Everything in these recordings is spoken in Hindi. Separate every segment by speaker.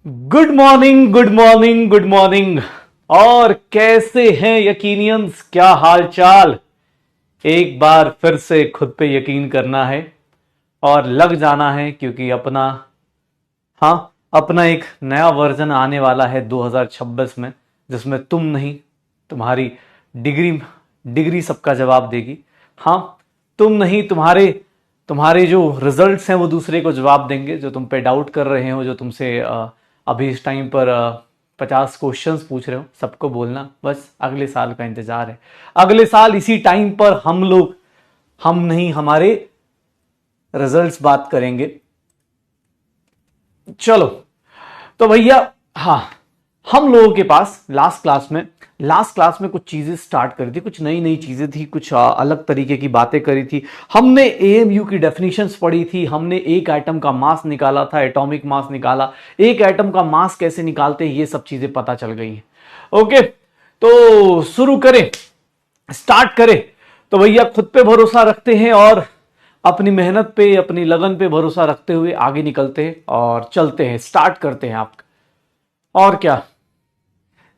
Speaker 1: Good morning, good morning, good morning. और कैसे हैं यकीनियंस, क्या हाल चाल। एक बार फिर से खुद पे यकीन करना है और लग जाना है, क्योंकि अपना एक नया वर्जन आने वाला है 2026 में, जिसमें तुम नहीं, तुम्हारी डिग्री डिग्री सबका जवाब देगी। हाँ, तुम नहीं, तुम्हारे तुम्हारे जो रिजल्ट्स हैं वो दूसरे को जवाब देंगे। जो तुम पे डाउट कर रहे हो, जो तुमसे अभी इस टाइम पर 50 क्वेश्चंस पूछ रहे हो, सबको बोलना बस अगले साल का इंतजार है। अगले साल इसी टाइम पर हम नहीं, हमारे रिजल्ट्स बात करेंगे। चलो, तो भैया, हाँ, हम लोगों के पास लास्ट क्लास में कुछ चीजें स्टार्ट करी थी, कुछ नई नई चीजें थी, कुछ अलग तरीके की बातें करी थी। हमने एएमयू की डेफिनेशंस पढ़ी थी, हमने एक एटम का मास निकाला था, एटॉमिक मास निकाला, एक एटम का मास कैसे निकालते हैं, ये सब चीजें पता चल गई हैं। ओके, तो शुरू करें, स्टार्ट करें। तो भैया खुद पे भरोसा रखते हैं और अपनी मेहनत पे, अपनी लगन पे भरोसा रखते हुए आगे निकलते हैं और चलते हैं, स्टार्ट करते हैं और क्या।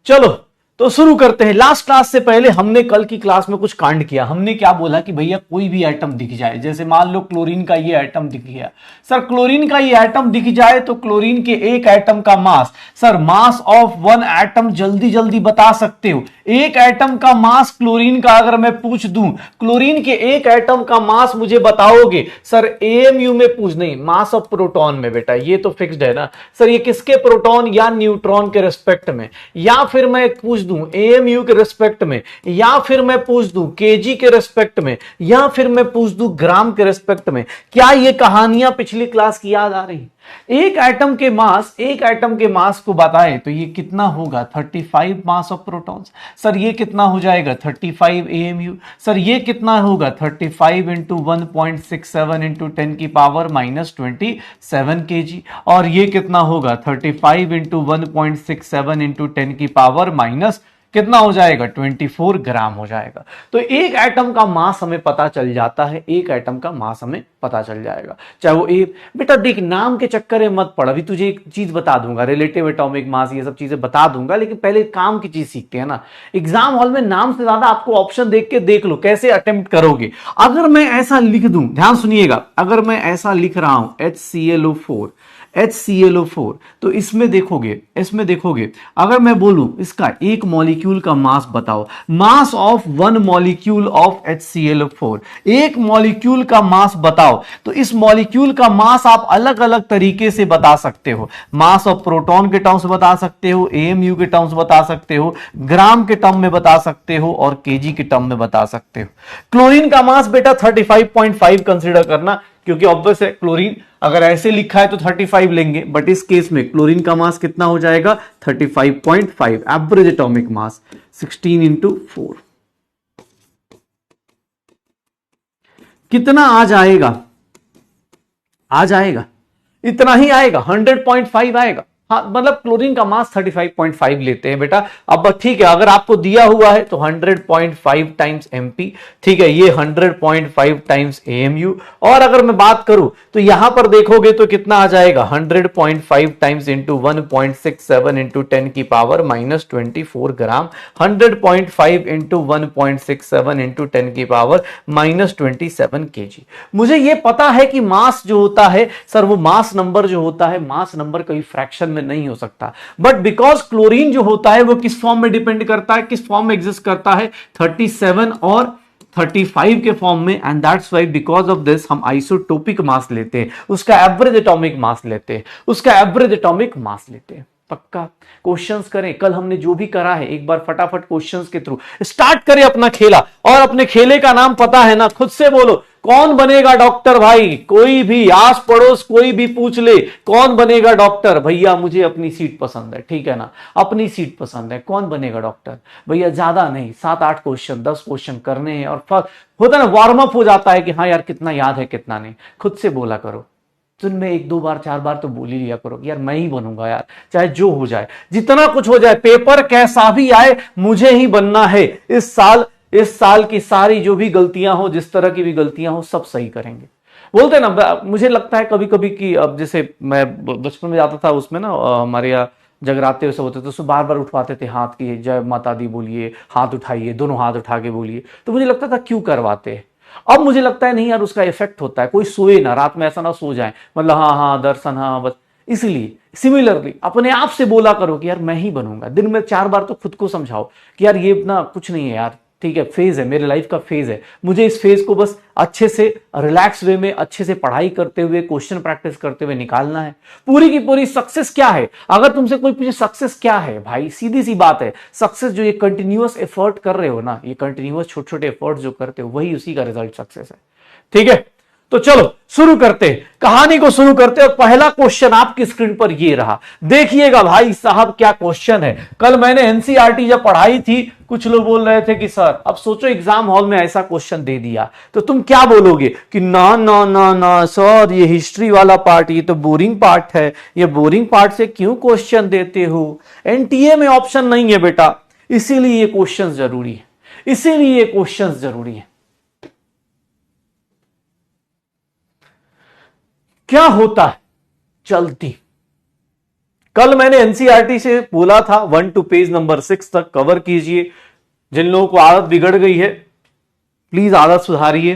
Speaker 1: चलो, तो शुरू करते हैं। लास्ट क्लास से पहले हमने कल की क्लास में कुछ कांड किया। हमने क्या बोला कि भैया कोई भी एटम दिख जाए, जैसे मान लो क्लोरीन का ये एटम दिख गया। सर, क्लोरीन का ये एटम दिख जाए तो क्लोरीन के एक एटम का mass, sir mass of one atom जल्दी जल्दी बता सकते हो। एक एटम का मास क्लोरीन का अगर मैं पूछ दूं, क्लोरीन के एक एटम का मास मुझे बताओगे? सर एएमयू में पूछ, नहीं, मास ऑफ प्रोटॉन में। बेटा ये तो फिक्स्ड है ना। सर ये किसके, प्रोटॉन या न्यूट्रॉन के रिस्पेक्ट में, या फिर मैं पूछ दूं एएमयू के रिस्पेक्ट में, या फिर मैं पूछ दूं केजी के रिस्पेक्ट में, या फिर मैं पूछ दूं ग्राम के रिस्पेक्ट में। क्या ये कहानियां पिछली क्लास की याद आ रही? एक एटम के मास को बताए तो ये कितना होगा? 35 मास ऑफ प्रोटॉन्स। सर ये कितना हो जाएगा? 35 एएमयू। सर ये कितना होगा? 35 इंटू 1.67 इंटू 10 की पावर -27 केजी। और ये कितना होगा? 35 इंटू 1.67 इंटू 10 की पावर माइनस कितना हो जाएगा? 24 ग्राम हो जाएगा। तो एक एटम का मास हमें पता चल जाता है, एक एटम का मास हमें पता चल जाएगा, चाहे वो ए। बेटा देख, नाम के चक्कर में मत पड़, अभी तुझे एक चीज बता दूंगा, रिलेटिव एटॉमिक मास, ये सब चीजें बता दूंगा, लेकिन पहले काम की चीज सीखते हैं ना। एग्जाम हॉल में नाम से ज्यादा आपको ऑप्शन देख के देख लो कैसे अटेम्प्ट करोगे। अगर मैं ऐसा लिख दूं, ध्यान सुनिएगा, अगर मैं ऐसा लिख रहा हूं HClO4, तो इसमें देखोगे अगर मैं बोलूं इसका एक मॉलिक्यूल का मास बताओ, मास of one molecule of HClO4, एक मॉलिक्यूल का मास बताओ, तो इस मॉलिक्यूल का मास आप अलग अलग तरीके से बता सकते हो। मास ऑफ प्रोटॉन के टर्म्स बता सकते हो, एएमयू के टर्म्स बता सकते हो, ग्राम के टर्म में बता सकते हो, और केजी के टर्म में बता सकते हो। क्लोरीन का मास बेटा 35.5 कंसीडर करना, क्योंकि ऑब्वियस है क्लोरीन अगर ऐसे लिखा है तो 35 लेंगे, बट इस केस में क्लोरीन का मास कितना हो जाएगा? 35.5। एवरेज एटॉमिक मास 16 इंटू 4 कितना आ जाएगा? इतना ही आएगा, 100.5 आएगा। हाँ, मतलब क्लोरीन का मास 35.5 लेते हैं बेटा। अब ठीक है, अगर आपको दिया हुआ है तो 100.5 टाइम्स एमपी, ठीक है, ये 100.5 टाइम्स एएमयू। और अगर मैं बात करूं तो यहां पर देखोगे तो कितना आ जाएगा? 100.5 टाइम्स इंटू 1.67 इंटू 10 की पावर -24 ग्राम। 100.5 इंटू 1.67 इंटू 10 की पावर -27 केजी। मुझे ये पता है कि मास जो होता है, सर वो मास नंबर जो होता है, मास नंबर कभी फ्रैक्शन में नहीं हो सकता, बट बिकॉज क्लोरीन जो होता है वो किस फॉर्म में डिपेंड करता है, किस फॉर्म में एग्जिस्ट करता है? 37 और 35 के फॉर्म में। And that's why because of this हम आइसोटोपिक मास लेते हैं, उसका एवरेज एटॉमिक मास लेते हैं। पक्का क्वेश्चंस करें, कल हमने जो भी करा है एक बार फटाफट क्वेश्चंस के थ्रू स्टार्ट करें अपना खेला। और अपने खेले का नाम पता है ना? खुद से बोलो, कौन बनेगा डॉक्टर? भाई कोई भी आस पड़ोस कोई भी पूछ ले, कौन बनेगा डॉक्टर? भैया मुझे अपनी सीट पसंद है, ठीक है ना, अपनी सीट पसंद है। कौन बनेगा डॉक्टर? भैया ज्यादा नहीं, 7-8 क्वेश्चन 10 क्वेश्चन करने हैं, और होता ना वार्म अप हो जाता है कि हाँ यार कितना याद है कितना नहीं। खुद से बोला करो, दिन में 1-2 बार 4 बार तो बोल ही लिया करो यार, मैं ही बनूंगा यार, चाहे जो हो जाए, जितना कुछ हो जाए, पेपर कैसा भी आए, मुझे ही बनना है। इस साल की सारी जो भी गलतियां हो, जिस तरह की भी गलतियां हो, सब सही करेंगे। बोलते हैं ना, मुझे लगता है कभी कभी कि अब जैसे मैं बचपन में जाता था उसमें ना, हमारे यहाँ जगराते वैसे होते थे, उसमें बार बार उठवाते थे हाथ की, जय माता दी बोलिए, हाथ उठाइए, दोनों हाथ उठा के बोलिए। तो मुझे लगता था क्यों करवाते हैं। अब मुझे लगता है नहीं यार, उसका इफेक्ट होता है, कोई सोए ना रात में, ऐसा ना सो जाए, मतलब हाँ हाँ दर्शन हाँ बस। इसलिए सिमिलरली अपने आप से बोला करो कि यार मैं ही बनूंगा, दिन में 4 बार तो खुद को समझाओ कि यार ये ना कुछ नहीं है यार, ठीक है, फेज है, मेरे लाइफ का फेज है, मुझे इस फेज को बस अच्छे से रिलैक्स वे में अच्छे से पढ़ाई करते हुए, क्वेश्चन प्रैक्टिस करते हुए निकालना है। पूरी की पूरी सक्सेस क्या है, अगर तुमसे कोई पूछे सक्सेस क्या है, भाई सीधी सी बात है, सक्सेस जो ये कंटिन्यूअस एफर्ट कर रहे हो ना, ये कंटिन्यूअस छोटे छोटे एफर्ट जो करते हो, वही उसी का रिजल्ट सक्सेस है। ठीक है, तो चलो शुरू करते, कहानी को शुरू करते। और पहला क्वेश्चन आपकी स्क्रीन पर ये रहा, देखिएगा भाई साहब क्या क्वेश्चन है। कल मैंने एनसीईआरटी जब पढ़ाई थी, कुछ लोग बोल रहे थे कि सर, अब सोचो एग्जाम हॉल में ऐसा क्वेश्चन दे दिया तो तुम क्या बोलोगे कि ना ना ना ना सर, ये हिस्ट्री वाला पार्ट ये तो बोरिंग पार्ट है, ये बोरिंग पार्ट से क्यों क्वेश्चन देते हो, एनटीए में ऑप्शन नहीं है बेटा, इसीलिए ये क्वेश्चन जरूरी है, इसीलिए ये क्वेश्चन जरूरी है। क्या होता है चलती, कल मैंने एनसीईआरटी से बोला था 1 to पेज नंबर 6 तक कवर कीजिए। जिन लोगों को आदत बिगड़ गई है प्लीज आदत सुधारिए।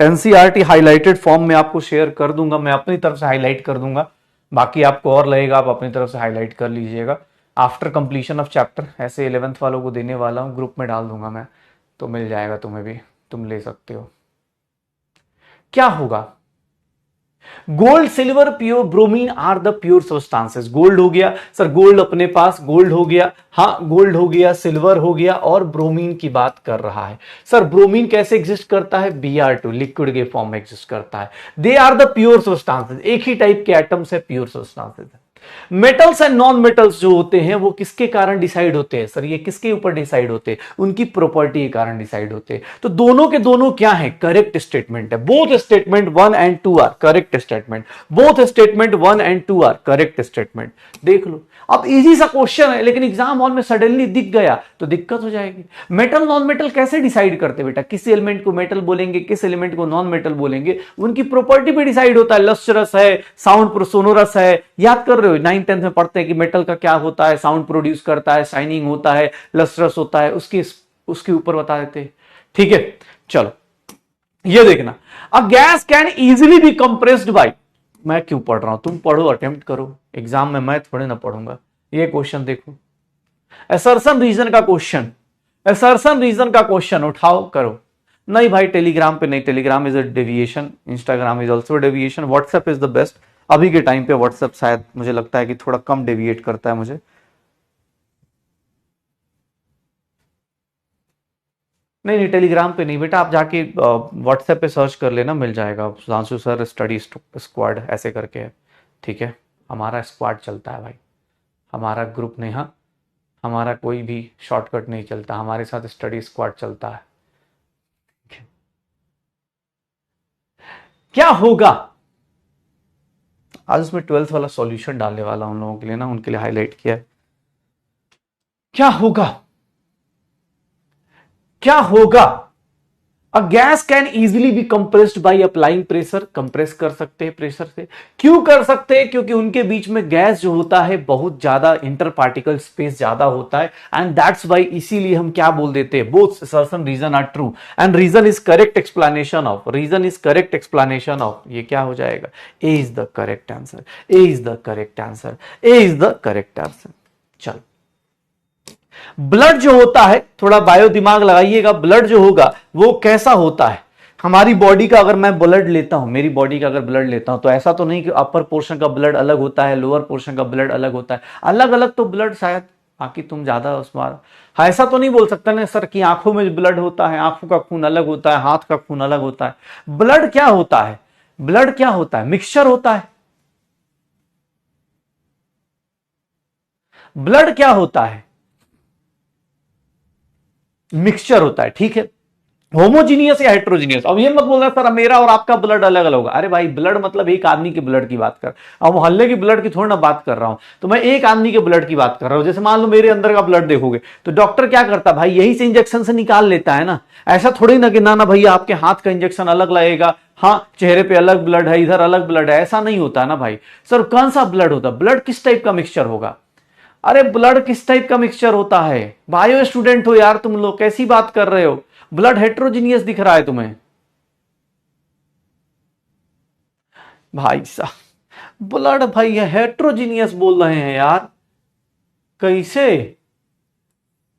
Speaker 1: एनसीईआरटी हाइलाइटेड फॉर्म में आपको शेयर कर दूंगा, मैं अपनी तरफ से हाईलाइट कर दूंगा, बाकी आपको और लगेगा आप अपनी तरफ से हाईलाइट कर लीजिएगा। आफ्टर कंप्लीशन ऑफ चैप्टर ऐसे 11th वालों को देने वाला हूं, ग्रुप में डाल दूंगा मैं, तो मिल जाएगा तुम्हें भी, तुम ले सकते हो। क्या होगा, gold silver pure bromine are the pure substances. Gold हो गया सर, गोल्ड अपने पास, गोल्ड हो गया, हाँ गोल्ड हो गया, सिल्वर हो गया, और ब्रोमीन की बात कर रहा है। सर ब्रोमीन कैसे एग्जिस्ट करता है, Br2 लिक्विड के फॉर्म में एग्जिस्ट करता है। They are the pure substances, एक ही टाइप के एटम्स है, प्योर सब्सटेंसेस है। मेटल्स एंड नॉन मेटल्स जो होते हैं वो किसके कारण डिसाइड होते हैं, सर ये किसके ऊपर डिसाइड होते हैं, उनकी प्रॉपर्टी के कारण डिसाइड होते हैं। तो दोनों के दोनों क्या है, करेक्ट स्टेटमेंट है। Both statement 1 and 2 are correct statement, both statement 1 and 2 are correct statement. देख लो, अब इजी सा क्वेश्चन है, लेकिन एग्जाम हॉल में सडनली दिख गया तो दिक्कत हो जाएगी। मेटल नॉन मेटल कैसे डिसाइड करते बेटा, किस एलिमेंट को मेटल बोलेंगे, किस एलिमेंट को नॉन मेटल बोलेंगे, उनकी प्रॉपर्टी पे डिसाइड होता है। लस्ट्रस है, साउंड सोनोरस है, याद कर रहे हो 9th-10th में पढ़ते हैं कि मेटल का क्या होता है, साउंड प्रोड्यूस करता है, शाइनिंग होता है, लस्ट्रस होता है, उसके ऊपर बता देते हैं। ठीक है, चलो ये देखना, a gas can easily be compressed by, मैं क्यों पढ़ रहा हूं, तुम पढ़ो, अटेम्प्ट करो, एग्जाम में मैं थोड़े ना पढ़ूंगा। ये क्वेश्चन देखो, असर्शन रीजन का क्वेश्चन, असर्शन रीजन का क्वेश्चन उठाओ करो। नहीं भाई टेलीग्राम पे नहीं, Telegram is a deviation, Instagram is also deviation, WhatsApp is the best. अभी के टाइम पे व्हाट्सएप शायद मुझे लगता है कि थोड़ा कम डेविएट करता है मुझे। नहीं नहीं टेलीग्राम पे नहीं बेटा, आप जाके व्हाट्सएप पे सर्च कर लेना, मिल जाएगा, सुधांशु सर स्टडी स्क्वाड ऐसे करके है। ठीक है, हमारा स्क्वाड चलता है भाई, हमारा ग्रुप नहीं, हाँ हमारा कोई भी शॉर्टकट नहीं चलता, हमारे साथ स्टडी स्क्वाड चलता है। क्या होगा, आज उसमें 12th वाला सॉल्यूशन डालने वाला उन लोगों के लिए ना, उनके लिए हाईलाइट किया है। क्या होगा, क्या होगा, अ gas can easily be compressed by applying pressure, compress कर सकते हैं प्रेशर से। क्यों कर सकते हैं, क्योंकि उनके बीच में गैस जो होता है बहुत ज्यादा इंटर पार्टिकल स्पेस ज्यादा होता है, एंड दैट्स वाई, इसीलिए हम क्या बोल देते हैं, both assertion reason are true and reason is correct explanation of, reason is correct explanation of, ये क्या हो जाएगा, A is the correct answer, A is the correct answer, A is the correct answer. चलो, ब्लड जो होता है, थोड़ा बायो दिमाग लगाइएगा, ब्लड जो होगा वो कैसा होता है, हमारी बॉडी का अगर मैं ब्लड लेता हूं, मेरी बॉडी का अगर ब्लड लेता हूं, तो ऐसा तो नहीं कि अपर पोर्शन का ब्लड अलग होता है, लोअर पोर्शन का ब्लड अलग होता है, अलग अलग तो ब्लड शायद, बाकी तुम ज्यादा उसमें, हाँ ऐसा तो नहीं बोल सकता ना सर कि आंखों में ब्लड होता है, आंखों का खून अलग होता है, हाथ का खून अलग होता है। ब्लड क्या होता है, ब्लड क्या होता है, मिक्सचर होता है। ब्लड क्या होता है, मिक्सचर होता है। ठीक है, होमोजीनियस या हेट्रोजीनियस। अब ये मत बोलना सर मेरा और आपका ब्लड अलग अलग होगा। अरे भाई ब्लड मतलब एक आदमी के ब्लड की बात कर, अब मोहल्ले की ब्लड की थोड़ी ना बात कर रहा हूं, तो मैं एक आदमी के ब्लड की बात कर रहा हूं। जैसे मान लो मेरे अंदर का ब्लड देखोगे तो डॉक्टर क्या करता भाई, यही से इंजेक्शन से निकाल लेता है ना। ऐसा थोड़ी ना कि ना ना भैया आपके हाथ का इंजेक्शन अलग लगेगा, हाँ चेहरे पे अलग ब्लड है, इधर अलग ब्लड है, ऐसा नहीं होता ना भाई। सर कौन सा ब्लड होता, ब्लड किस टाइप का मिक्सचर होगा? अरे ब्लड किस टाइप का मिक्सचर होता है? बायो स्टूडेंट हो यार तुम लोग, कैसी बात कर रहे हो? ब्लड हेट्रोजीनियस दिख रहा है तुम्हें? भाई साहब ब्लड भाई हेट्रोजीनियस बोल रहे हैं यार, कैसे?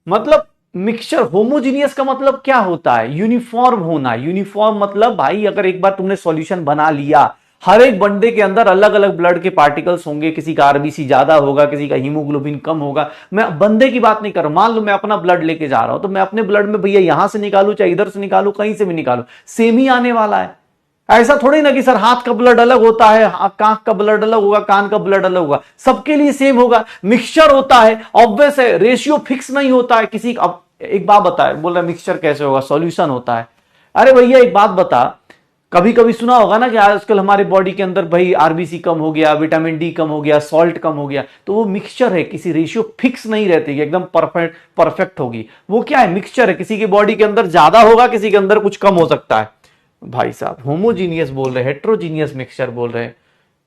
Speaker 1: मतलब मिक्सचर होमोजीनियस का मतलब क्या होता है? यूनिफॉर्म होना। यूनिफॉर्म मतलब भाई अगर एक बार तुमने सॉल्यूशन बना लिया, हर एक बंदे के अंदर अलग अलग ब्लड के पार्टिकल्स होंगे, किसी का आरबीसी ज्यादा होगा, किसी का हीमोग्लोबिन कम होगा। मैं बंदे की बात नहीं कर रहा, मान लो मैं अपना ब्लड लेके जा रहा हूं, तो मैं अपने ब्लड में भैया यहां से निकालू चाहे इधर से निकालू, कहीं से भी निकालू, सेम ही आने वाला है। ऐसा थोड़ी ना कि सर हाथ का ब्लड अलग होता है, कांख का ब्लड अलग होगा, कान का ब्लड अलग होगा, सबके लिए सेम होगा। मिक्सचर होता है, ऑब्वियस है, रेशियो फिक्स नहीं होता है किसी का। अब एक बात बताए, बोल रहा मिक्सचर कैसे होगा, सॉल्यूशन होता है। अरे भैया एक बात बता, कभी कभी सुना होगा ना कि आजकल हमारे बॉडी के अंदर भाई आरबीसी कम हो गया, विटामिन डी कम हो गया, सॉल्ट कम हो गया, तो वो मिक्सचर है, किसी रेशियो फिक्स नहीं रहती कि एकदम परफेक्ट परफेक्ट होगी। वो क्या है, मिक्सचर है, किसी की बॉडी के अंदर ज्यादा होगा, किसी के अंदर कुछ कम हो सकता है। भाई साहब होमोजीनियस बोल रहे, हेट्रोजीनियस मिक्सचर बोल रहे,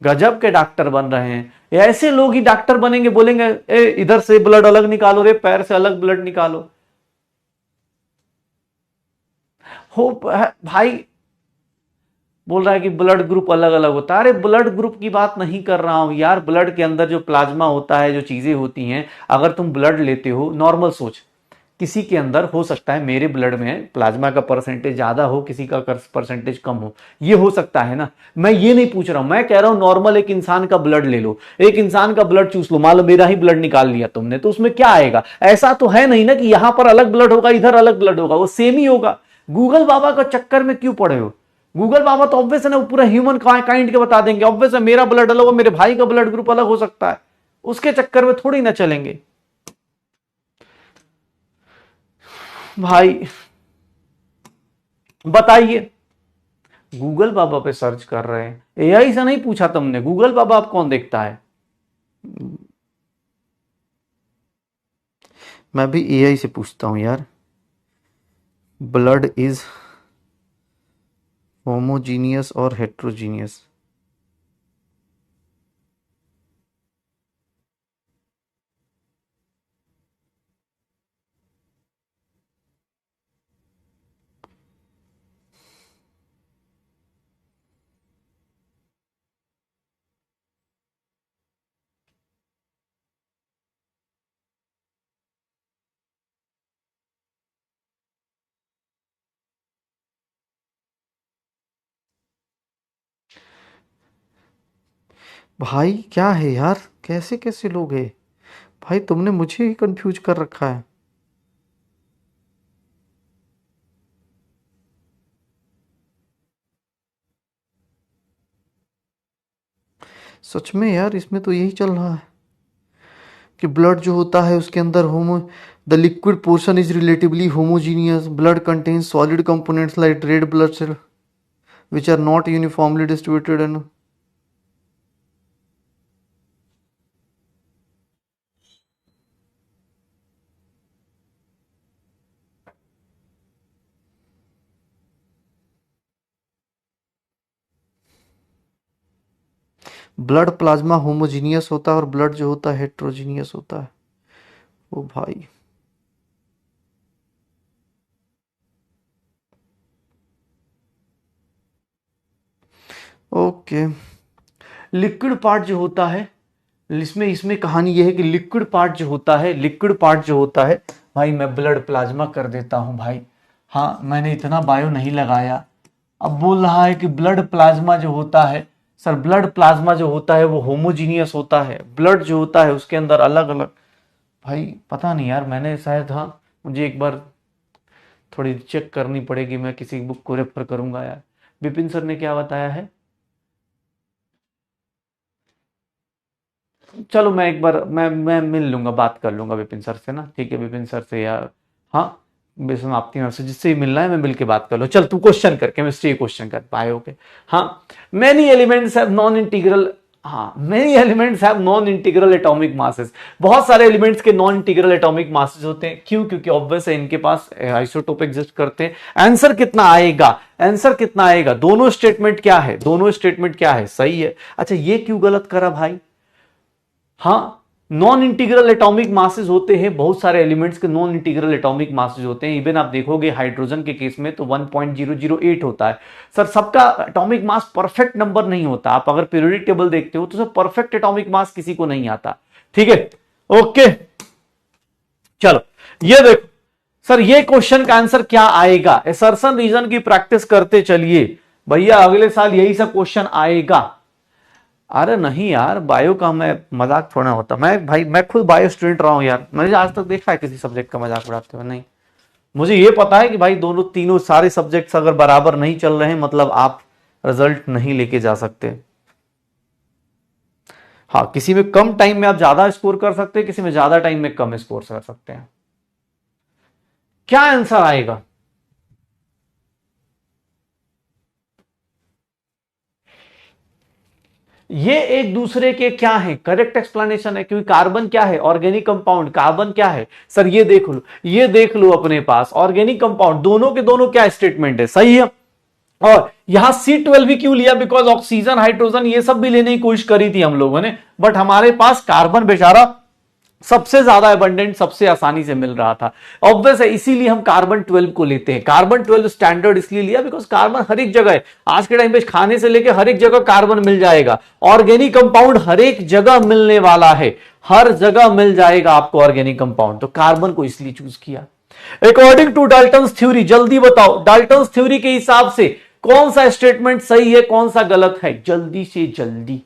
Speaker 1: गजब के डॉक्टर बन रहे हैं। ऐसे लोग ही डॉक्टर बनेंगे, बोलेंगे ए इधर से ब्लड अलग निकालो रे, पैर से अलग ब्लड निकालो। हो भाई बोल रहा है कि ब्लड ग्रुप अलग अलग होता है। अरे ब्लड ग्रुप की बात नहीं कर रहा हूं यार, ब्लड के अंदर जो प्लाज्मा होता है, जो चीजें होती हैं, अगर तुम ब्लड लेते हो, नॉर्मल सोच, किसी के अंदर हो सकता है मेरे ब्लड में प्लाज्मा का परसेंटेज ज्यादा हो, किसी का परसेंटेज कम हो, ये हो सकता है ना। मैं ये नहीं पूछ रहा हूं, मैं कह रहा हूं नॉर्मल एक इंसान का ब्लड ले लो, एक इंसान का ब्लड चूस लो, मान लो मेरा ही ब्लड निकाल लिया तुमने, तो उसमें क्या आएगा? ऐसा तो है नहीं ना कि यहां पर अलग ब्लड होगा, इधर अलग ब्लड होगा, वो सेम ही होगा। गूगल बाबा का चक्कर में क्यों पड़े हो? गूगल बाबा तो ऑब्वियस है ना, वो पूरा ह्यूमन काइंड के बता देंगे, ऑब्वियस है मेरा ब्लड अलग हो, मेरे भाई का ब्लड ग्रुप अलग हो सकता है, उसके चक्कर में थोड़ी ना चलेंगे भाई। बताइए, गूगल बाबा पे सर्च कर रहे हैं, एआई से नहीं पूछा तुमने, गूगल बाबा आप कौन देखता है? मैं भी एआई से पूछता हूं यार। ब्लड इज होमोजीनियस और हेट्रोजीनियस। भाई क्या है यार, कैसे कैसे लोग हैं भाई, तुमने मुझे ही कंफ्यूज कर रखा है। सच में यार, इसमें तो यही चल रहा है कि ब्लड जो होता है उसके अंदर होमो the liquid portion is relatively homogeneous, blood contains solid components like red blood cell which are not uniformly distributed and blood plasma homogeneous होता है और ब्लड जो होता है हेट्रोजीनियस होता है। ओ भाई, ओके। लिक्विड पार्ट जो होता है, इसमें इसमें कहानी यह है कि लिक्विड पार्ट जो होता है, लिक्विड पार्ट जो होता है भाई, मैं ब्लड प्लाज्मा कर देता हूं भाई। हाँ मैंने इतना बायो नहीं लगाया। अब बोल रहा है कि ब्लड प्लाज्मा जो होता है, सर ब्लड प्लाज्मा जो होता है वो होमोजीनियस होता है, ब्लड जो होता है उसके अंदर अलग अलग। भाई पता नहीं यार, मैंने शायद, हाँ मुझे एक बार थोड़ी चेक करनी पड़ेगी, मैं किसी बुक को रेफर करूंगा यार। विपिन सर ने क्या बताया है? चलो मैं एक बार मैं मिल लूंगा, बात कर लूंगा विपिन सर से ना, ठीक है विपिन सर से यार। हाँ समाप्ति में आपसे जिससे भी मिलना है मैं मिल के बात कर लो। चल तू क्वेश्चन कर, केमिस्ट्री क्वेश्चन कर पाए हो के। हाँ, many elements have non integral, हाँ many elements have non integral atomic masses. बहुत सारे एलिमेंट्स के नॉन इंटीग्रल एटॉमिक मासेस होते हैं। क्यों? क्योंकि ऑब्वियस है इनके पास आइसोटोप एग्जिस्ट करते हैं। आंसर कितना आएगा? आंसर कितना आएगा? दोनों स्टेटमेंट क्या है? दोनों स्टेटमेंट क्या है? सही है। अच्छा ये क्यों गलत करा भाई? हाँ, नॉन इंटीग्रल एटॉमिक मासेस होते हैं, बहुत सारे एलिमेंट्स के नॉन इंटीग्रल एटॉमिक मासेस होते हैं। इवन आप देखोगे हाइड्रोजन के केस में तो 1.008 होता है। सर सबका एटॉमिक मास परफेक्ट नंबर नहीं होता। आप अगर पीरियोडिक टेबल देखते हो तो सर परफेक्ट एटॉमिक मास किसी को नहीं आता। ठीक है, ओके चलो ये देखो सर, ये क्वेश्चन का आंसर क्या आएगा? असर्शन रीजन की प्रैक्टिस करते चलिए भैया, अगले साल यही सब क्वेश्चन आएगा। अरे नहीं यार, बायो का मैं मजाक थोड़ा होता। मैं खुद बायो स्टूडेंट रहा हूं यार, मैंने आज तक देखा है किसी सब्जेक्ट का मजाक उड़ाते हुए? नहीं। मुझे ये पता है कि भाई दोनों तीनों सारे सब्जेक्ट्स अगर बराबर नहीं चल रहे हैं मतलब आप रिजल्ट नहीं लेके जा सकते। हाँ, किसी में कम टाइम में आप ज्यादा स्कोर कर सकते हैं, किसी में ज्यादा टाइम में कम स्कोर कर सकते हैं। क्या आंसर आएगा? ये एक दूसरे के क्या है? करेक्ट एक्सप्लेनेशन है, क्योंकि कार्बन क्या है? Organic compound. कार्बन क्या है? सर ये देख लो, ये देख लो अपने पास ऑर्गेनिक कंपाउंड, दोनों के दोनों क्या स्टेटमेंट है? सही है। और यहां C12 भी क्यों लिया? बिकॉज ऑक्सीजन हाइड्रोजन ये सब भी लेने की कोशिश करी थी हम लोगों ने, बट हमारे पास कार्बन बेचारा सबसे ज्यादा एबंडेंट, सबसे आसानी से मिल रहा था। ऑब्वियस है, इसीलिए हम कार्बन 12 को लेते हैं। कार्बन 12 स्टैंडर्ड इसलिए लिया बिकॉज कार्बन हर एक जगह है। आज के टाइम पे खाने से लेकर हर एक जगह कार्बन मिल जाएगा। ऑर्गेनिक कंपाउंड हर एक जगह मिलने वाला है, हर जगह मिल जाएगा आपको ऑर्गेनिक कंपाउंड, तो कार्बन को इसलिए चूज किया। अकॉर्डिंग टू डाल्टन्स थ्योरी, जल्दी बताओ डाल्टन्स थ्योरी के हिसाब से कौन सा स्टेटमेंट सही है, कौन सा गलत है? जल्दी से जल्दी।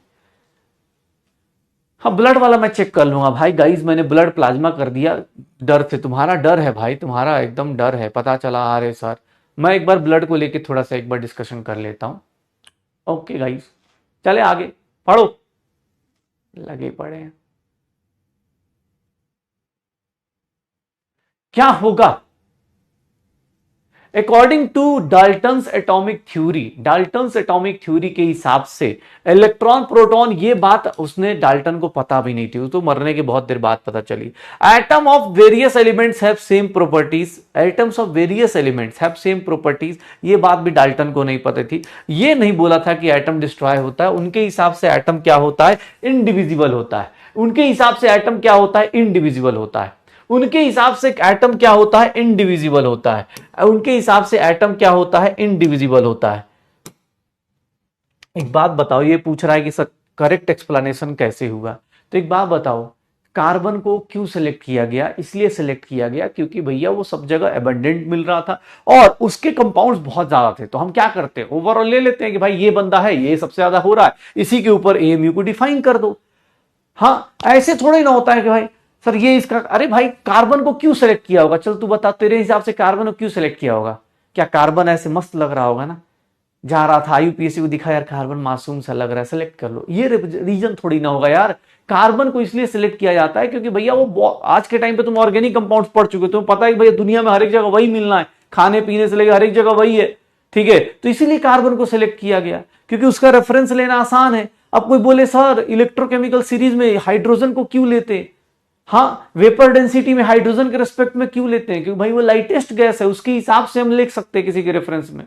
Speaker 1: हाँ, ब्लड वाला मैं चेक कर लूंगा भाई। गाइस मैंने ब्लड प्लाज्मा कर दिया, डर से। तुम्हारा डर है भाई, तुम्हारा एकदम डर है, पता चला। अरे सर मैं एक बार ब्लड को लेके थोड़ा सा एक बार डिस्कशन कर लेता हूं। ओके गाइस, चले आगे पढ़ो, लगे पड़े हैं। क्या होगा? According to Dalton's atomic theory, Dalton's atomic theory के हिसाब से इलेक्ट्रॉन प्रोटॉन, ये बात उसने डाल्टन को पता भी नहीं थी, तो मरने के बहुत देर बाद पता चली। Atom of various elements have same properties, atoms of various elements have same properties, ये बात भी डाल्टन को नहीं पता थी। ये नहीं बोला था कि एटम डिस्ट्रॉय होता है। उनके हिसाब से एटम क्या होता है? इनडिविजिबल होता है। उनके हिसाब से एटम क्या होता है? इनडिविजिबल होता है। उनके हिसाब से एटम क्या होता है? इनडिविजिबल होता है। उनके हिसाब से एटम क्या होता है? इनडिविजिबल होता है। एक बात बताओ, ये पूछ रहा है कि सर करेक्ट एक्सप्लेनेशन कैसे हुआ? तो एक बात बताओ, कार्बन को क्यों सिलेक्ट किया गया? इसलिए सिलेक्ट किया गया क्योंकि भैया वो सब जगह एबंडेंट मिल रहा था और उसके कंपाउंड्स बहुत ज्यादा थे। तो हम क्या करते हैं, ओवरऑल ले लेते हैं कि भाई ये बंदा है, ये सबसे ज्यादा हो रहा है, इसी के ऊपर एएमयू को डिफाइन कर दो। हाँ, ऐसे थोड़ा ही ना होता है कि भाई सर ये इसका, अरे भाई कार्बन को क्यों सिलेक्ट किया होगा? चल तू बता, तेरे हिसाब से कार्बन को क्यों सिलेक्ट किया होगा? क्या कार्बन ऐसे मस्त लग रहा होगा ना, जा रहा था यूपीएससी को दिखा यार कार्बन मासूम सा लग रहा है, सिलेक्ट कर लो, ये रीजन थोड़ी ना होगा यार। कार्बन को इसलिए सिलेक्ट किया जाता है क्योंकि भैया वो आज के टाइम पे तुम ऑर्गेनिक कंपाउंड्स पढ़ चुके हो, तुम्हें पता है कि भैया दुनिया में हर एक जगह वही मिलना है, खाने पीने से लेकर हर एक जगह वही है। ठीक है, तो इसीलिए कार्बन को सिलेक्ट किया गया क्योंकि उसका रेफरेंस लेना आसान है। अब कोई बोले सर इलेक्ट्रोकेमिकल सीरीज में हाइड्रोजन को क्यों लेते? हाँ, वेपर डेंसिटी में हाइड्रोजन के रिस्पेक्ट में क्यों लेते हैं? क्योंकि भाई वो लाइटेस्ट गैस है, उसके हिसाब से हम लिख सकते हैं किसी के रेफरेंस में।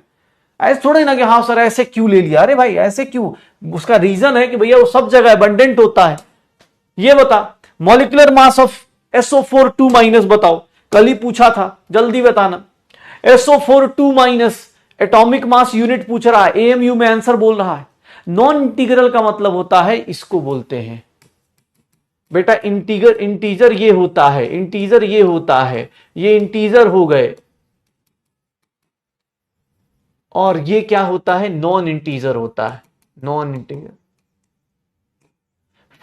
Speaker 1: ऐसे थोड़े ना कि हाँ सर ऐसे क्यों ले लिया, अरे भाई ऐसे क्यों? उसका रीजन है कि भैया वो सब जगह अबंडेंट होता है। ये बता, मॉलिक्यूलर मास ऑफ SO4 2- बताओ, कल ही पूछा था, जल्दी बताना। SO4 2- एटॉमिक मास यूनिट पूछ रहा है, एएमयू में आंसर बोल रहा है। नॉन इंटीग्रल का मतलब होता है, इसको बोलते हैं बेटा इंटीगर। इंटीजर ये होता है, इंटीजर ये होता है, ये इंटीजर हो गए। और ये क्या होता है? नॉन इंटीजर होता है। नॉन इंटीजर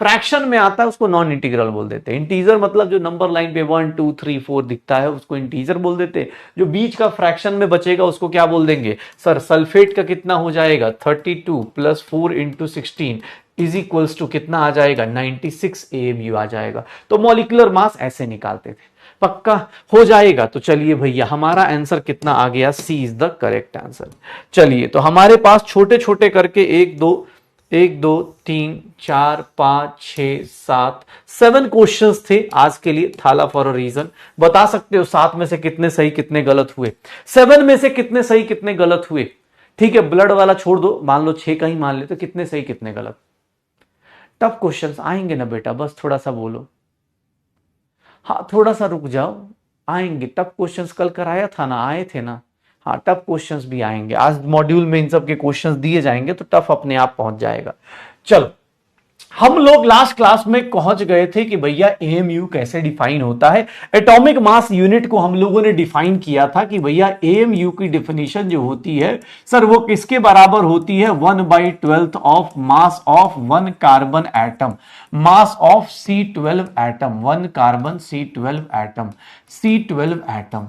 Speaker 1: फ्रैक्शन में आता है, उसको नॉन इंटीग्रल बोल देते हैं। इंटीजर मतलब जो नंबर लाइन पे 1 2 3 4 दिखता है उसको इंटीजर बोल देते हैं। जो बीच का फ्रैक्शन में बचेगा उसको क्या बोल देंगे? सर सल्फेट का कितना हो जाएगा? 32 + 4 × 16 इज इक्वल्स टू कितना आ जाएगा? 96 AMU आ जाएगा। तो मॉलिक्यूलर मास ऐसे निकालते थे। पक्का हो जाएगा। तो चलिए भैया, हमारा आंसर कितना आ गया, सी इज द करेक्ट आंसर। चलिए, तो हमारे पास छोटे छोटे करके 1 2 3 4 5 6 7 क्वेश्चंस थे आज के लिए, थाला फॉर अ रीजन। बता सकते हो 7 में से कितने सही कितने गलत हुए, 7 में से कितने सही कितने गलत हुए। ठीक है, ब्लड वाला छोड़ दो, मान लो 6 का ही मान ले, तो कितने सही कितने गलत। टफ क्वेश्चंस आएंगे ना बेटा, बस थोड़ा सा बोलो। हाँ, थोड़ा सा रुक जाओ, आएंगे टफ क्वेश्चंस। कल कराया था ना, आए थे ना। हाँ, टफ क्वेश्चंस भी आएंगे आज मॉड्यूल में, इन सब के क्वेश्चंस दिए जाएंगे तो टफ अपने आप पहुंच जाएगा। चलो, हम लोग लास्ट क्लास में पहुंच गए थे कि भैया एएमयू कैसे डिफाइन होता है। एटॉमिक मास यूनिट को हम लोगों ने डिफाइन किया था कि भैया एएमयू की डिफिनीशन जो होती है सर, वो किसके बराबर होती है, 1/12 of mass of 1 carbon atom, mass of C12 atom, 1 carbon C12 atom, C12 atom.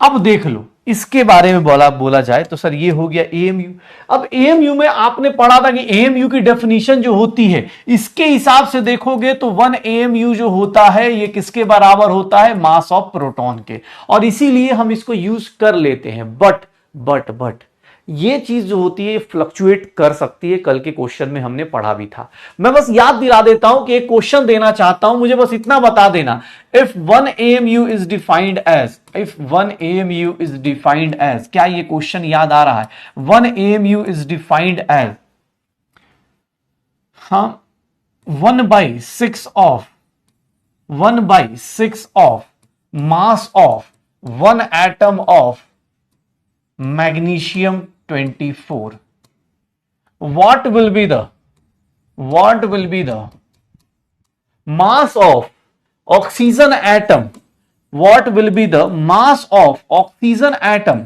Speaker 1: अब देख लो, इसके बारे में बोला जाए तो सर ये हो गया एएमयू। अब एएमयू में आपने पढ़ा था कि एएमयू की डेफिनेशन जो होती है, इसके हिसाब से देखोगे तो 1 एएमयू जो होता है ये किसके बराबर होता है, मास ऑफ प्रोटॉन के। और इसीलिए हम इसको यूज कर लेते हैं। बट ये चीज जो होती है फ्लक्चुएट कर सकती है, कल के क्वेश्चन में हमने पढ़ा भी था। मैं बस याद दिला देता हूं कि एक क्वेश्चन देना चाहता हूं, मुझे बस इतना बता देना, if 1 AMU is defined as, if 1 AMU is defined as, क्या ये क्वेश्चन याद आ रहा है, 1 AMU इज डिफाइंड एज, हाँ, 1/6 of mass of 1 atom of magnesium 24, what will be the mass of oxygen atom, what will be the mass of oxygen atom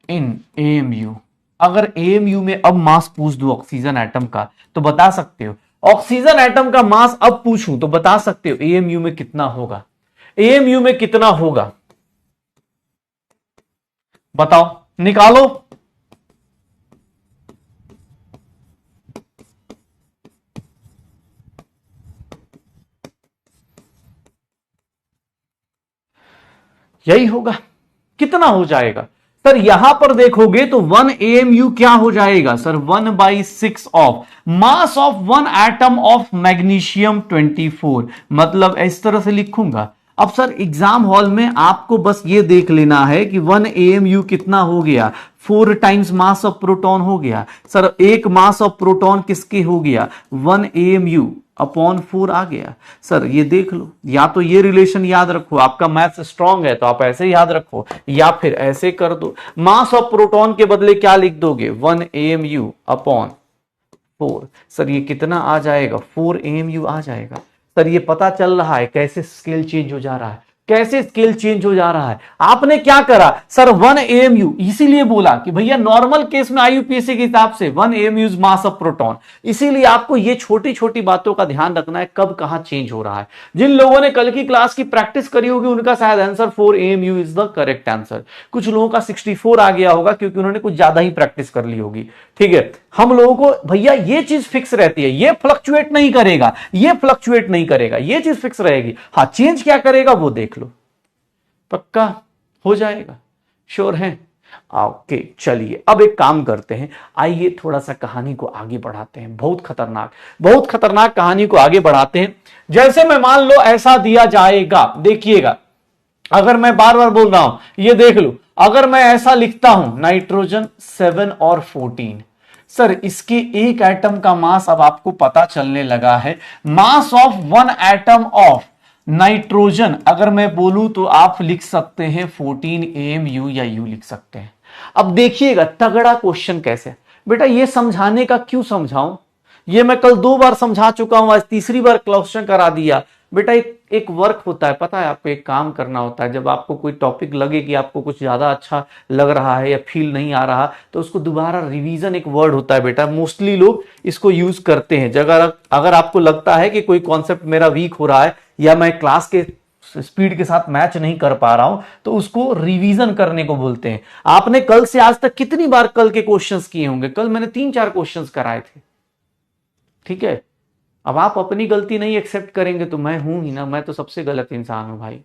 Speaker 1: in AMU। अगर AMU में अब मास पूछ दो ऑक्सीजन एटम का तो बता सकते हो, ऑक्सीजन एटम का मास अब पूछूं तो बता सकते हो AMU में कितना होगा, AMU में कितना होगा, बताओ, निकालो। यही होगा, कितना हो जाएगा सर, यहां पर देखोगे तो 1 AMU क्या हो जाएगा sir, 1/6 of mass of 1 atom of magnesium 24। मतलब इस तरह से लिखूंगा। अब सर एग्जाम हॉल में आपको बस ये देख लेना है कि 1 AMU कितना हो गया, 4 टाइम्स मास ऑफ प्रोटॉन हो गया। सर एक मास ऑफ प्रोटॉन किसके हो गया, 1 AMU अपॉन 4 आ गया। सर ये देख लो, या तो ये रिलेशन याद रखो, आपका मैथ्स स्ट्रांग है तो आप ऐसे याद रखो, या फिर ऐसे कर दो, मास ऑफ प्रोटॉन के बदले क्या लिख दोगे, 1 AMU अपॉन 4। सर ये कितना आ जाएगा, 4 AMU आ जाएगा। सर ये पता चल रहा है कैसे स्केल चेंज हो जा रहा है, कैसे स्केल चेंज हो जा रहा है। आपने क्या करा सर, 1 AMU, इसीलिए बोला कि भैया नॉर्मल केस में IUPAC के हिसाब से 1 AMU is mass of proton. इसीलिए आपको ये छोटी छोटी बातों का ध्यान रखना है, कब कहां चेंज हो रहा है। जिन लोगों ने कल की क्लास की प्रैक्टिस करी होगी उनका शायद answer 4 AMU is the correct answer. कुछ लोगों का 64 आ गया होगा क्योंकि उन्होंने कुछ ज्यादा ही प्रैक्टिस कर ली होगी। ठीक है, हम लोगों को भैया ये चीज फिक्स रहती है, ये फ्लक्चुएट नहीं करेगा, ये फ्लक्चुएट नहीं करेगा, ये चीज फिक्स रहेगी। हाँ, चेंज क्या करेगा वो देख लो, पक्का हो जाएगा, श्योर है। ओके, चलिए अब एक काम करते हैं, आइए थोड़ा सा कहानी को आगे बढ़ाते हैं। बहुत खतरनाक कहानी को आगे बढ़ाते हैं। जैसे मैं मान लो ऐसा दिया जाएगा, देखिएगा, अगर मैं बार बार बोल रहा हूं, ये देख लो, अगर मैं ऐसा लिखता हूं नाइट्रोजन 7 और 14, सर इसके एक एटम का मास अब आपको पता चलने लगा है, मास ऑफ 1 एटम ऑफ नाइट्रोजन अगर मैं बोलूं तो आप लिख सकते हैं 14 AMU या U लिख सकते हैं। अब देखिएगा तगड़ा क्वेश्चन कैसे, बेटा ये समझाने का क्यों समझाऊं, ये मैं कल 2 बार समझा चुका हूं, आज तीसरी बार क्वेश्चन करा दिया। बेटा एक वर्क होता है, पता है आपको, एक काम करना होता है। जब आपको कोई टॉपिक लगे कि आपको कुछ ज्यादा अच्छा लग रहा है या फील नहीं आ रहा, तो उसको दोबारा रिवीजन एक वर्ड होता है बेटा, मोस्टली लोग इसको यूज करते हैं। अगर आपको लगता है कि कोई कॉन्सेप्ट मेरा वीक हो रहा है या मैं क्लास के स्पीड के साथ मैच नहीं कर पा रहा हूं, तो उसको रिवीजन करने को बोलते हैं। आपने कल से आज तक कितनी बार कल के क्वेश्चंस किए होंगे, कल मैंने 3-4 क्वेश्चंस कराए थे, ठीक है। अब आप अपनी गलती नहीं एक्सेप्ट करेंगे तो मैं हूं ही ना, मैं तो सबसे गलत इंसान हूं भाई।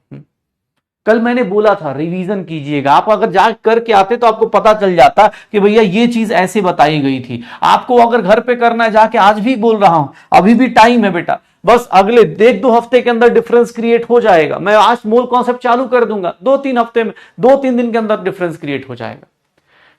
Speaker 1: कल मैंने बोला था रिवीजन कीजिएगा, आप अगर जा करके आते तो आपको पता चल जाता कि भैया ये चीज ऐसे बताई गई थी। आपको अगर घर पे करना है जाके, आज भी बोल रहा हूं, अभी भी टाइम है बेटा, बस अगले 1-2 हफ्ते के अंदर डिफरेंस क्रिएट हो जाएगा। मैं आज मूल कॉन्सेप्ट चालू कर दूंगा, 2-3 हफ्ते में, 2-3 दिन के अंदर डिफरेंस क्रिएट हो जाएगा।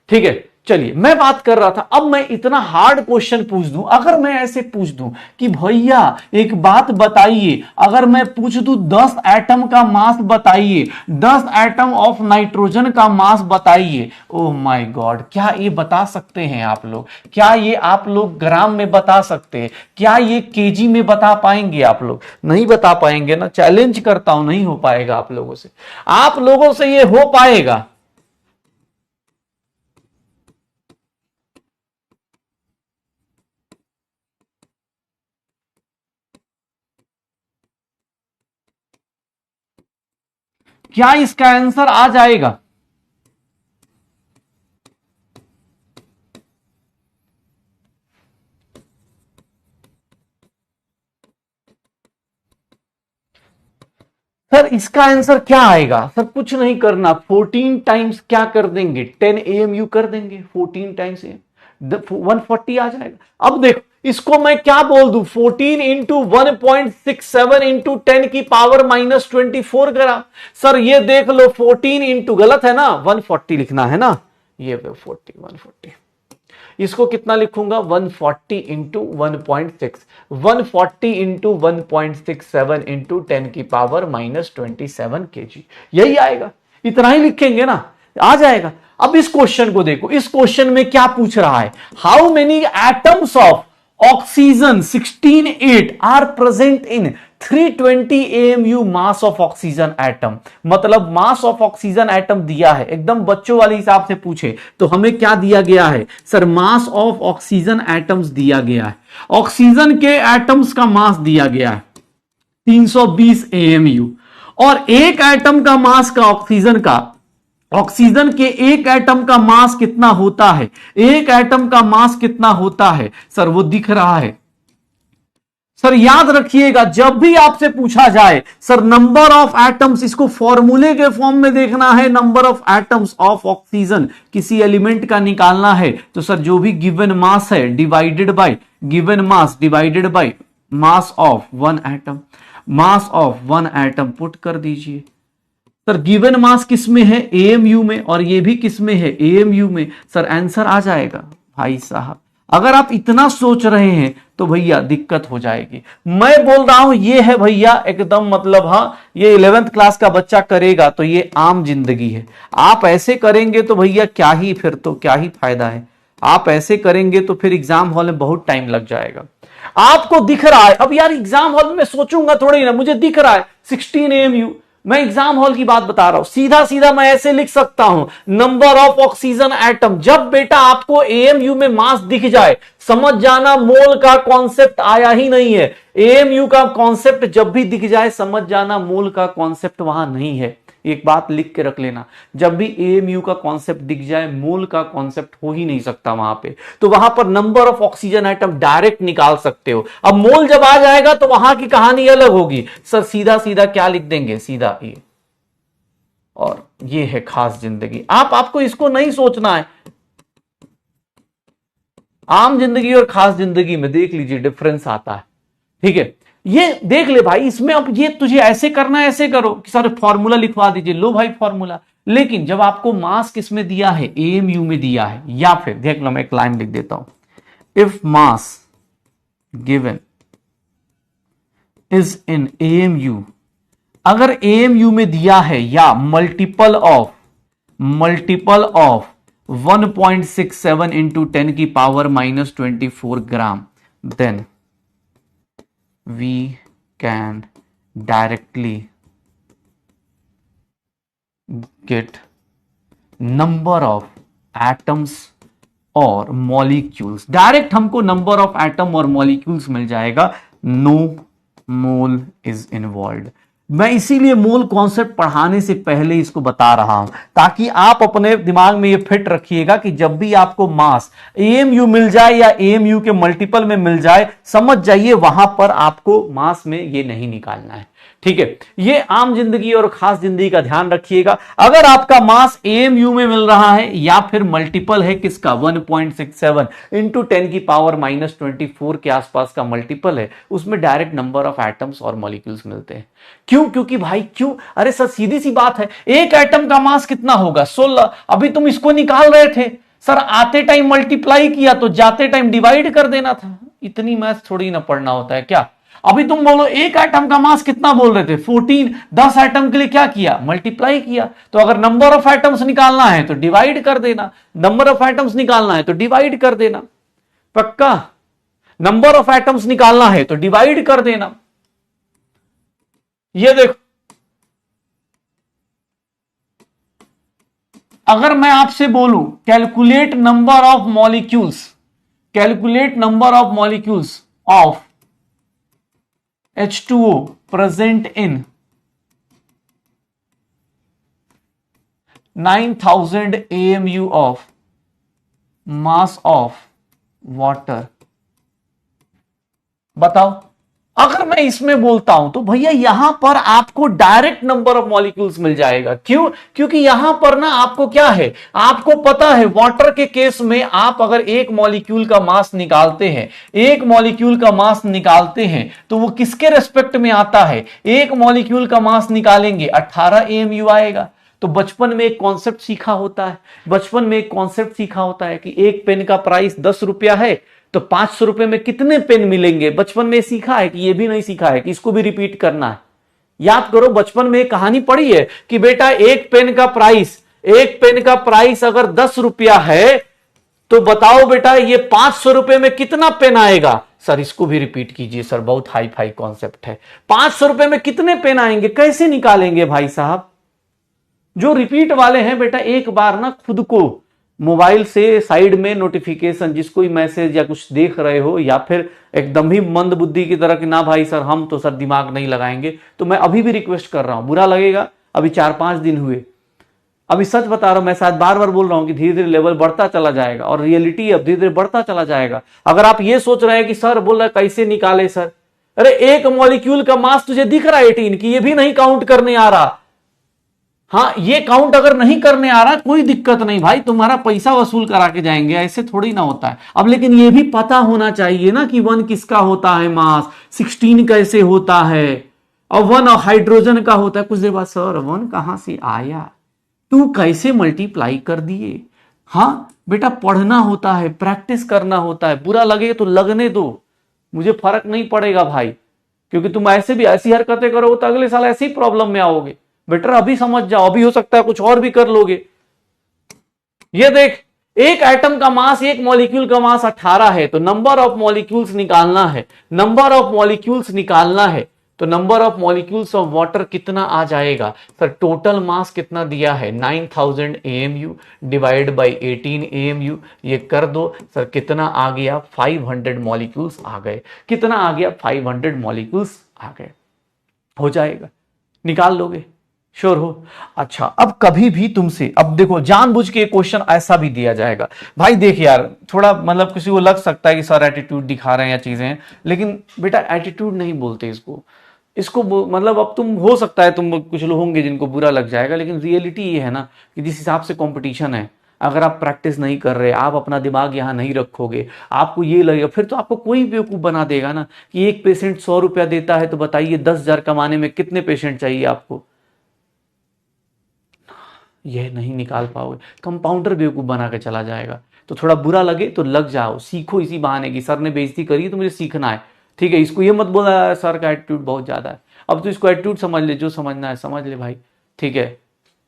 Speaker 1: ठीक है, चलिए मैं बात कर रहा था, अब मैं इतना हार्ड क्वेश्चन पूछ दूं, अगर मैं ऐसे पूछ दूं कि भैया एक बात बताइए, अगर मैं पूछ दूं 10 एटम का मास बताइए, 10 एटम ऑफ नाइट्रोजन का मास बताइए, ओह माय गॉड, क्या ये बता सकते हैं आप लोग? क्या ये आप लोग ग्राम में बता सकते हैं? क्या ये केजी में बता पाएंगे? आप लोग नहीं बता पाएंगे ना, चैलेंज करता हूं, नहीं हो पाएगा आप लोगों से। आप लोगों से ये हो पाएगा? क्या इसका आंसर आ जाएगा? सर इसका आंसर क्या आएगा? सर कुछ नहीं करना, 14 टाइम्स क्या कर देंगे, 10 AMU कर देंगे, 14 टाइम्स 140 आ जाएगा। अब देखो इसको मैं क्या बोल दूं, 14 इंटू 1.67 इंटू 10 की पावर -24 ग्राम। सर ये देख लो, 14 इंटू, गलत है ना, 140 लिखना है ना, ये 40 140, इसको कितना लिखूंगा, 140 इंटू 1.6, 140 इंटू 1.67 इंटू 10 की पावर -27 kg, यही आएगा। इतना ही लिखेंगे ना, आ जाएगा। अब इस क्वेश्चन को देखो, इस क्वेश्चन में क्या पूछ रहा है, how many atoms of oxygen 16 are present in 320 AMU mass of oxygen atom. मतलब मास ऑफ ऑक्सीजन एटम दिया है, एकदम बच्चों वाले हिसाब से पूछे तो हमें क्या दिया गया है sir, mass of oxygen atoms दिया गया है, ऑक्सीजन के एटम्स का मास दिया गया है 320 AMU, और एक एटम का मास का ऑक्सीजन का, ऑक्सीजन के एक एटम का मास कितना होता है, एक एटम का मास कितना होता है सर, वो दिख रहा है। सर याद रखिएगा, जब भी आपसे पूछा जाए सर नंबर ऑफ एटम्स, इसको फॉर्मूले के फॉर्म में देखना है, number of atoms of oxygen किसी एलिमेंट का निकालना है तो सर जो भी गिवन मास है divided by given mass divided by mass of one atom, mass of one atom put कर दीजिए। सर गिवन मास किस में है, AMU में, और ये भी किस में है, AMU में। सर आंसर आ जाएगा भाई साहब। अगर आप इतना सोच रहे हैं तो भैया दिक्कत हो जाएगी। मैं बोल रहा हूं ये है भैया एकदम, मतलब हाँ ये 11th क्लास का बच्चा करेगा तो ये आम जिंदगी है। आप ऐसे करेंगे तो भैया क्या ही, फिर तो क्या ही फायदा है। आप ऐसे करेंगे तो फिर एग्जाम हॉल में बहुत टाइम लग जाएगा। आपको दिख रहा है, अब यार एग्जाम हॉल में सोचूंगा थोड़ी ना, मुझे दिख रहा है 16 AMU, मैं एग्जाम हॉल की बात बता रहा हूं। सीधा सीधा मैं ऐसे लिख सकता हूं, नंबर ऑफ ऑक्सीजन एटम। जब बेटा आपको AMU में मास दिख जाए समझ जाना मोल का कॉन्सेप्ट आया ही नहीं है। AMU का कॉन्सेप्ट जब भी दिख जाए समझ जाना मोल का कॉन्सेप्ट वहां नहीं है। एक बात लिख के रख लेना, जब भी AMU का कॉन्सेप्ट दिख जाए मोल का कॉन्सेप्ट हो ही नहीं सकता वहां पे। तो वहां पर number of oxygen atom direct निकाल सकते हो। अब मोल जब आ जाएगा तो वहां की कहानी अलग होगी। सर सीधा सीधा क्या लिख देंगे, सीधा ये, और ये है खास जिंदगी। आपको इसको नहीं सोचना है। आम जिंदगी और खास जिंदगी में देख लीजिए डिफरेंस आता है। ठीक है, ये देख ले भाई, इसमें अब ये तुझे ऐसे करना है, ऐसे करो कि सर फॉर्मूला लिखवा दीजिए, लो भाई फॉर्मूला। लेकिन जब आपको मास किस में दिया है, AMU में दिया है, या फिर देख लो मैं एक लाइन लिख देता हूं, if mass given is in AMU, अगर AMU में दिया है या मल्टीपल ऑफ 1.67 इंटू 10 की power -24 gram, then we can directly get number of atoms और molecules। डायरेक्ट हमको नंबर ऑफ एटम और मॉलिक्यूल्स मिल जाएगा। नो मोल इज इन्वॉल्व, मैं इसीलिए मूल कॉन्सेप्ट पढ़ाने से पहले इसको बता रहा हूं, ताकि आप अपने दिमाग में ये फिट रखिएगा कि जब भी आपको मास एएमयू मिल जाए या एएमयू के मल्टीपल में मिल जाए, समझ जाइए वहां पर आपको मास में ये नहीं निकालना है। ठीक है, ये आम जिंदगी और खास जिंदगी का ध्यान रखिएगा। अगर आपका मास एएमयू में मिल रहा है या फिर मल्टीपल है किसका 1.67 इंटू 10 की पावर -24 के आसपास का मल्टीपल है, उसमें डायरेक्ट नंबर ऑफ एटम्स और मॉलिक्यूल्स मिलते हैं। क्यों? क्योंकि भाई क्यों, अरे सर सीधी सी बात है, एक एटम का मास कितना होगा 16। अभी तुम इसको निकाल रहे थे सर, आते टाइम मल्टीप्लाई किया तो जाते टाइम डिवाइड कर देना था। इतनी मैथ थोड़ी ना पढ़ना होता है क्या? अभी तुम बोलो एक एटम का मास कितना बोल रहे थे 14, 10 एटम के लिए क्या किया? मल्टीप्लाई किया। तो अगर नंबर ऑफ एटम्स निकालना है तो डिवाइड कर देना, नंबर ऑफ एटम्स निकालना है तो डिवाइड कर देना। पक्का? नंबर ऑफ एटम्स निकालना है तो डिवाइड कर देना। ये देखो, अगर मैं आपसे बोलूं calculate number of molecules, calculate number of molecules of H2O present in 9000 AMU of mass of water, बताओ। अगर मैं इसमें बोलता हूं तो भैया यहां पर आपको डायरेक्ट नंबर ऑफ मॉलिक्यूल्स मिल जाएगा। क्यों? क्योंकि यहां पर ना आपको क्या है, आपको पता है वाटर के केस में आप अगर एक मॉलिक्यूल का मास निकालते हैं, एक मॉलिक्यूल का मास निकालते हैं तो वो किसके रेस्पेक्ट में आता है? एक मॉलिक्यूल का मास निकालेंगे 18 AMU आएगा। तो बचपन में एक कॉन्सेप्ट सीखा होता है, बचपन में एक कॉन्सेप्ट सीखा होता है कि एक पेन का प्राइस 10 रुपया है तो 500 रुपए में कितने पेन मिलेंगे। बचपन में सीखा है कि ये भी नहीं सीखा है कि इसको भी रिपीट करना है। याद करो, बचपन में एक कहानी पढ़ी है कि बेटा एक पेन का प्राइस अगर 10 रुपया है तो बताओ बेटा ये 500 रुपए में कितना पेन आएगा। सर इसको भी रिपीट कीजिए सर, बहुत हाई फाई कॉन्सेप्ट है। 500 रुपए में कितने पेन आएंगे, कैसे निकालेंगे भाई साहब? जो रिपीट वाले हैं बेटा, एक बार ना खुद को मोबाइल से साइड में नोटिफिकेशन, जिसको ही मैसेज या कुछ देख रहे हो या फिर एकदम ही मंद बुद्धि की तरह कि ना भाई सर हम तो सर दिमाग नहीं लगाएंगे, तो मैं अभी भी रिक्वेस्ट कर रहा हूं, बुरा लगेगा, अभी 4-5 दिन हुए, अभी सच बता रहा हूं, मैं शायद बार बार बोल रहा हूं कि धीरे धीरे लेवल बढ़ता चला जाएगा और रियलिटी अब धीरे धीरे बढ़ता चला जाएगा। अगर आप ये सोच रहे हैं कि सर बोल रहे कैसे निकाले सर, अरे एक मॉलिक्यूल का मास तुझे दिख रहा है 18 की, ये भी नहीं काउंट करने आ रहा। हाँ, ये काउंट अगर नहीं करने आ रहा कोई दिक्कत नहीं भाई, तुम्हारा पैसा वसूल करा के जाएंगे, ऐसे थोड़ी ना होता है। अब लेकिन ये भी पता होना चाहिए ना कि 1 किसका होता है मास, 16 कैसे होता है, और 1 हाइड्रोजन का होता है। कुछ देर बाद सर 1 कहां से आया, 2 कैसे मल्टीप्लाई कर दिए। हाँ बेटा, पढ़ना होता है, प्रैक्टिस करना होता है। बुरा लगे तो लगने दो, मुझे फर्क नहीं पड़ेगा भाई, क्योंकि तुम ऐसे भी ऐसी हरकतें करोगे तो अगले साल ऐसी प्रॉब्लम में आओगे। बेटर अभी समझ जाओ, अभी हो सकता है कुछ और भी कर लोगे। ये देख, एक एटम का मास, एक मॉलिक्यूल का मास 18 है, तो नंबर ऑफ मॉलिक्यूल्स निकालना है, नंबर ऑफ मॉलिक्यूल्स निकालना है, तो number of molecules of water कितना आ जाएगा सर? टोटल मास कितना दिया है 9000 AMU डिवाइड बाय 18 AMU, ये कर दो सर, कितना आ गया 500 मॉलिक्यूल्स आ गए। कितना आ गया 500 मॉलिक्यूल्स आ गए, हो जाएगा, निकाल लोगे, श्योर हो? अच्छा, अब कभी भी तुमसे, अब देखो जानबूझ के क्वेश्चन ऐसा भी दिया जाएगा भाई, देख यार थोड़ा मतलब किसी को लग सकता है कि सर एटीट्यूड दिखा रहे हैं या चीजें हैं, लेकिन बेटा एटीट्यूड नहीं बोलते इसको मतलब अब तुम, हो सकता है तुम कुछ लोग होंगे जिनको बुरा लग जाएगा, लेकिन रियलिटी ये है ना कि जिस हिसाब से कंपटीशन है, अगर आप प्रैक्टिस नहीं कर रहे, आप अपना दिमाग यहां नहीं रखोगे, आपको ये लगेगा, फिर तो आपको कोई बेवकूफ बना देगा ना कि एक पेशेंट 100 रुपया देता है तो बताइए 10,000 कमाने में कितने पेशेंट चाहिए आपको। यह नहीं निकाल पाओगे, कंपाउंडर बेवकूफ बना के चला जाएगा। तो थोड़ा बुरा लगे तो लग जाओ, सीखो इसी बहाने की सर ने बेइज्जती करी तो मुझे सीखना है। ठीक है, इसको ये मत बोला सर का एटीट्यूड बहुत ज्यादा है, अब तो इसको एटीट्यूड समझ ले, जो समझना है समझ ले भाई। ठीक है,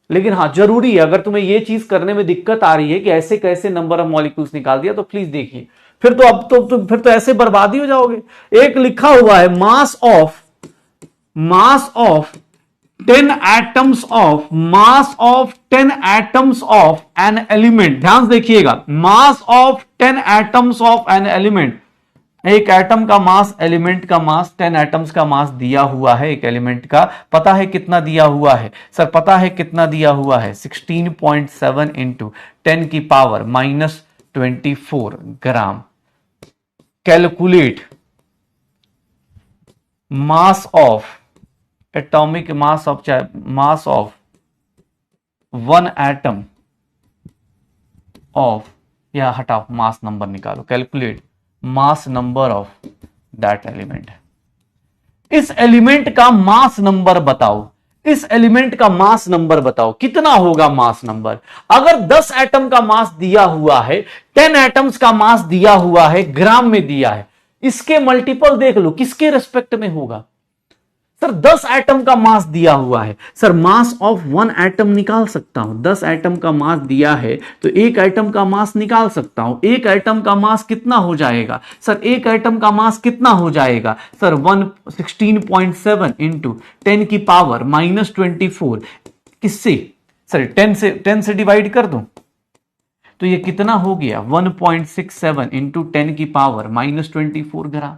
Speaker 1: लेकिन हाँ जरूरी है, अगर तुम्हें ये चीज करने में दिक्कत आ रही है कि ऐसे कैसे नंबर ऑफ मॉलिक्यूल्स निकाल दिया, तो प्लीज देखिए, फिर तो अब तो फिर तो ऐसे बर्बादी हो जाओगे। एक लिखा हुआ है mass of 10 atoms of an element, ध्यान से देखिएगा, mass of 10 atoms of an element एक एटम का मास, एलिमेंट का मास 10 एटम्स का मास दिया हुआ है एक एलिमेंट का। पता है कितना दिया हुआ है सर? पता है कितना दिया हुआ है? 16.7 इंटू 10 की power -24 gram. Calculate mass of, atomic mass of, mass of one atom of, या हटाओ मास नंबर निकालो, calculate mass number of that element. इस एलिमेंट का मास नंबर बताओ, इस एलिमेंट का मास नंबर बताओ, कितना होगा मास नंबर? अगर 10 एटम का मास दिया हुआ है, 10 एटम्स का मास दिया हुआ है, ग्राम में दिया है, इसके मल्टीपल देख लो किसके रेस्पेक्ट में होगा। सर 10 एटम का मास दिया हुआ है, sir mass of one atom निकाल सकता हूं। 10 एटम का मास दिया है तो एक एटम का मास निकाल सकता हूं। एक एटम का मास कितना हो जाएगा सर? एक एटम का मास कितना हो जाएगा सर? 16.7 इंटू 10 की पावर -24। किससे सर? 10 से डिवाइड कर दूं तो ये कितना हो गया? 1.67 इंटू 10 की पावर -24 ग्राम।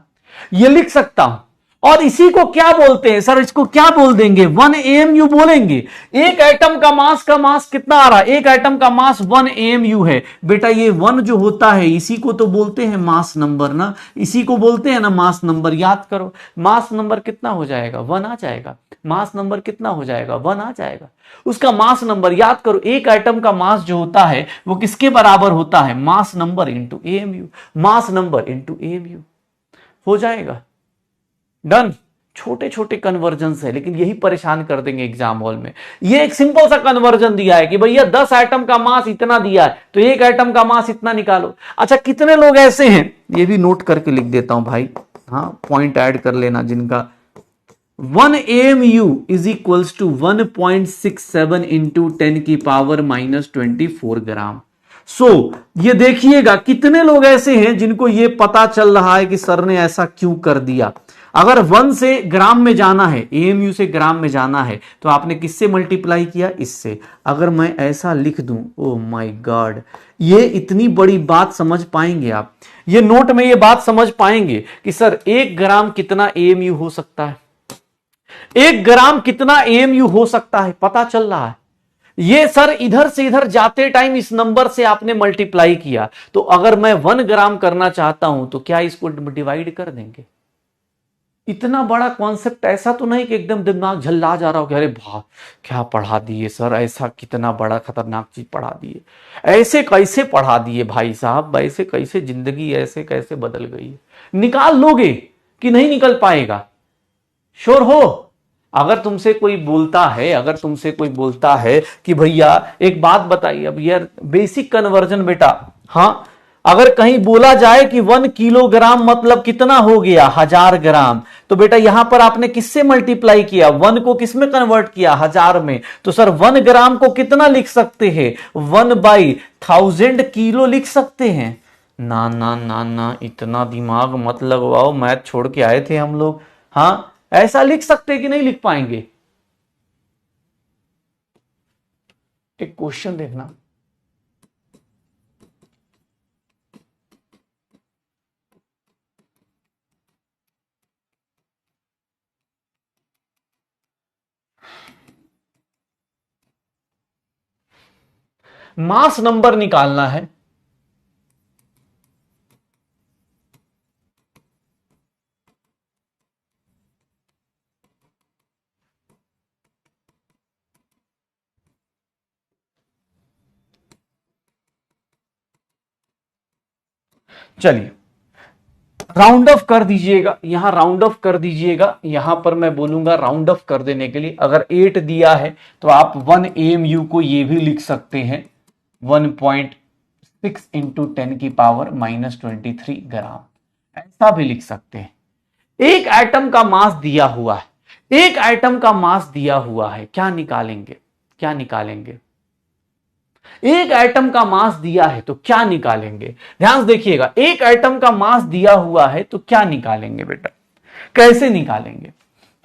Speaker 1: ये लिख सकता हूं। और इसी को क्या बोलते हैं सर? इसको क्या बोल देंगे? 1 AMU बोलेंगे। एक एटम का मास कितना आ रहा है? एक एटम का मास 1 AMU है। बेटा ये 1 जो होता है इसी को तो बोलते हैं मास नंबर ना, इसी को बोलते हैं ना मास नंबर। याद करो मास नंबर कितना हो जाएगा? 1 आ जाएगा। मास नंबर कितना हो जाएगा? 1 आ जाएगा। उसका मास नंबर याद करो। एक एटम का मास जो होता है वो किसके बराबर होता है? Mass number into AMU। Mass number into AMU हो जाएगा। डन। छोटे छोटे कन्वर्जन है लेकिन यही परेशान कर देंगे एग्जाम हॉल में। ये एक सिंपल सा कन्वर्जन दिया है कि भैया 10 एटम का मास इतना दिया है तो एक एटम का मास इतना निकालो। अच्छा कितने लोग ऐसे हैं, ये भी नोट करके लिख देता हूं भाई, हाँ पॉइंट ऐड कर लेना, जिनका 1 AMU is equals to 1.67 into 10 की पावर -24 ग्राम। ये देखिएगा कितने लोग ऐसे हैं जिनको ये पता चल रहा है कि सर ने ऐसा क्यों कर दिया। अगर 1 से ग्राम में जाना है, AMU से ग्राम में जाना है, तो आपने किससे मल्टीप्लाई किया? इससे। अगर मैं ऐसा लिख दूं, ओ माय गॉड, ये इतनी बड़ी बात समझ पाएंगे आप? ये नोट में ये बात समझ पाएंगे कि सर 1 ग्राम कितना AMU हो सकता है? 1 ग्राम कितना AMU हो सकता है? पता चल रहा है। ये सर इधर से इधर जाते टाइम इस नंबर से आपने मल्टीप्लाई किया, तो अगर मैं 1 ग्राम करना चाहता हूं तो क्या इसको डिवाइड कर देंगे? इतना बड़ा कॉन्सेप्ट, ऐसा तो नहीं कि एकदम दिमाग झल्ला जा रहा हो कि अरे वाह क्या पढ़ा दिए सर, ऐसा कितना बड़ा खतरनाक चीज पढ़ा दिए, ऐसे कैसे पढ़ा दिए भाई साहब, ऐसे कैसे जिंदगी ऐसे कैसे बदल गई है। निकाल लोगे कि नहीं निकल पाएगा? श्योर हो? अगर तुमसे कोई बोलता है, अगर तुमसे कोई बोलता है कि भैया एक बात बताइए, अब यार बेसिक कन्वर्जन बेटा, हाँ अगर कहीं बोला जाए कि 1 किलोग्राम मतलब कितना हो गया? 1000 ग्राम। तो बेटा यहां पर आपने किससे मल्टीप्लाई किया? 1 को किसमें कन्वर्ट किया? 1000 में। तो सर 1 ग्राम को कितना लिख सकते हैं? 1/1000 किलो लिख सकते हैं। ना ना ना ना, इतना दिमाग मत लगवाओ, मैथ छोड़ के आए थे हम लोग। हाँ ऐसा लिख सकते कि नहीं लिख पाएंगे? एक क्वेश्चन देखना, मास नंबर निकालना है। चलिए राउंड ऑफ कर दीजिएगा, यहां राउंड ऑफ कर दीजिएगा, यहां पर मैं बोलूंगा राउंड ऑफ कर देने के लिए। अगर 8 दिया है तो आप 1 AMU को ये भी लिख सकते हैं 1.6 इंटू 10 की पावर -23 ग्राम, ऐसा भी लिख सकते हैं। एक एटम का मास दिया हुआ है, एक एटम का मास दिया हुआ है, क्या निकालेंगे? क्या निकालेंगे? एक एटम का मास दिया है तो क्या निकालेंगे? ध्यान से देखिएगा, एक एटम का मास दिया हुआ है तो क्या निकालेंगे बेटा? कैसे निकालेंगे?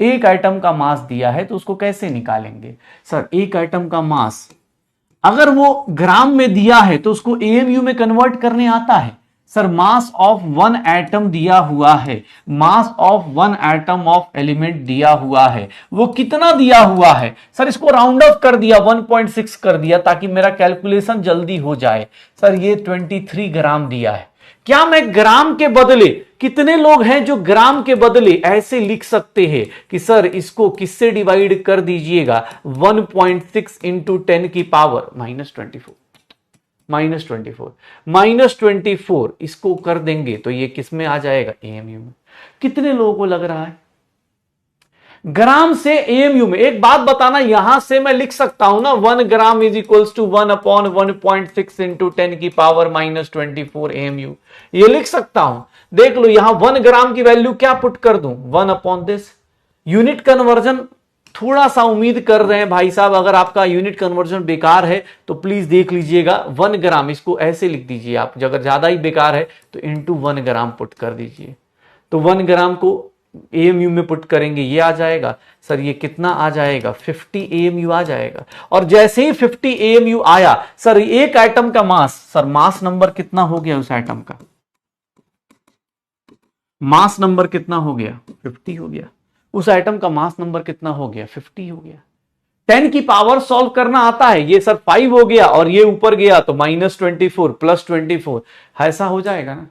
Speaker 1: एक एटम का मास दिया है तो उसको कैसे निकालेंगे? सर एक एटम का मास अगर वो ग्राम में दिया है तो उसको AMU में कन्वर्ट करने आता है? Sir mass of one atom दिया हुआ है, मास of one atom of element दिया हुआ है, वो कितना दिया हुआ है? सर इसको राउंड ऑफ कर दिया, 1.6 कर दिया ताकि मेरा कैलकुलेशन जल्दी हो जाए। सर ये 23 ग्राम दिया है। क्या मैं ग्राम के बदले, कितने लोग हैं जो ग्राम के बदले ऐसे लिख सकते हैं कि सर इसको किससे डिवाइड कर दीजिएगा, 1.6 इंटू 10 की पावर -24, -24 इसको कर देंगे तो ये किस में आ जाएगा, एएमयू में। कितने लोगों को लग रहा है ग्राम से एएमयू में? एक बात बताना, यहां से मैं लिख सकता हूं ना 1 gram is equals to 1/1.6 into 10 की पावर -24 एएमयू, ये लिख सकता हूं। देख लो यहां 1 ग्राम की वैल्यू क्या पुट कर दूं, 1/दिस। यूनिट कन्वर्जन थोड़ा सा उम्मीद कर रहे हैं भाई साहब, अगर आपका यूनिट कन्वर्जन बेकार है तो प्लीज देख लीजिएगा। 1 ग्राम इसको ऐसे लिख दीजिए आप, अगर ज्यादा ही बेकार है तो इंटू 1 ग्राम पुट कर दीजिए। तो 1 ग्राम को एएमयू में पुट करेंगे, ये आ जाएगा सर, ये कितना आ जाएगा, 50 एएमयू आ जाएगा। और जैसे ही 50 एएमयू आया सर, एक एटम का मास, सर मास नंबर कितना हो गया उस एटम का, मास नंबर कितना हो गया, 50 हो गया। उस एटम का मास नंबर कितना हो गया, 50 हो गया। 10 की पावर सॉल्व करना आता है, ये सर 5 हो गया और ये ऊपर गया तो -24 + 24, ऐसा हो जाएगा ना।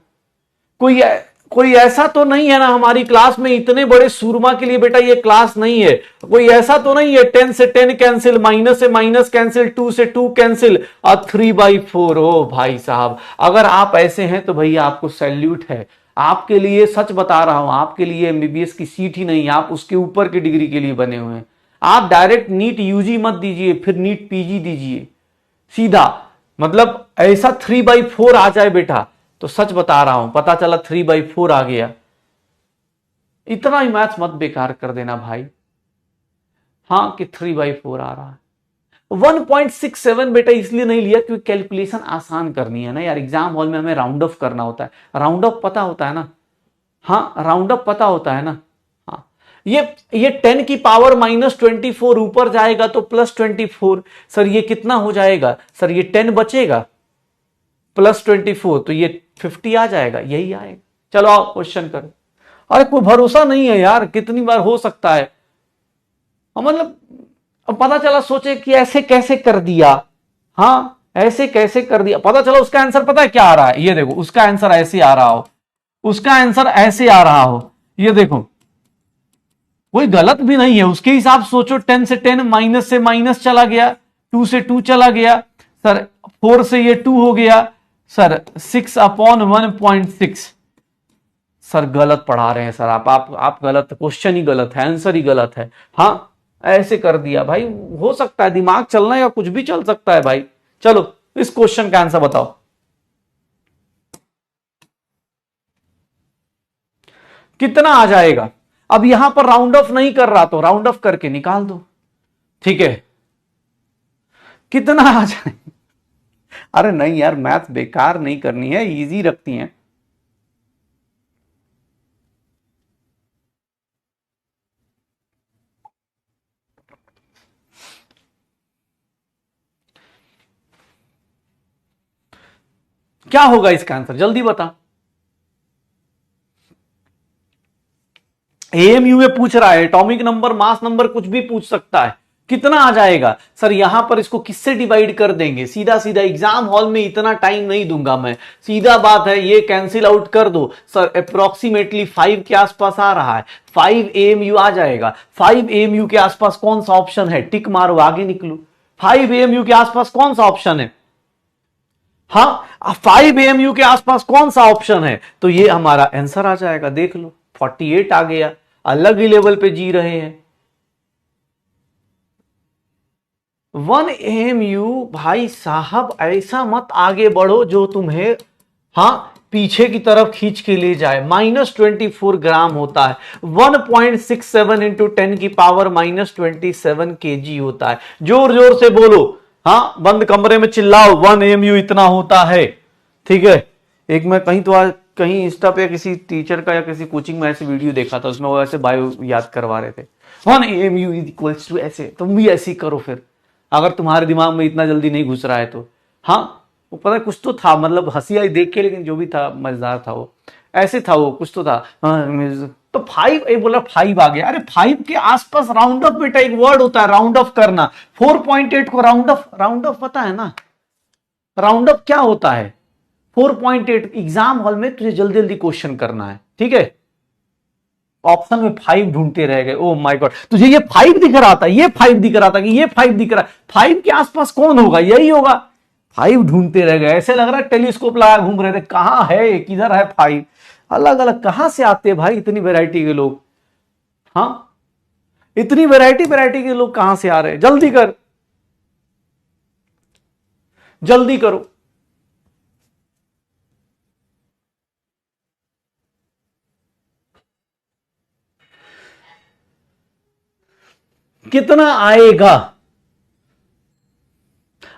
Speaker 1: कोई ऐसा तो नहीं है ना हमारी क्लास में, इतने बड़े सूरमा के लिए बेटा ये क्लास नहीं है। कोई ऐसा तो नहीं है 10 से 10 कैंसिल, माइनस से माइनस कैंसिल, 2 से 2 कैंसिल और 3/4। ओ भाई साहब, अगर आप ऐसे हैं तो भैया आपको सैल्यूट है। आपके लिए सच बता रहा हूं, आपके लिए एमबीबीएस की सीट ही नहीं, आप उसके ऊपर की डिग्री के लिए बने हुए हैं। आप डायरेक्ट नीट यूजी मत दीजिए, फिर नीट पीजी दीजिए सीधा। मतलब ऐसा 3/4 आ जाए बेटा तो सच बता रहा हूं, पता चला 3/4 आ गया, इतना ही मैथ्स मत बेकार कर देना भाई। हां कि 3/4 आ रहा है। 1.67 बेटा इसलिए नहीं लिया क्योंकि कैलकुलेशन आसान करनी है ना यार, एग्जाम हॉल में हमें राउंड ऑफ करना होता है। राउंड ऑफ पता होता है ना, हाँ राउंड ऑफ पता होता है ना। हाँ ये 10 की पावर -24 ऊपर जाएगा तो +24। सर ये कितना हो जाएगा, सर ये 10 बचेगा +24 तो ये 50 आ जाएगा, यही आएगा। चलो आओ क्वेश्चन करो। अरे कोई भरोसा नहीं है यार, कितनी बार हो सकता है। मतलब अब पता चला, सोचे कि ऐसे कैसे कर दिया, हाँ ऐसे कैसे कर दिया, पता चला उसका आंसर पता है क्या आ रहा है, ये देखो उसका आंसर ऐसे आ रहा हो, उसका आंसर ऐसे आ रहा हो, ये देखो कोई गलत भी नहीं है उसके हिसाब। सोचो 10 से 10, माइनस से माइनस चला गया, 2 से 2 चला गया, सर 4 से ये 2 हो गया, सर 6/1.6। सर गलत पढ़ा रहे हैं सर आप गलत, क्वेश्चन ही गलत है, आंसर ही गलत है। हाँ ऐसे कर दिया भाई, हो सकता है दिमाग चलना या कुछ भी चल सकता है भाई। चलो इस क्वेश्चन का आंसर बताओ, कितना आ जाएगा। अब यहां पर राउंड ऑफ नहीं कर रहा तो राउंड ऑफ करके निकाल दो, ठीक है, कितना आ जाए। अरे नहीं यार, मैथ बेकार नहीं करनी है, इजी रखती हैं। क्या होगा इसका आंसर, जल्दी बता। एएमयू में पूछ रहा है, एटॉमिक नंबर, मास नंबर कुछ भी पूछ सकता है। कितना आ जाएगा सर, यहां पर इसको किससे डिवाइड कर देंगे, सीधा सीधा। एग्जाम हॉल में इतना टाइम नहीं दूंगा मैं, सीधा बात है, ये कैंसिल आउट कर दो सर। अप्रोक्सीमेटली 5 के आसपास आ रहा है, 5 एएमयू आ जाएगा। 5 एएमयू के आसपास कौन सा ऑप्शन है, टिक मारो आगे निकलो। 5 एएमयू के आसपास कौन सा ऑप्शन है, हाँ 5 एएमयू के आसपास कौन सा ऑप्शन है, तो ये हमारा आंसर आ जाएगा। देख लो 48 आ गया, अलग ही लेवल पे जी रहे हैं। 1 एएमयू भाई साहब, ऐसा मत आगे बढ़ो जो तुम्हें हाँ पीछे की तरफ खींच के ले जाए। -24 ग्राम होता है, 1.67 इंटू 10 की पावर -27 kg होता है। जोर जोर से बोलो, हाँ बंद कमरे में चिल्लाओ, 1 एएमयू इतना होता है, ठीक है। एक मैं कहीं तो आज कहीं इंस्टा पे किसी टीचर का या किसी कोचिंग में ऐसे वीडियो देखा था, उसमें वो ऐसे बायो याद करवा रहे थे, 1 एएमयू इक्वल्स टू ऐसे। तुम भी ऐसे ही करो फिर, अगर तुम्हारे दिमाग में इतना जल्दी नहीं घुस रहा है तो। हाँ वो पता है कुछ तो था, मतलब हंसी आई देख के, लेकिन जो भी था मजेदार था वो, ऐसे था वो, कुछ तो था। तो 5, ये बोला 5 आ गया। अरे 5 के आसपास राउंड ऑफ बेटा एक वर्ड होता है, राउंड ऑफ करना। 4.8 को राउंड ऑफ पता है ना, राउंड ऑफ क्या होता है। 4.8 एग्जाम हॉल में तुझे जल्दी जल्दी क्वेश्चन करना है, ठीक है। ऑप्शन में 5 ढूंढते रह गए। ओ माय गॉड, तुझे ये 5 दिख रहा था, ये 5 दिख रहा था कि ये 5 दिख रहा है, 5 के आसपास कौन होगा, यही होगा। 5 ढूंढते रह गए, ऐसे लग रहा है टेलीस्कोप लगा घूम रहे थे, कहां है, किधर है 5। अलग अलग कहां से आते हैं भाई इतनी वैरायटी के लोग। हाँ, इतनी वैरायटी के लोग कहां से आ रहे हैं। जल्दी कर, जल्दी करो। कितना आएगा।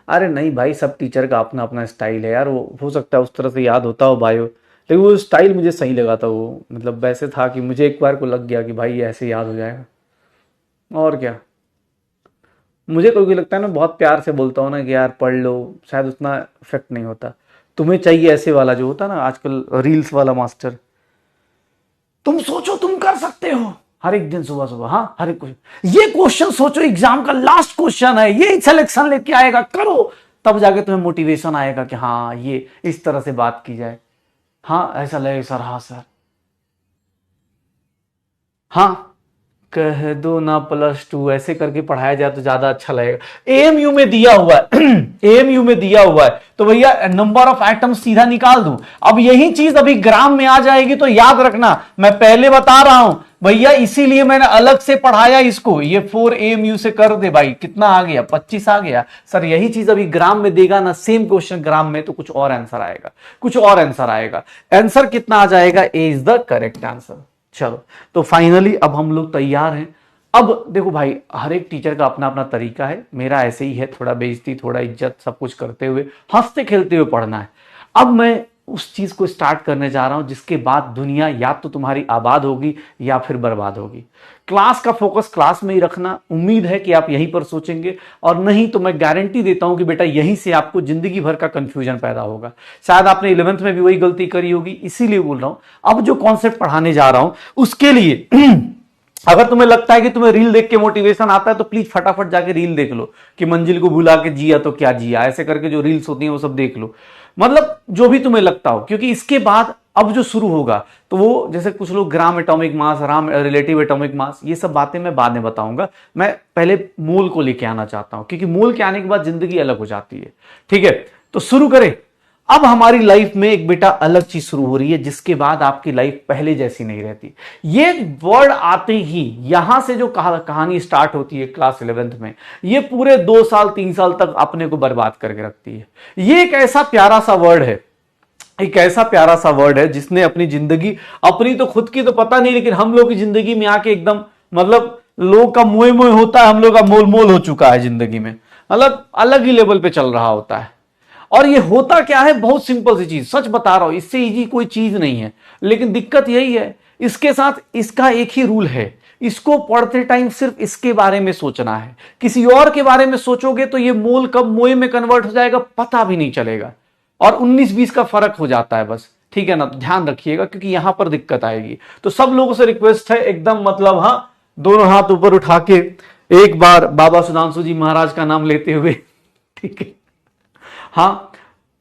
Speaker 1: अरे नहीं भाई, सब टीचर का अपना अपना स्टाइल है यार, वो हो सकता है उस तरह से याद होता हो बायो, लेकिन वो स्टाइल मुझे सही लगा था। वो मतलब वैसे था कि मुझे एक बार को लग गया कि भाई ये ऐसे याद हो जाएगा। और क्या, मुझे कोई कोई लगता है ना, बहुत प्यार से बोलता हूँ ना कि यार पढ़ लो, शायद उतना इफेक्ट नहीं होता। तुम्हें चाहिए ऐसे वाला जो होता ना आजकल रील्स वाला मास्टर, तुम सोचो तुम कर सकते हो, हर एक दिन सुबह सुबह, हाँ हर एक क्वेश्चन, ये क्वेश्चन सोचो एग्जाम का लास्ट क्वेश्चन है, ये सिलेक्शन लेके आएगा, करो, तब जाके तुम्हें मोटिवेशन आएगा कि हाँ ये इस तरह से बात की जाए। हाँ ऐसा लगे सर, हाँ सर, हाँ कह दो ना +2, ऐसे करके पढ़ाया जाए तो ज्यादा अच्छा लगेगा। एएमयू में दिया हुआ है एएमयू में दिया हुआ है, तो भैया नंबर ऑफ एटम सीधा निकाल दूं। अब यही चीज अभी ग्राम में आ जाएगी तो याद रखना, मैं पहले बता रहा हूं भैया, इसीलिए मैंने अलग से पढ़ाया इसको। ये 4 एएमयू से कर दे भाई, कितना आ गया, 25 आ गया। सर यही चीज अभी ग्राम में देगा ना, सेम क्वेश्चन ग्राम में, तो कुछ और आंसर आएगा, कुछ और आंसर आएगा। आंसर कितना आ जाएगा, A is the correct answer. चलो, तो फाइनली अब हम लोग तैयार हैं। अब देखो भाई, हर एक टीचर का अपना अपना तरीका है, मेरा ऐसे ही है, थोड़ा बेइज्जती थोड़ा इज्जत सब कुछ करते हुए, हंसते खेलते हुए पढ़ना है। अब मैं उस चीज को स्टार्ट करने जा रहा हूं जिसके बाद दुनिया या तो तुम्हारी आबाद होगी या फिर बर्बाद होगी। क्लास का फोकस क्लास में ही रखना, उम्मीद है कि आप यहीं पर सोचेंगे, और नहीं तो मैं गारंटी देता हूं कि बेटा यहीं से आपको जिंदगी भर का कंफ्यूजन पैदा होगा। शायद आपने 11th में भी वही गलती करी होगी, इसीलिए बोल रहा हूं अब जो कॉन्सेप्ट पढ़ाने जा रहा हूं उसके लिए अगर तुम्हें लगता है कि तुम्हें रील देख के मोटिवेशन आता है तो प्लीज फटाफट जाके रील देख लो कि मंजिल को भुला के जिया तो क्या जिया, ऐसे करके जो रील्स होती हैं वो सब देख लो, मतलब जो भी तुम्हें लगता हो। क्योंकि इसके बाद अब जो शुरू होगा तो वो, जैसे कुछ लोग gram atomic mass, Ram relative atomic mass, ये सब बातें मैं बाद में बताऊंगा। मैं पहले मोल को लेके आना चाहता हूं, क्योंकि मोल के आने के बाद जिंदगी अलग हो जाती है। ठीक है, तो शुरू करें। अब हमारी लाइफ में एक बेटा अलग चीज शुरू हो रही है, जिसके बाद आपकी लाइफ पहले जैसी नहीं रहती। ये वर्ड आते ही यहां से जो कहानी स्टार्ट होती है क्लास 11th में, ये पूरे 2 साल 3 साल तक अपने को बर्बाद करके रखती है। ये एक ऐसा प्यारा सा वर्ड है, एक ऐसा प्यारा सा वर्ड है जिसने अपनी जिंदगी, अपनी तो खुद की तो पता नहीं, लेकिन हम लोग की जिंदगी में आके एकदम, मतलब लोग का मोए मोए होता है, हम लोग का मोल मोल हो चुका है जिंदगी में, मतलब अलग ही लेवल पे चल रहा होता है। और ये होता क्या है, बहुत सिंपल सी चीज, सच बता रहा हूं, इससे इजी कोई चीज नहीं है। लेकिन दिक्कत यही है, इसके साथ इसका एक ही रूल है, इसको पढ़ते टाइम सिर्फ इसके बारे में सोचना है। किसी और के बारे में सोचोगे तो ये मोल कब मोए में कन्वर्ट हो जाएगा पता भी नहीं चलेगा, और 19-20 का फर्क हो जाता है बस। ठीक है ना, ध्यान रखिएगा, क्योंकि यहां पर दिक्कत आएगी। तो सब लोगों से रिक्वेस्ट है एकदम, मतलब हाँ, दोनों हाथ ऊपर उठा के एक बार बाबा सुधांशु जी महाराज का नाम लेते हुए, ठीक है, हाँ,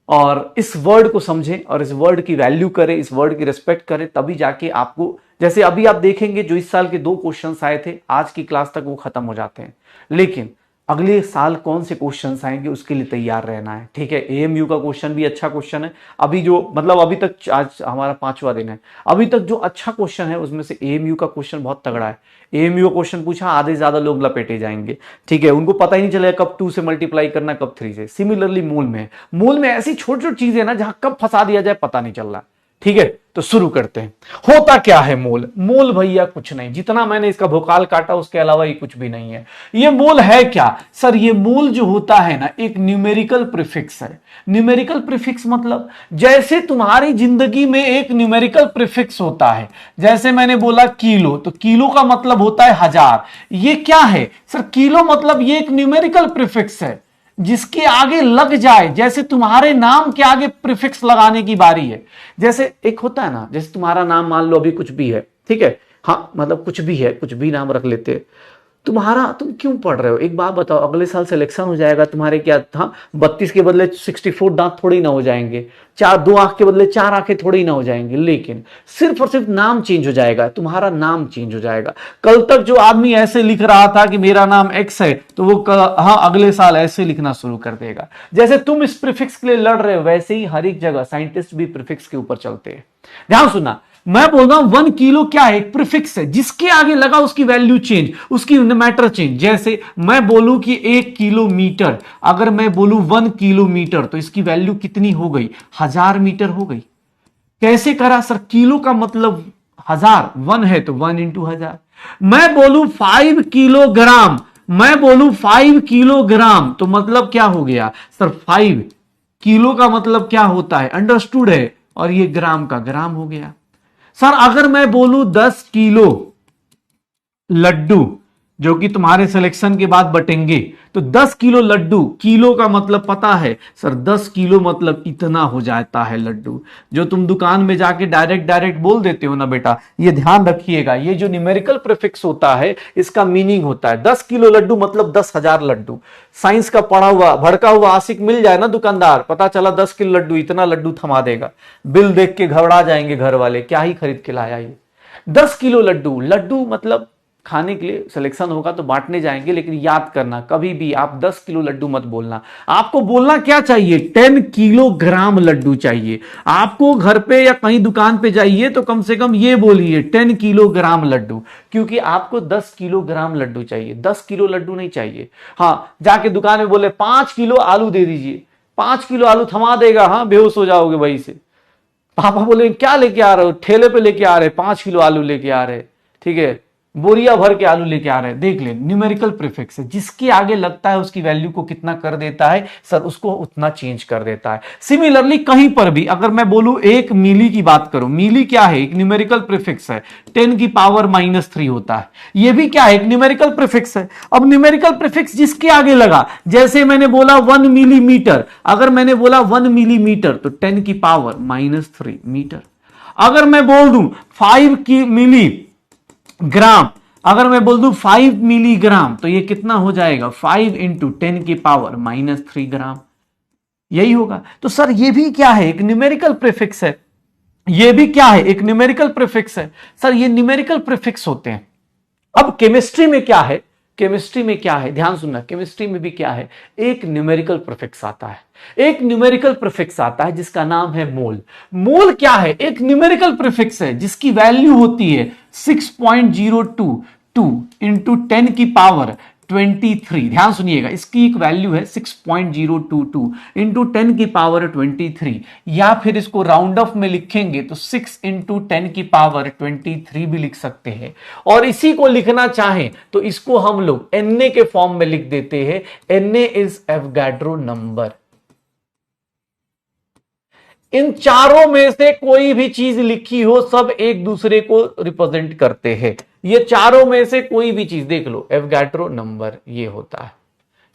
Speaker 1: और इस वर्ड को समझें और इस वर्ड की वैल्यू करें, इस वर्ड की रिस्पेक्ट करें, तभी जाके आपको, जैसे अभी आप देखेंगे जो इस साल के 2 क्वेश्चंस आए थे, आज की क्लास तक वो खत्म हो जाते हैं। लेकिन अगले साल कौन से क्वेश्चंस आएंगे उसके लिए तैयार रहना है। ठीक है, एएमयू का क्वेश्चन भी अच्छा क्वेश्चन है। अभी जो, मतलब अभी तक, आज हमारा 5वां दिन है, अभी तक जो अच्छा क्वेश्चन है उसमें से एएमयू का क्वेश्चन बहुत तगड़ा है। एएमयू का क्वेश्चन पूछा, आधे से ज्यादा लोग लपेटे जाएंगे। ठीक है, उनको पता ही नहीं चलेगा कब 2 से मल्टीप्लाई करना, कब 3 से। सिमिलरली मूल में, मूल में ऐसी छोटी छोटी चीजें ना जहां कब फंसा दिया जाए पता नहीं चल रहा। ठीक है, तो शुरू करते हैं। होता क्या है मूल? मूल भैया कुछ नहीं, जितना मैंने इसका भोकाल काटा उसके अलावा ये कुछ भी नहीं है। ये मूल है क्या सर? ये मूल जो होता है ना, एक न्यूमेरिकल प्रीफिक्स है। न्यूमेरिकल प्रीफिक्स मतलब, जैसे तुम्हारी जिंदगी में एक न्यूमेरिकल प्रीफिक्स होता है, जैसे मैंने बोला किलो, तो किलो का मतलब होता है 1000। ये क्या है सर? किलो मतलब ये एक न्यूमेरिकल प्रीफिक्स है, जिसके आगे लग जाए, जैसे तुम्हारे नाम के आगे प्रीफिक्स लगाने की बारी है। जैसे एक होता है ना, जैसे तुम्हारा नाम मान लो अभी कुछ भी है, ठीक है, हाँ मतलब कुछ भी है, कुछ भी नाम रख लेते हैं। तुम्हारा, तुम क्यों पढ़ रहे हो, एक बात बताओ, अगले साल सिलेक्शन हो जाएगा तुम्हारे, क्या था 32 के बदले 64 दांत थोड़ी ना हो जाएंगे, चार दो आंख के बदले चार आंखें थोड़ी ना हो जाएंगे, लेकिन सिर्फ और सिर्फ नाम चेंज हो जाएगा, तुम्हारा नाम चेंज हो जाएगा। कल तक जो आदमी ऐसे लिख रहा था कि मेरा नाम एक्स है, तो वो हाँ अगले साल ऐसे लिखना शुरू कर देगा। जैसे तुम इस प्रीफिक्स के लिए लड़ रहे हो, वैसे ही हर एक जगह साइंटिस्ट भी प्रीफिक्स के ऊपर चलते हैं। ध्यान सुनना, मैं बोल रहा हूं 1 किलो क्या है, एक प्रीफिक्स है, जिसके आगे लगा उसकी वैल्यू चेंज, उसकी मैटर चेंज। जैसे मैं बोलूं कि 1 किलोमीटर, अगर मैं बोलूं 1 किलोमीटर, तो इसकी वैल्यू कितनी हो गई, 1000 मीटर हो गई। कैसे करा सर, किलो का मतलब 1000, 1 है तो 1 इंटू 1000। मैं बोलूं 5 किलोग्राम, मैं बोलूं 5 किलोग्राम, तो मतलब क्या हो गया सर, 5 किलो का मतलब क्या होता है, अंडरस्टूड है, और ये ग्राम का ग्राम हो गया। सर अगर मैं बोलूं 10 किलो लड्डू, जो कि तुम्हारे सिलेक्शन के बाद बटेंगे, तो 10 किलो लड्डू, किलो का मतलब पता है सर, 10 किलो मतलब इतना हो जाता है लड्डू। जो तुम दुकान में जाके डायरेक्ट बोल देते हो ना बेटा, ये ध्यान रखिएगा, ये जो न्यूमेरिकल प्रीफिक्स होता है इसका मीनिंग होता है 10 किलो लड्डू मतलब 10,000 लड्डू। साइंस का पढ़ा हुआ भड़का हुआ आशिक मिल जाए ना दुकानदार, पता चला 10 किलो लड्डू, इतना लड्डू थमा देगा, बिल देख के घबरा जाएंगे घर वाले, क्या ही खरीद के लाया ये 10 किलो लड्डू। लड्डू मतलब खाने के लिए, सिलेक्शन होगा तो बांटने जाएंगे, लेकिन याद करना कभी भी आप 10 किलो लड्डू मत बोलना। आपको बोलना क्या चाहिए, 10 किलोग्राम लड्डू चाहिए। आपको घर पे या कहीं दुकान पे जाइए तो कम से कम ये बोलिए 10 किलोग्राम लड्डू, क्योंकि आपको 10 किलोग्राम लड्डू चाहिए, 10 किलो लड्डू नहीं चाहिए। हाँ, जाके दुकान में बोले 5 किलो आलू दे दीजिए, 5 किलो आलू थमा देगा, हाँ बेहोश हो जाओगे वहीं से। पापा बोले क्या लेके आ रहे हो, ठेले पे लेके आ रहे, 5 किलो आलू लेके आ रहे, ठीक है, बोरिया भर के आलू लेके आ रहे हैं। देख ले, न्यूमेरिकल प्रीफिक्स है, जिसके आगे लगता है उसकी वैल्यू को कितना कर देता है सर, उसको उतना चेंज कर देता है। सिमिलरली कहीं पर भी अगर मैं बोलूं 1 मिली की बात करूं, मिली क्या है, एक न्यूमेरिकल प्रीफिक्स है, 10 की पावर -3 होता है, ये भी क्या है, एक न्यूमेरिकल प्रीफिक्स है। अब न्यूमेरिकल प्रीफिक्स जिसके आगे लगा, जैसे मैंने बोला 1 मिलीमीटर, अगर मैंने बोला 1 मिलीमीटर तो 10 की पावर -3 मीटर। अगर मैं बोल दूं 5 की मिली ग्राम, अगर मैं बोल दूं 5 मिलीग्राम, तो ये कितना हो जाएगा, 5 इंटू 10 की पावर -3 ग्राम, यही होगा। तो सर ये भी क्या है, एक न्यूमेरिकल प्रीफिक्स है, ये भी क्या है, एक न्यूमेरिकल प्रीफिक्स है। सर ये न्यूमेरिकल प्रीफिक्स होते हैं। अब केमिस्ट्री में क्या है, केमिस्ट्री में क्या है, ध्यान सुनना, केमिस्ट्री में भी क्या है, एक न्यूमेरिकल प्रीफिक्स आता है, एक न्यूमेरिकल प्रीफिक्स आता है जिसका नाम है मोल। मोल क्या है, एक न्यूमेरिकल प्रीफिक्स है जिसकी वैल्यू होती है 6.022 इंटू 10 की पावर 23। ध्यान सुनिएगा, इसकी एक वैल्यू है 6.022 इंटू 10 की पावर 23, या फिर इसको राउंड ऑफ में लिखेंगे तो 6 इंटू 10 की पावर 23 भी लिख सकते हैं। और इसी को लिखना चाहें तो इसको हम लोग Na के फॉर्म में लिख देते हैं, Na इज एवोगाड्रो नंबर। इन चारों में से कोई भी चीज लिखी हो, सब एक दूसरे को रिप्रेजेंट करते हैं। ये चारों में से कोई भी चीज देख लो, एवोगाड्रो नंबर ये होता है,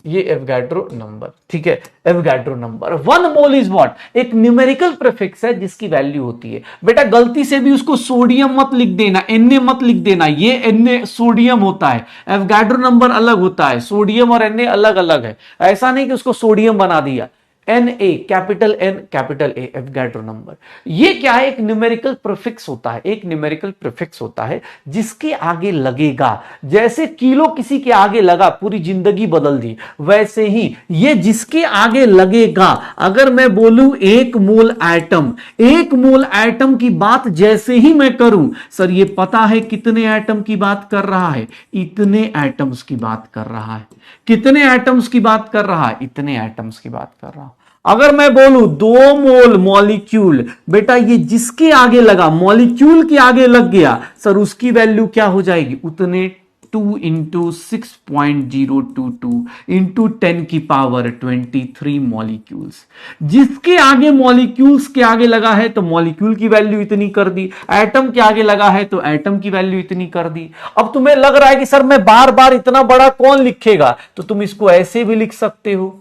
Speaker 1: ये एवोगाड्रो नंबर, ठीक है, Avogadro number. 1 mole is what, एक न्यूमेरिकल प्रीफिक्स है जिसकी वैल्यू होती है। बेटा गलती से भी उसको सोडियम मत लिख देना, Na मत लिख देना, ये Na सोडियम होता है, एवोगाड्रो नंबर अलग होता है, सोडियम और Na अलग अलग है। ऐसा नहीं कि उसको सोडियम बना दिया, Na capital N capital A Avogadro number. ये क्या है, एक न्यूमेरिकल प्रीफिक्स होता है, एक न्यूमेरिकल प्रीफिक्स होता है जिसके आगे लगेगा, जैसे किलो किसी के आगे लगा पूरी जिंदगी बदल दी, वैसे ही ये जिसके आगे लगेगा। अगर मैं बोलूं 1 मोल एटम, 1 मोल एटम की बात जैसे ही मैं करूं, सर ये पता है कितने एटम की बात कर रहा है, इतने एटम्स की बात कर रहा है, कितने एटम्स की बात कर रहा है, इतने एटम्स की बात कर रहा हूं। अगर मैं बोलूं 2 मोल मॉलिक्यूल, बेटा ये जिसके आगे लगा, मॉलिक्यूल के आगे लग गया, सर उसकी वैल्यू क्या हो जाएगी, उतने 2 इंटू 6.022 इंटू 10 की पावर 23 मॉलिक्यूल्स। जिसके आगे मॉलिक्यूल्स के आगे लगा है तो मॉलिक्यूल की वैल्यू इतनी कर दी, एटम के आगे लगा है तो एटम की वैल्यू इतनी कर दी। अब तुम्हें लग रहा है कि सर मैं बार बार इतना बड़ा कौन लिखेगा, तो तुम इसको ऐसे भी लिख सकते हो,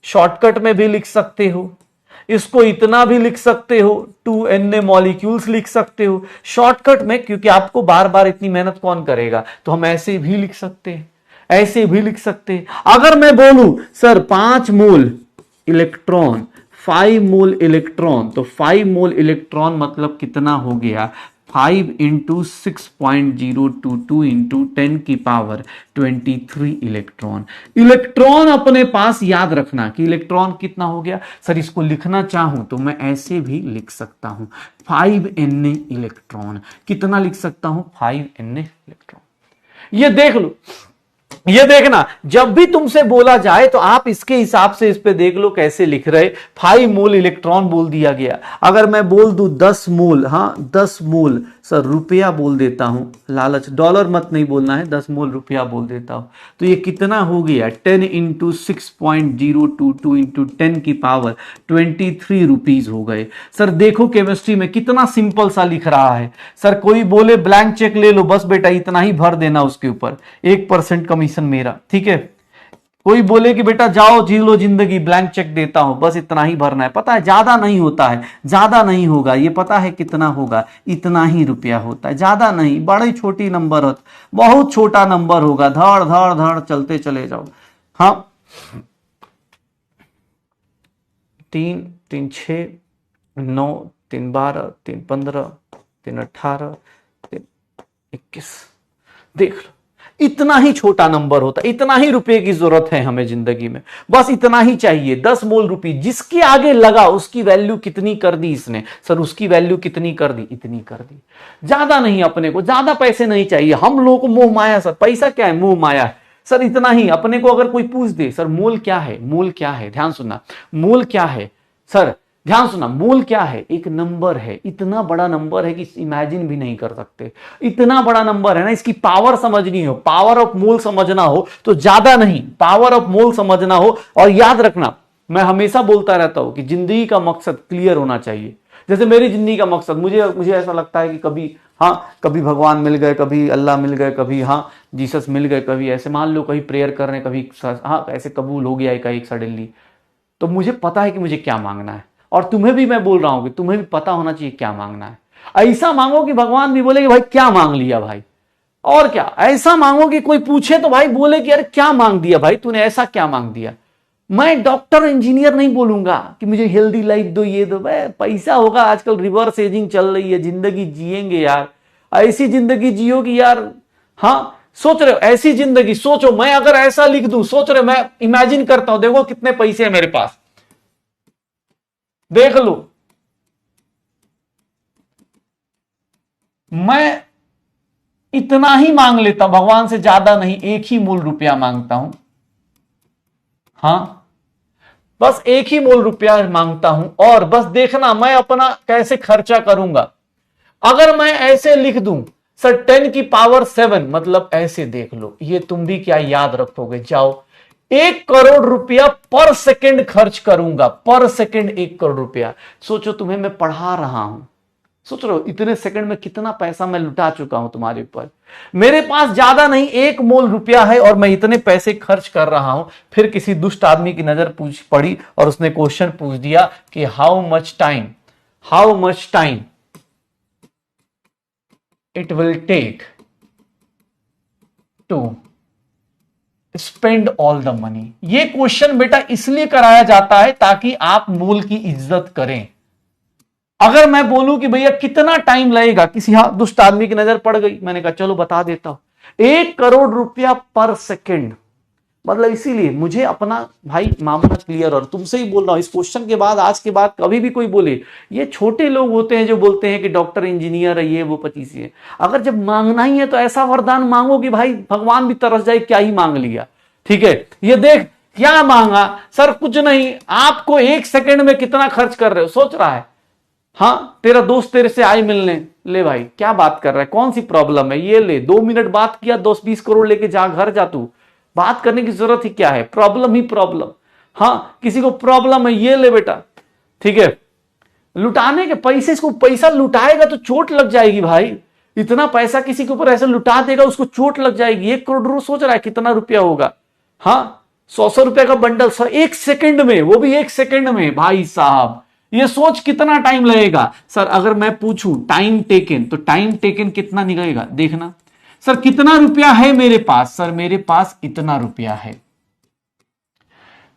Speaker 1: शॉर्टकट में भी लिख सकते हो, इसको इतना भी लिख सकते हो, 2Na मॉलिक्यूल्स लिख सकते हो शॉर्टकट में, क्योंकि आपको बार बार इतनी मेहनत कौन करेगा, तो हम ऐसे भी लिख सकते हैं, ऐसे भी लिख सकते हैं। अगर मैं बोलूं सर 5 मोल इलेक्ट्रॉन, 5 मोल इलेक्ट्रॉन, तो 5 मोल इलेक्ट्रॉन मतलब कितना हो गया, 5 इंटू 6.022 इंटू 10 की पावर 23 इलेक्ट्रॉन। इलेक्ट्रॉन अपने पास याद रखना कि इलेक्ट्रॉन कितना हो गया। सर इसको लिखना चाहूं तो मैं ऐसे भी लिख सकता हूं, 5Na इलेक्ट्रॉन। कितना लिख सकता हूं, 5Na इलेक्ट्रॉन। ये देख लो, ये देखना, जब भी तुमसे बोला जाए तो आप इसके हिसाब से इस पे देख लो कैसे लिख रहे। 5 मोल इलेक्ट्रॉन बोल दिया गया। अगर मैं बोल दूं 10 मोल, हाँ 10 मोल, सर रुपया बोल देता हूं, लालच, डॉलर मत नहीं बोलना है, 10 मोल रुपया बोल देता हूं, तो ये कितना हो गया, 10 इंटू 6.022 इंटू 10 की पावर 23 रुपीज हो गए। सर देखो केमिस्ट्री में कितना सिंपल सा लिख रहा है। सर कोई बोले ब्लैंक चेक ले लो, बस बेटा इतना ही भर देना उसके ऊपर, 1% कमीशन मेरा, ठीक है। कोई बोले कि बेटा जाओ जी लो जिंदगी, ब्लैंक चेक देता हूं, बस इतना ही भरना है। पता है ज्यादा नहीं होता है, ज्यादा नहीं होगा, ये पता है कितना होगा, इतना ही रुपया होता है, ज्यादा नहीं, बड़ी छोटी नंबर होता, बहुत छोटा नंबर होगा, धड़ धड़ धड़ चलते चले जाओ। हाँ 3 3 6 9 3 12 3 15 3 18 3 21, देख लो इतना ही छोटा नंबर होता है, इतना ही रुपए की जरूरत है हमें जिंदगी में, बस इतना ही चाहिए। 10 मोल रुपये जिसके आगे लगा उसकी वैल्यू कितनी कर दी इसने, सर उसकी वैल्यू कितनी कर दी, इतनी कर दी। ज्यादा नहीं, अपने को ज्यादा पैसे नहीं चाहिए, हम लोगों को मोह माया, सर पैसा क्या है, मोह माया है, सर इतना ही। अपने को अगर कोई पूछ दे सर मोल क्या है, मोल क्या है, ध्यान सुनना, मोल क्या है सर, ध्यान सुना, मोल क्या है, एक नंबर है, इतना बड़ा नंबर है कि इमेजिन भी नहीं कर सकते, इतना बड़ा नंबर है ना। इसकी पावर समझनी हो, पावर ऑफ मोल समझना हो तो ज्यादा नहीं, पावर ऑफ मोल समझना हो। और याद रखना, मैं हमेशा बोलता रहता हूं कि जिंदगी का मकसद क्लियर होना चाहिए। जैसे मेरी जिंदगी का मकसद, मुझे ऐसा लगता है कि कभी हाँ कभी भगवान मिल गए, कभी अल्लाह मिल गए, कभी हाँ जीसस मिल गए, कभी ऐसे मान लो कहीं प्रेयर कर रहे, कभी हाँ ऐसे कबूल हो गया एक सडनली, तो मुझे पता है कि मुझे क्या मांगना है। और तुम्हें भी मैं बोल रहा हूं कि तुम्हें भी पता होना चाहिए क्या मांगना है। ऐसा मांगो कि भगवान भी बोले कि भाई क्या मांग लिया भाई, और क्या, ऐसा मांगो कि कोई पूछे तो भाई बोले कि अरे क्या मांग दिया भाई तूने, ऐसा क्या मांग दिया। मैं डॉक्टर इंजीनियर नहीं बोलूंगा कि मुझे हेल्दी लाइफ दो, ये दो, पैसा होगा, आजकल रिवर्स एजिंग चल रही है, जिंदगी जिएंगे यार, ऐसी जिंदगी जियो कि यार, हाँ सोच रहे हो ऐसी जिंदगी सोचो। मैं अगर ऐसा लिख दूं, सोच रहे हो, मैं इमेजिन करता हूं, देखो कितने पैसे हैं मेरे पास, देख लो, मैं इतना ही मांग लेता हूं भगवान से, ज्यादा नहीं, 1 ही मूल रुपया मांगता हूं, हाँ बस 1 ही मूल रुपया मांगता हूं। और बस देखना मैं अपना कैसे खर्चा करूंगा। अगर मैं ऐसे लिख दूं सर 10 की पावर 7, मतलब ऐसे देख लो, ये तुम भी क्या याद रखोगे, जाओ 1 करोड़ रुपया पर सेकंड खर्च करूंगा, पर सेकंड 1 करोड़ रुपया। सोचो तुम्हें मैं पढ़ा रहा हूं, सोच रहे हो इतने सेकंड में कितना पैसा मैं लुटा चुका हूं तुम्हारे ऊपर। मेरे पास ज्यादा नहीं 1 मोल रुपया है और मैं इतने पैसे खर्च कर रहा हूं। फिर किसी दुष्ट आदमी की नजर पड़ी और उसने क्वेश्चन पूछ दिया कि how much time it will take to spend all the money. ये क्वेश्चन बेटा इसलिए कराया जाता है ताकि आप मोल की इज्जत करें। अगर मैं बोलूं कि भैया कितना टाइम लगेगा, किसी दुष्ट आदमी की नजर पड़ गई, मैंने कहा चलो बता देता हूं, 1 करोड़ रुपया पर सेकंड, मतलब इसीलिए मुझे अपना भाई मामला क्लियर। और तुमसे ही बोल रहा हूं, इस क्वेश्चन के बाद, आज के बाद कभी भी कोई बोले, ये छोटे लोग होते हैं जो बोलते हैं कि डॉक्टर इंजीनियर है, ये वो 25 है। अगर जब मांगना ही है तो ऐसा वरदान मांगो कि भाई भगवान भी तरस जाए, क्या ही मांग लिया, ठीक है। ये देख क्या मांगा सर, कुछ नहीं, आपको 1 सेकंड में कितना खर्च कर रहे हो, सोच रहा है, हाँ तेरा दोस्त तेरे से आए मिलने, ले भाई क्या बात कर रहा है, कौन सी प्रॉब्लम है, ये ले, 2 मिनट बात किया, 10-20 करोड़ लेके जा, घर जा, तू बात करने की जरूरत ही क्या है, प्रॉब्लम ही प्रॉब्लम। हाँ किसी को प्रॉब्लम है, ये ले बेटा, ठीक है। लुटाने के पैसे, इसको पैसा लुटाएगा तो चोट लग जाएगी भाई, इतना पैसा किसी के ऊपर ऐसे लुटा देगा उसको चोट लग जाएगी। 1 करोड़ सोच रहा है कितना रुपया होगा, हाँ 100 रुपए का बंडल सर 1 सेकंड में, वो भी 1 सेकंड में भाई साहब। ये सोच कितना टाइम लगेगा सर। अगर मैं पूछूं टाइम टेकन, तो टाइम टेकन कितना निकलेगा देखना। सर कितना रुपया है मेरे पास, सर मेरे पास इतना रुपया है,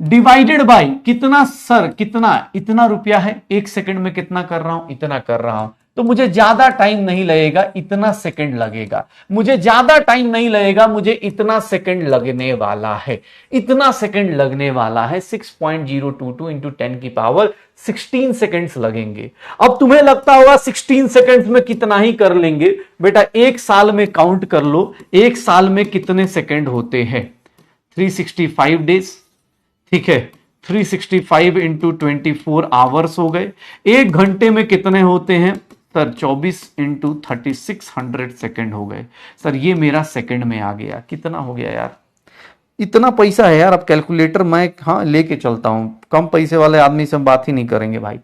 Speaker 1: डिवाइडेड बाय कितना सर, कितना, इतना रुपया है, 1 सेकंड में कितना कर रहा हूं, इतना कर रहा हूं। तो मुझे ज्यादा टाइम नहीं लगेगा, इतना सेकंड लगेगा। मुझे ज्यादा टाइम नहीं लगेगा, मुझे इतना सेकंड लगने वाला है, इतना सेकंड लगने वाला है। 6.022 इंटू 10 की पावर 16 सेकंड्स लगेंगे। अब तुम्हें लगता होगा 16 सेकंड्स में कितना ही कर लेंगे। बेटा एक साल में काउंट कर लो, एक साल में कितने सेकंड होते हैं, 365 डेज, ठीक है। 365 इंटू 24 आवर्स हो गए। 1 घंटे में कितने होते हैं सर, 24 इंटू 3600 सेकेंड हो गए। सर ये मेरा सेकंड में आ गया, कितना हो गया यार, इतना पैसा है यार। अब कैलकुलेटर मैं हाँ लेके चलता हूं, कम पैसे वाले आदमी से हम बात ही नहीं करेंगे भाई।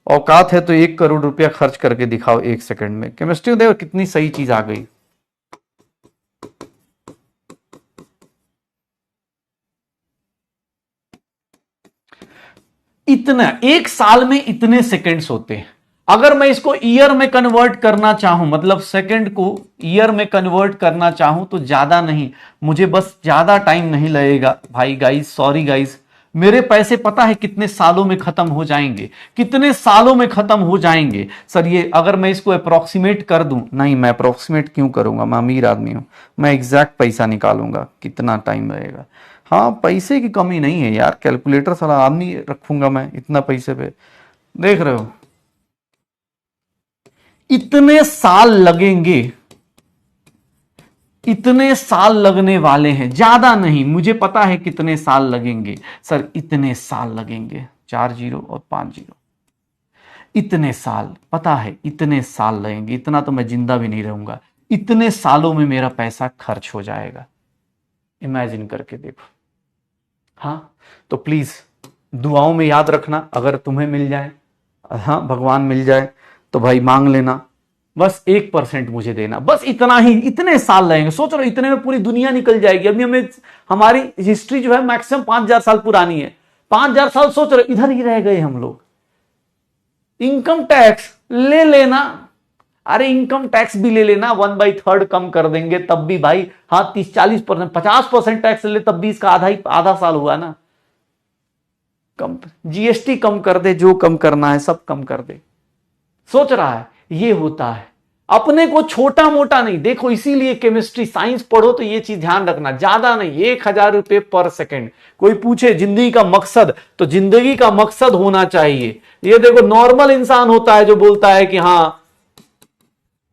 Speaker 1: औकात है तो 1 करोड़ रुपया खर्च करके दिखाओ 1 सेकंड में। केमिस्ट्री देखो कितनी सही चीज आ गई। इतना एक साल में इतने सेकंड्स होते हैं। अगर मैं इसको ईयर में कन्वर्ट करना चाहूं, मतलब सेकंड को ईयर में कन्वर्ट करना चाहूं, तो ज्यादा नहीं, मुझे बस ज्यादा टाइम नहीं लगेगा भाई। गाइस सॉरी गाइस, मेरे पैसे पता है कितने सालों में खत्म हो जाएंगे, कितने सालों में खत्म हो जाएंगे सर। ये अगर मैं इसको अप्रोक्सीमेट कर दूं, नहीं मैं अप्रोक्सीमेट क्यों करूंगा, मैं अमीर आदमी हूं, मैं एग्जैक्ट पैसा निकालूंगा कितना टाइम लगेगा। हाँ पैसे की कमी नहीं है यार, कैलकुलेटर साला आदमी रखूंगा मैं इतना पैसे पे। देख रहे हो इतने साल लगेंगे, इतने साल लगने वाले हैं, ज्यादा नहीं, मुझे पता है कितने साल लगेंगे सर, इतने साल लगेंगे, 4 जीरो और 5 जीरो, इतने साल पता है, इतने साल लगेंगे। इतना तो मैं जिंदा भी नहीं रहूंगा, इतने सालों में मेरा पैसा खर्च हो जाएगा। इमेजिन करके देखो। हाँ तो प्लीज दुआओं में याद रखना, अगर तुम्हें मिल जाए, हाँ भगवान मिल जाए तो भाई मांग लेना, बस 1% मुझे देना, बस इतना ही। इतने साल लगेंगे, सोच रहे इतने में पूरी दुनिया निकल जाएगी। अभी हमें हमारी हिस्ट्री जो है मैक्सिमम 5000 साल पुरानी है, 5000 साल सोच रहे इधर ही रह गए हम लोग। इनकम टैक्स ले लेना, अरे इनकम टैक्स भी ले लेना, 1/3 कम कर देंगे तब भी भाई, हाँ 30-40%, 50% टैक्स ले तब भी इसका आधा साल हुआ ना। कम जीएसटी कम कर दे, जो कम करना है सब कम कर दे। सोच रहा है ये होता है, अपने को छोटा मोटा नहीं देखो। इसीलिए केमिस्ट्री साइंस पढ़ो तो ये चीज ध्यान रखना, ज्यादा नहीं, 1000 रुपए पर सेकंड। कोई पूछे जिंदगी का मकसद, तो जिंदगी का मकसद होना चाहिए। ये देखो नॉर्मल इंसान होता है जो बोलता है कि हाँ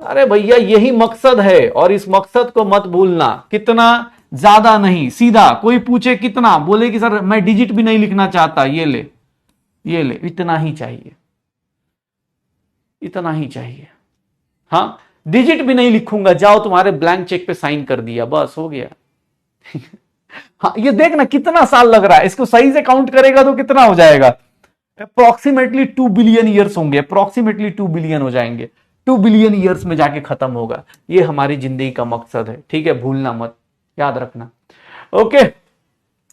Speaker 1: अरे भैया यही मकसद है, और इस मकसद को मत भूलना। कितना, ज्यादा नहीं, सीधा। कोई पूछे कितना, बोले कि सर मैं डिजिट भी नहीं लिखना चाहता, ये ले, ये ले, इतना ही चाहिए, इतना ही चाहिए। हाँ डिजिट भी नहीं लिखूंगा, जाओ तुम्हारे ब्लैंक चेक पे साइन कर दिया, बस हो गया। हाँ ये देखना कितना साल लग रहा है, इसको सही से काउंट करेगा तो कितना हो जाएगा, अप्रोक्सीमेटली 2 बिलियन ईयर्स होंगे, अप्रोक्सीमेटली 2 बिलियन हो जाएंगे, 2 बिलियन ईयर्स में जाके खत्म होगा। ये हमारी जिंदगी का मकसद है, ठीक है, भूलना मत, याद रखना। ओके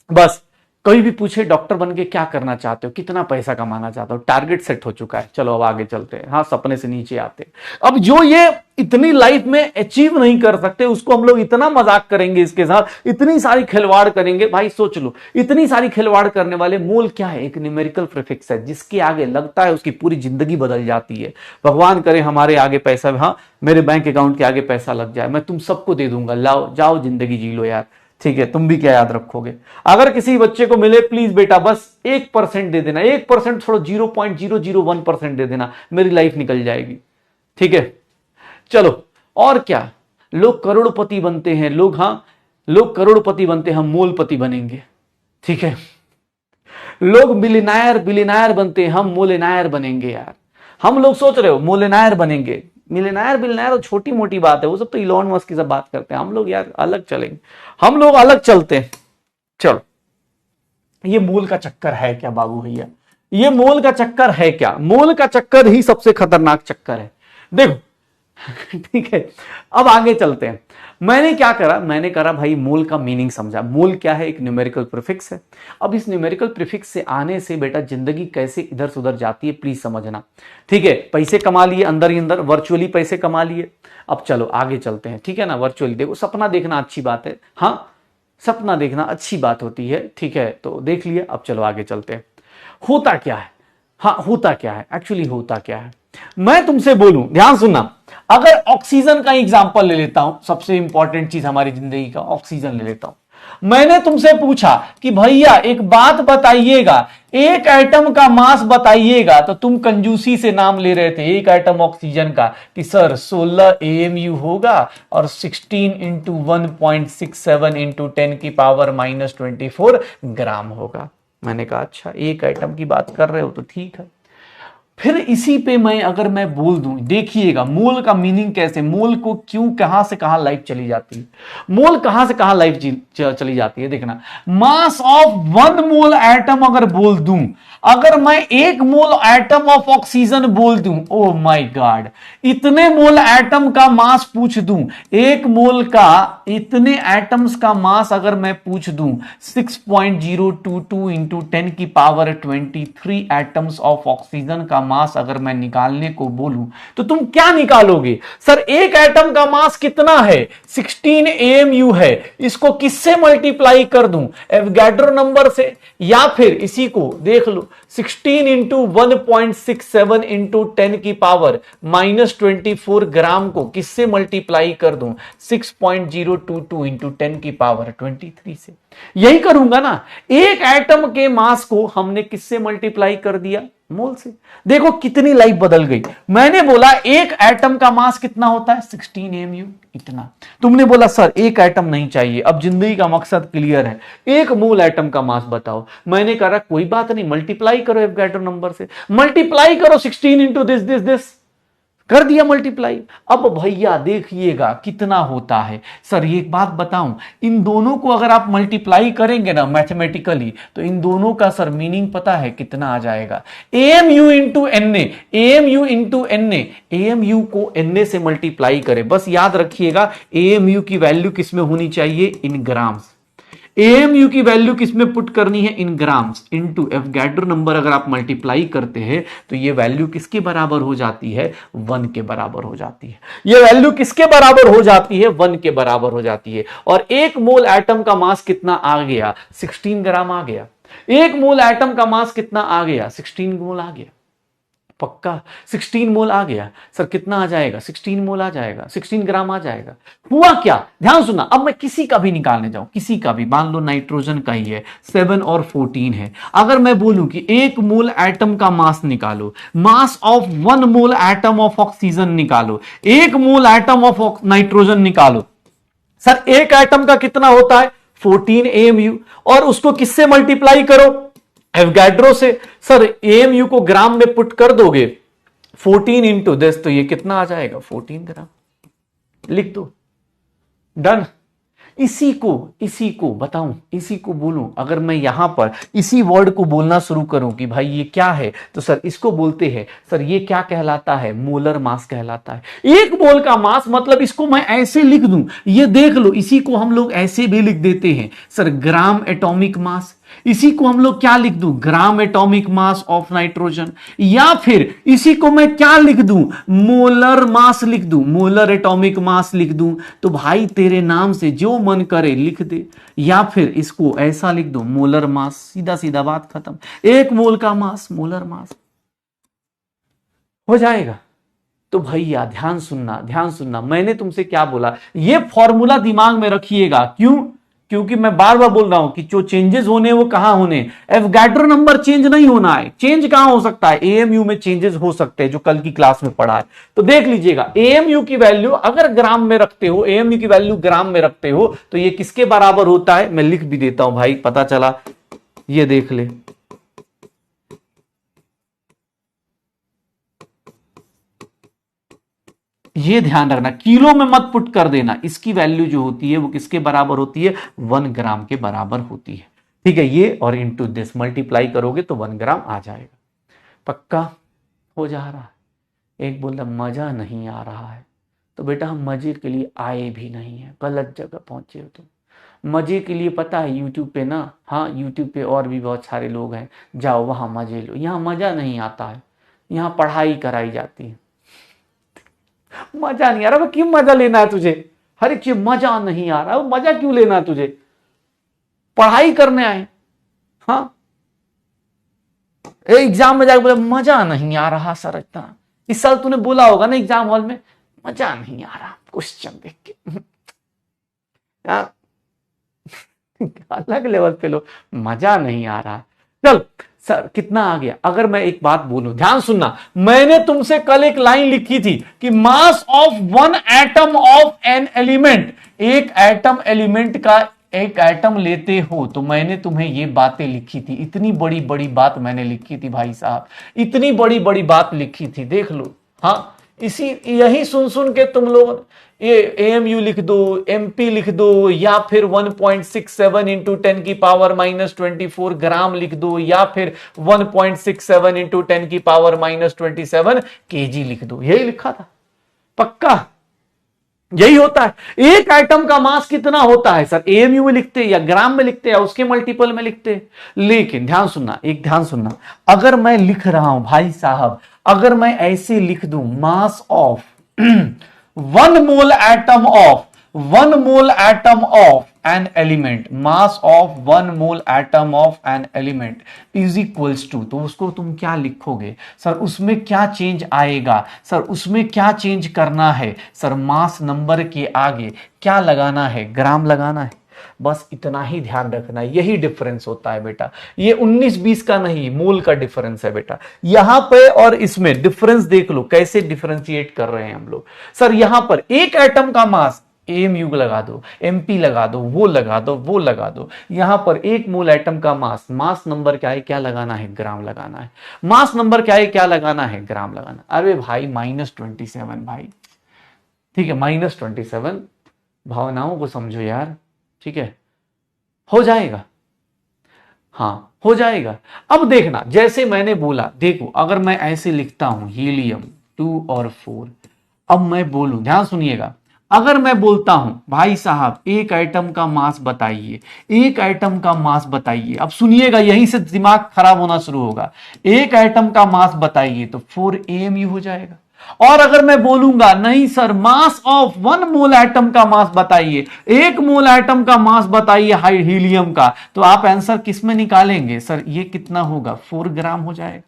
Speaker 1: बस। कोई भी पूछे डॉक्टर बन के क्या करना चाहते हो, कितना पैसा कमाना चाहते हो, टारगेट सेट हो चुका है, चलो अब आगे चलते हैं। हाँ सपने से नीचे आते हैं। अब जो ये इतनी लाइफ में अचीव नहीं कर सकते उसको हम लोग इतना मजाक करेंगे, इसके साथ इतनी सारी खिलवाड़ करेंगे। भाई सोच लो, इतनी सारी खिलवाड़ करने वाले, मोल क्या है, एक न्यूमेरिकल प्रीफिक्स है, जिसके आगे लगता है उसकी पूरी जिंदगी बदल जाती है। भगवान करे हमारे आगे पैसा, हाँ मेरे बैंक अकाउंट के आगे पैसा लग जाए, मैं तुम सबको दे दूंगा, लाओ जाओ जिंदगी जी लो यार, ठीक है। तुम भी क्या याद रखोगे, अगर किसी बच्चे को मिले प्लीज बेटा बस 1% दे देना, 1% छोड़ो 0.001% दे देना, मेरी लाइफ निकल जाएगी, ठीक है। चलो और क्या, लोग करोड़पति बनते हैं, लोग, हाँ लोग करोड़पति बनते हैं, हम मोलपति बनेंगे, ठीक है। लोग बिलियनायर बनते हैं, हम मोलेनायर बनेंगे यार। हम लोग सोच रहे हो मोलेनायर बनेंगे, मिलियनायर और छोटी मोटी बात है, वो सब तो इलॉन मस्क की सब बात करते हैं। हम लोग यार अलग चलेंगे, हम लोग अलग चलते हैं। चलो ये मोल का चक्कर है क्या बाबू भैया, ये मोल का चक्कर है क्या, मोल का चक्कर ही सबसे खतरनाक चक्कर है। देखो ठीक है, अब आगे चलते हैं। मैंने क्या करा, मैंने करा भाई मोल का मीनिंग समझा। मोल क्या है, एक न्यूमेरिकल प्रीफिक्स है। अब इस न्यूमेरिकल प्रीफिक्स से आने से बेटा जिंदगी कैसे इधर से उधर जाती है प्लीज समझना। ठीक है, पैसे कमा लिए अंदर ही अंदर, वर्चुअली पैसे कमा लिए। अब चलो आगे चलते हैं, ठीक है ना। वर्चुअली देखो, सपना देखना अच्छी बात है, हाँ सपना देखना अच्छी बात होती है, ठीक है, तो देख लिया। अब चलो आगे चलते हैं। होता क्या है, हाँ होता क्या है, एक्चुअली होता क्या है, मैं तुमसे बोलूं, ध्यान सुनना। अगर ऑक्सीजन का एग्जांपल ले लेता हूं, सबसे इंपॉर्टेंट चीज हमारी जिंदगी का, ऑक्सीजन ले लेता हूं। मैंने तुमसे पूछा कि भैया एक बात बताइएगा, एक एटम का मास बताइएगा, तो तुम कंजूसी से नाम ले रहे थे एक एटम ऑक्सीजन का कि सर 16 AMU होगा और 16 इंटू 1.67 इंटू 10⁻⁻24 ग्राम होगा। मैंने कहा अच्छा एक एटम की बात कर रहे हो तो ठीक है। फिर इसी पे मैं अगर मैं बोल दूं, देखिएगा मोल का मीनिंग कैसे, मोल को क्यों कहां से कहां लाइफ चली जाती है, मोल कहां से कहां लाइफ चली जाती है, देखना। मास ऑफ 1 मोल एटम अगर बोल दूं, अगर मैं 1 मोल एटम ऑफ ऑक्सीजन बोल दूं, ओ माय गॉड, इतने मोल एटम का मास पूछ दूं, 1 मोल का इतने एटम्स का मास अगर मैं पूछ दूं, 6.022 इंटू 10⁻23 एटम्स ऑफ ऑक्सीजन का मास अगर मैं निकालने को बोलूं, तो तुम क्या निकालोगे? सर एक एटम का मास कितना है? 16 AMU है। इसको किससे मल्टीप्लाई कर दूं? एवोगाड्रो नंबर से, या फिर इसी को देख लो 16 इंटू 1.67 इंटू 10⁻⁻24 ग्राम को किससे मल्टीप्लाई कर दूं? 6.022 इंटू 10⁻23 से। यही करूंगा ना। एक एटम के मास को हमने किससे मल्टीप्लाई कर दिया? मोल से। देखो कितनी लाइफ बदल गई। मैंने बोला एक एटम का मास कितना होता है? 16 AMU, इतना। तुमने बोला सर एक एटम नहीं चाहिए, अब जिंदगी का मकसद क्लियर है, 1 मोल एटम का मास बताओ। मैंने कहा कोई बात नहीं, मल्टीप्लाई करो एवोगाड्रो नंबर से, मल्टीप्लाई करो 16 इंटू दिस, कर दिया मल्टीप्लाई। अब भैया देखिएगा कितना होता है। सर ये एक बात बताऊं, इन दोनों को अगर आप मल्टीप्लाई करेंगे ना मैथमेटिकली, तो इन दोनों का सर मीनिंग पता है कितना आ जाएगा? AMU into NA, AMU into NA, AMU को NA से मल्टीप्लाई करें। बस याद रखिएगा AMU की वैल्यू किसमें होनी चाहिए? In grams. AMU की वैल्यू किसमें पुट करनी है? In grams. Into Avogadro number अगर आप मल्टीप्लाई करते हैं तो ये वैल्यू किसके बराबर हो जाती है? 1 के बराबर हो जाती है। ये वैल्यू किसके बराबर हो जाती है? 1 के बराबर हो जाती है। और 1 मोल एटम का मास कितना आ गया? 16 ग्राम आ गया। 1 मोल एटम का मास कितना आ गया? 16 मोल आ गया। पक्का 16 मोल आ गया। सर कितना आ जाएगा? 16 मोल आ जाएगा, 16 ग्राम आ जाएगा। हुआ क्या? ध्यान सुनना। अब मैं किसी का भी निकालने जाऊं, किसी का भी, मान लो नाइट्रोजन का ही है, 7 और 14 है। अगर मैं बोलूं कि 1 मोल एटम का मास निकालो, मास of 1 mole atom of oxygen निकालो, 1 मोल एटम ऑफ नाइट्रोजन निकालो, सर एक एटम का कितना होता है? 14 AMU। और उसको किससे मल्टीप्लाई करो? एवोगाड्रो से। सर AMU को ग्राम में पुट कर दोगे 14 इंटू दिस, तो ये कितना आ जाएगा? 14 ग्राम। लिख दो, डन। इसी को बताऊं, इसी को बोलूं, अगर मैं यहां पर इसी वर्ड को बोलना शुरू करूं कि भाई ये क्या है, तो सर इसको बोलते हैं, सर ये क्या कहलाता है? मोलर मास कहलाता है। 1 मोल का मास, मतलब इसको मैं ऐसे लिख दूं, ये देख लो, इसी को हम लोग ऐसे भी लिख देते हैं सर, ग्राम एटॉमिक मास। इसी को हम लोग क्या लिख दूं? Gram atomic mass of nitrogen. या फिर इसी को मैं क्या लिख दूं? मोलर मास लिख दूं, मोलर एटॉमिक मास लिख दूं। तो भाई तेरे नाम से जो मन करे लिख दे। या फिर इसको ऐसा लिख दो, मोलर मास, सीधा सीधा बात खत्म। 1 मोल का मास, मोलर मास हो जाएगा। तो भैया ध्यान सुनना, ध्यान सुनना, मैंने तुमसे क्या बोला, ये फॉर्मूला दिमाग में रखिएगा। क्यों? क्योंकि मैं बार बार बोल रहा हूं कि जो चेंजेस होने वो कहां होने? एवोगाड्रो नंबर चेंज नहीं होना है। चेंज कहां हो सकता है? AMU में चेंजेस हो सकते हैं, जो कल की क्लास में पढ़ा है। तो देख लीजिएगा, AMU की वैल्यू अगर ग्राम में रखते हो, AMU की वैल्यू ग्राम में रखते हो, तो ये किसके बराबर होता है? मैं लिख भी देता हूं भाई, पता चला। ये देख ले, ये ध्यान रखना, किलो में मत पुट कर देना। इसकी वैल्यू जो होती है वो किसके बराबर होती है? 1 ग्राम के बराबर होती है। ठीक है, ये और इंटू दिस मल्टीप्लाई करोगे तो 1 ग्राम आ जाएगा। पक्का हो जा रहा है? एक बोलता मजा नहीं आ रहा है। तो बेटा हम मजे के लिए आए भी नहीं है, गलत जगह पहुंचे हो तुम। मजे के लिए पता है यूट्यूब पे ना, हाँ यूट्यूब पे और भी बहुत सारे लोग हैं, जाओ वहां मजे लो। यहाँ मजा नहीं आता है, यहाँ पढ़ाई कराई जाती है। मजा नहीं आ रहा, क्यों मजा लेना है तुझे? हर एक चीज मजा नहीं आ रहा, मजा क्यों लेना है तुझे? पढ़ाई करने आए। हाँ एग्जाम में जाकर बोले मजा नहीं आ रहा सर इतना। इस साल तूने बोला होगा ना एग्जाम हॉल में, मजा नहीं आ रहा क्वेश्चन देख के। यार अलग लेवल पे लो, मजा नहीं आ रहा। चल सर कितना आ गया? अगर मैं एक बात बोलूं, ध्यान सुनना, मैंने तुमसे कल एक लाइन लिखी थी कि मास of one atom of an element, एक एटम एलिमेंट का एक एटम लेते हो तो मैंने तुम्हें ये बातें लिखी थी। इतनी बड़ी बड़ी बात मैंने लिखी थी भाई साहब, इतनी बड़ी बड़ी बात लिखी थी, देख लो। हाँ इसी यही सुन सुन के तुम लोग ये एएमयू लिख दो, एमपी लिख दो, या फिर 1.67 इंटू 10 की पावर -24 ग्राम लिख दो, या फिर 1.67 इंटू 10 की पावर -27 केजी लिख दो। यही लिखा था, पक्का यही होता है। एक एटम का मास कितना होता है सर? एएमयू में लिखते या ग्राम में लिखते या उसके मल्टीपल में लिखते। लेकिन ध्यान सुनना, एक ध्यान सुनना, अगर मैं लिख रहा हूं भाई साहब, अगर मैं ऐसे लिख दूं mass of 1 mole atom of an element, mass of 1 mole atom of an element is equals to, तो उसको तुम क्या लिखोगे सर? उसमें क्या चेंज आएगा सर? उसमें क्या चेंज करना है सर? मास नंबर के आगे क्या लगाना है? ग्राम लगाना है। बस इतना ही ध्यान रखना, यही डिफरेंस होता है बेटा। ये 19-20 का नहीं, मोल का डिफरेंस है बेटा। यहां पे और इसमें डिफरेंस देख लो, कैसे डिफरेंशिएट कर रहे हैं हम लोग। सर यहां पर एक एटम का मास, एएमयू लगा दो, एमपी लगा दो, वो लगा दो, वो लगा दो। यहां पर 1 मोल एटम का मास, मास नंबर क्या है? क्या लगाना है? ग्राम लगाना है। मास नंबर क्या है? क्या लगाना है? ग्राम लगाना। अरे भाई -27 भाई, ठीक है -27, भावनाओं को समझो यार, ठीक है हो जाएगा, हाँ हो जाएगा। अब देखना, जैसे मैंने बोला, देखो अगर मैं ऐसे लिखता हूं हीलियम 2 और 4, अब मैं बोलूं, ध्यान सुनिएगा, अगर मैं बोलता हूं भाई साहब एक एटम का मास बताइए, एक एटम का मास बताइए, अब सुनिएगा यहीं से दिमाग खराब होना शुरू होगा। एक एटम का मास बताइए तो 4 AMU हो जाएगा। और अगर मैं बोलूंगा नहीं sir mass of 1 mole atom का मास बताइए, 1 मोल एटम का मास बताइए हीलियम का, तो आप आंसर किस में निकालेंगे सर? ये कितना होगा? 4 ग्राम हो जाएगा।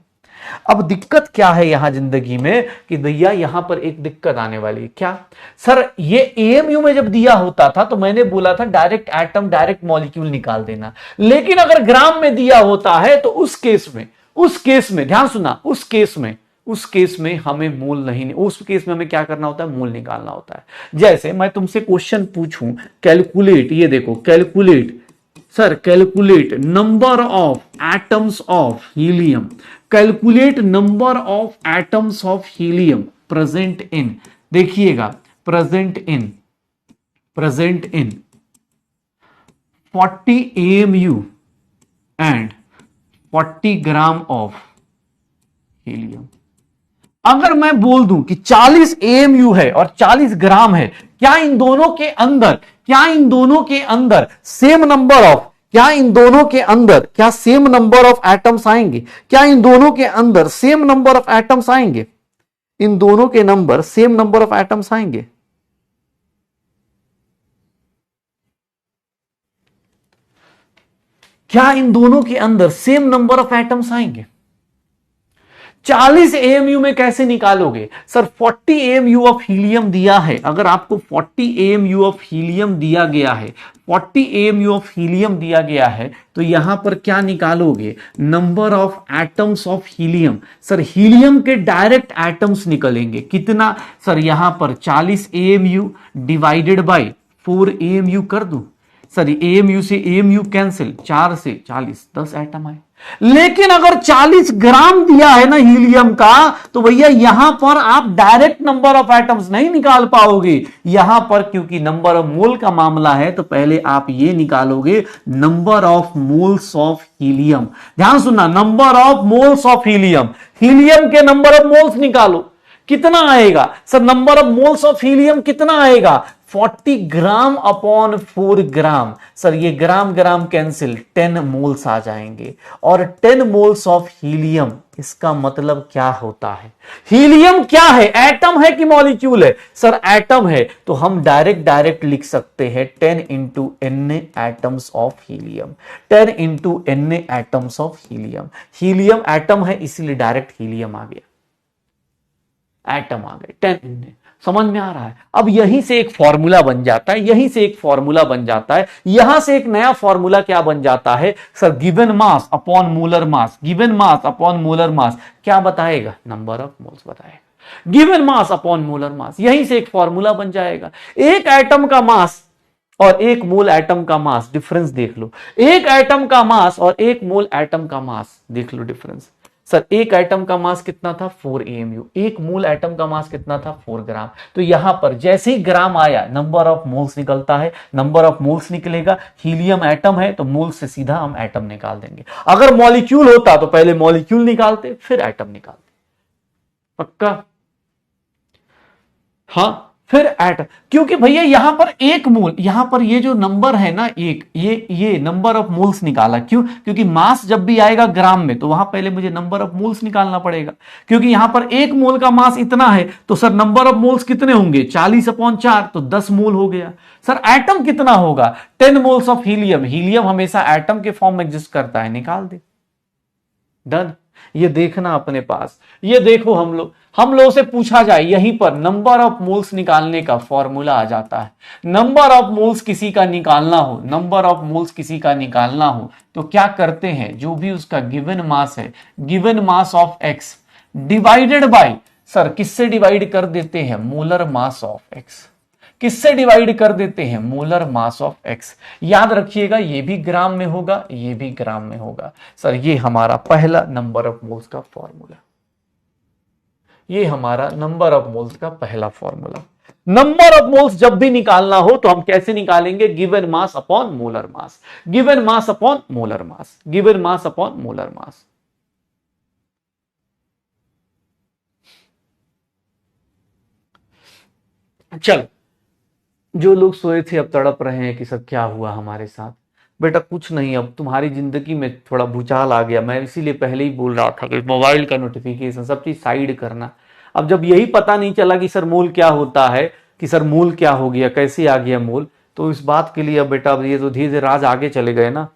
Speaker 1: अब दिक्कत क्या है यहां जिंदगी में कि भैया यहां पर एक दिक्कत आने वाली है। क्या सर? ये एएमयू में जब दिया होता था तो मैंने बोला था डायरेक्ट एटम डायरेक्ट मॉलिक्यूल निकाल देना, लेकिन अगर ग्राम में दिया होता है तो उस केस में ध्यान सुना, उस केस में हमें मोल नहीं, उस केस में हमें क्या करना होता है? मोल निकालना होता है। जैसे मैं तुमसे क्वेश्चन पूछूं, कैलकुलेट, ये देखो calculate sir, calculate number of atoms of helium, calculate number of atoms of helium present in, देखिएगा present in 40 AMU and 40 gram of helium. अगर मैं बोल दूं कि 40 AMU है और 40 ग्राम है, क्या इन दोनों के अंदर सेम नंबर ऑफ, क्या इन दोनों के अंदर क्या सेम नंबर ऑफ एटम्स आएंगे? क्या इन दोनों के अंदर सेम नंबर ऑफ एटम्स आएंगे? इन दोनों के number same number of atoms आएंगे। क्या इन दोनों के अंदर सेम नंबर ऑफ एटम्स आएंगे? 40 AMU में कैसे निकालोगे सर? 40 AMU ऑफ हीलियम दिया है, अगर आपको 40 AMU ऑफ हीलियम दिया गया है, 40 AMU ऑफ हीलियम दिया गया है, तो यहां पर क्या निकालोगे? Number of atoms of helium. Sir helium के डायरेक्ट एटम्स निकलेंगे, कितना सर? यहां पर 40 AMU डिवाइडेड बाय 4 AMU कर दूं सर, AMU से AMU कैंसिल, 4 से 40, 10 एटम आए। लेकिन अगर 40 ग्राम दिया है ना हीलियम का, तो भैया यहां पर आप डायरेक्ट नंबर ऑफ एटम्स नहीं निकाल पाओगे। यहां पर क्योंकि नंबर ऑफ मोल का मामला है, तो पहले आप ये निकालोगे number of moles of helium. ध्यान सुनना, number of moles of helium, helium के नंबर ऑफ मोल्स निकालो। कितना आएगा sir? Number of moles of helium कितना आएगा? 40 ग्राम अपॉन 4 ग्राम। सर ये ग्राम ग्राम कैंसिल, 10 मोल्स आ जाएंगे। और 10 मोल्स ऑफ हीलियम, इसका मतलब क्या होता है? हीलियम क्या है? एटम है कि मॉलिक्यूल है? सर एटम है, तो हम डायरेक्ट लिख सकते हैं 10 into an atoms of helium. 10 into an atoms of helium. Helium atom है, इसीलिए डायरेक्ट हीलियम आ गया, एटम आ गए 10 एन। समझ में आ रहा है? अब यहीं से एक फॉर्मूला बन जाता है, यहीं से एक फॉर्मूला बन जाता है, यहां से एक नया फॉर्मूला क्या बन जाता है sir? Given mass upon molar mass. Given mass upon molar mass क्या बताएगा? नंबर ऑफ मोल्स बताएगा। Given mass upon molar mass, यहीं से एक फॉर्मूला बन जाएगा। एक एटम का मास और एक मोल एटम का मास, डिफरेंस देख लो। एक एटम का मास और एक मोल एटम का मास देख लो डिफरेंस। सर एक एटम का मास कितना था? 4 AMU। एक मोल एटम का मास कितना था? 4 ग्राम। तो यहां पर जैसे ही ग्राम आया, नंबर ऑफ मोल्स निकलता है। नंबर ऑफ मोल्स निकलेगा, हीलियम एटम है तो मोल से सीधा हम एटम निकाल देंगे। अगर मॉलिक्यूल होता तो पहले मॉलिक्यूल निकालते फिर एटम निकालते। पक्का? हाँ, फिर एटम। क्योंकि भैया यहां पर एक मोल, यहां पर ये जो नंबर है ना एक, ये नंबर ऑफ मोल्स निकाला। क्यों? क्योंकि मास जब भी आएगा ग्राम में तो वहां पहले मुझे नंबर ऑफ मोल्स निकालना पड़ेगा। क्योंकि यहां पर एक मोल का मास इतना है तो सर नंबर ऑफ मोल्स कितने होंगे? 40/4, तो 10 मोल हो गया। सर एटम कितना होगा? 10 मोल्स ऑफ हीलियम। हीलियम हमेशा एटम के फॉर्म में एग्जिस्ट करता है, निकाल दे। डन। ये देखना अपने पास, ये देखो हम लोग से पूछा जाए, यहीं पर नंबर ऑफ मोल्स निकालने का फॉर्मूला आ जाता है। नंबर ऑफ मोल्स किसी का निकालना हो, नंबर ऑफ मोल्स किसी का निकालना हो तो क्या करते हैं? जो भी उसका गिवन मास है, given mass of x divided by, sir किससे डिवाइड कर देते हैं? Molar mass of x. किससे डिवाइड कर देते हैं? Molar mass of x. याद रखिएगा ये भी ग्राम में होगा, ये भी ग्राम में होगा। सर ये हमारा पहला नंबर ऑफ मोल्स का फॉर्मूला, ये हमारा नंबर ऑफ मोल्स का पहला फॉर्मूला। नंबर ऑफ मोल्स जब भी निकालना हो तो हम कैसे निकालेंगे? Given mass upon molar mass. Given mass upon molar mass. Given mass upon molar mass. चल, जो लोग सोए थे अब तड़प रहे हैं कि सर क्या हुआ हमारे साथ। बेटा कुछ नहीं, अब तुम्हारी जिंदगी में थोड़ा भूचाल आ गया। मैं इसीलिए पहले ही बोल रहा था कि मोबाइल का नोटिफिकेशन सब चीज साइड करना। अब जब यही पता नहीं चला कि सर मोल क्या होता है, कि सर मोल क्या हो गया, कैसे आ गया मोल, तो इस बात के लिए अब बेटा अब ये तो धीरे धीरे राज आगे चले गए ना।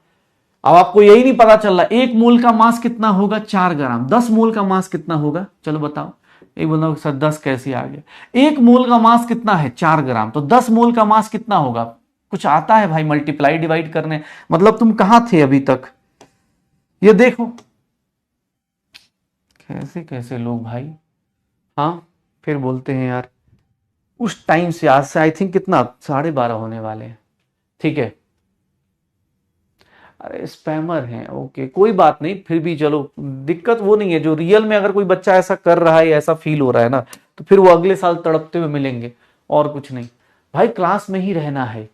Speaker 1: अब आपको यही नहीं पता चल रहा एक मोल का मास कितना होगा? 4 ग्राम। 10 मोल का मास कितना होगा? चलो बताओ। एक बोल रहा सर 10 कैसे आ गया? एक मोल का मास कितना है? 4 ग्राम। तो 10 मोल का मास कितना होगा? कुछ आता है भाई मल्टीप्लाई डिवाइड करने? मतलब तुम कहां थे अभी तक? ये देखो कैसे कैसे लोग भाई। हाँ, फिर बोलते हैं यार उस टाइम से आज से आई थिंक कितना 12:30 होने वाले हैं। ठीक है, अरे स्पैमर हैं, ओके कोई बात नहीं, फिर भी चलो दिक्कत वो नहीं है। जो रियल में अगर कोई बच्चा ऐसा कर रहा है, ऐसा फील हो रहा है ना, तो फिर वो अगले साल तड़पते हुए मिलेंगे, और कुछ नहीं भाई। क्लास में ही रहना है।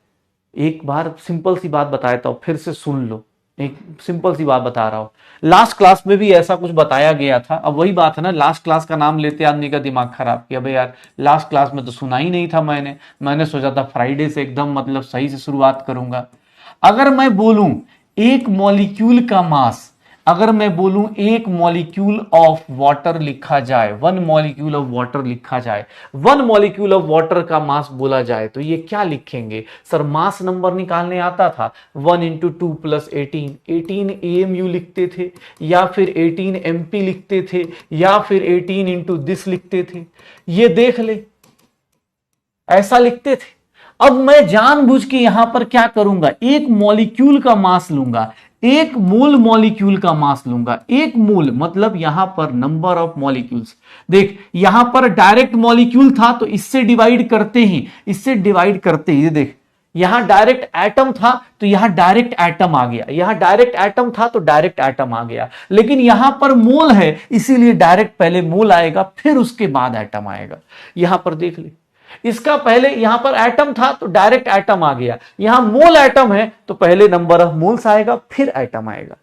Speaker 1: एक बार सिंपल सी बात बताया था, फिर से सुन लो। एक सिंपल सी बात बता रहा हूं, लास्ट क्लास में भी ऐसा कुछ बताया गया था। अब वही बात है ना, लास्ट क्लास का नाम लेते आदमी का दिमाग खराब किया। भाई यार लास्ट क्लास में तो सुना ही नहीं था मैंने सोचा था फ्राइडे से एकदम मतलब सही से शुरुआत करूंगा। अगर मैं बोलूं एक मॉलिक्यूल का मास, अगर मैं बोलूं एक मॉलिक्यूल ऑफ वाटर लिखा जाए, 1 मॉलिक्यूल ऑफ वाटर लिखा जाए, 1 मॉलिक्यूल ऑफ वाटर का मास बोला जाए, तो ये क्या लिखेंगे? सर मास नंबर निकालने आता था, 1 × 2 + 18 AMU लिखते थे, या फिर 18 MP लिखते थे, या फिर 18 × दिस लिखते थे। ये देख ले, ऐसा लिखते थे। अब मैं जानबूझ के यहां पर क्या करूंगा? एक मॉलिक्यूल का मास लूंगा, एक मोल मॉलिक्यूल का मास लूंगा। एक मोल मतलब यहां पर नंबर ऑफ मॉलिक्यूल्स। देख यहां पर डायरेक्ट मॉलिक्यूल था तो इससे डिवाइड करते ही, इससे डिवाइड करते ही देख, यहां डायरेक्ट एटम था तो यहां डायरेक्ट एटम आ गया, यहां डायरेक्ट एटम था तो डायरेक्ट एटम आ गया। लेकिन यहां पर मोल है इसीलिए डायरेक्ट पहले मोल आएगा, फिर उसके बाद एटम आएगा। यहां पर देख ले, इसका पहले यहां पर एटम था तो डायरेक्ट एटम आ गया, यहां मोल एटम है तो पहले नंबर ऑफ मोल्स आएगा फिर एटम आएगा।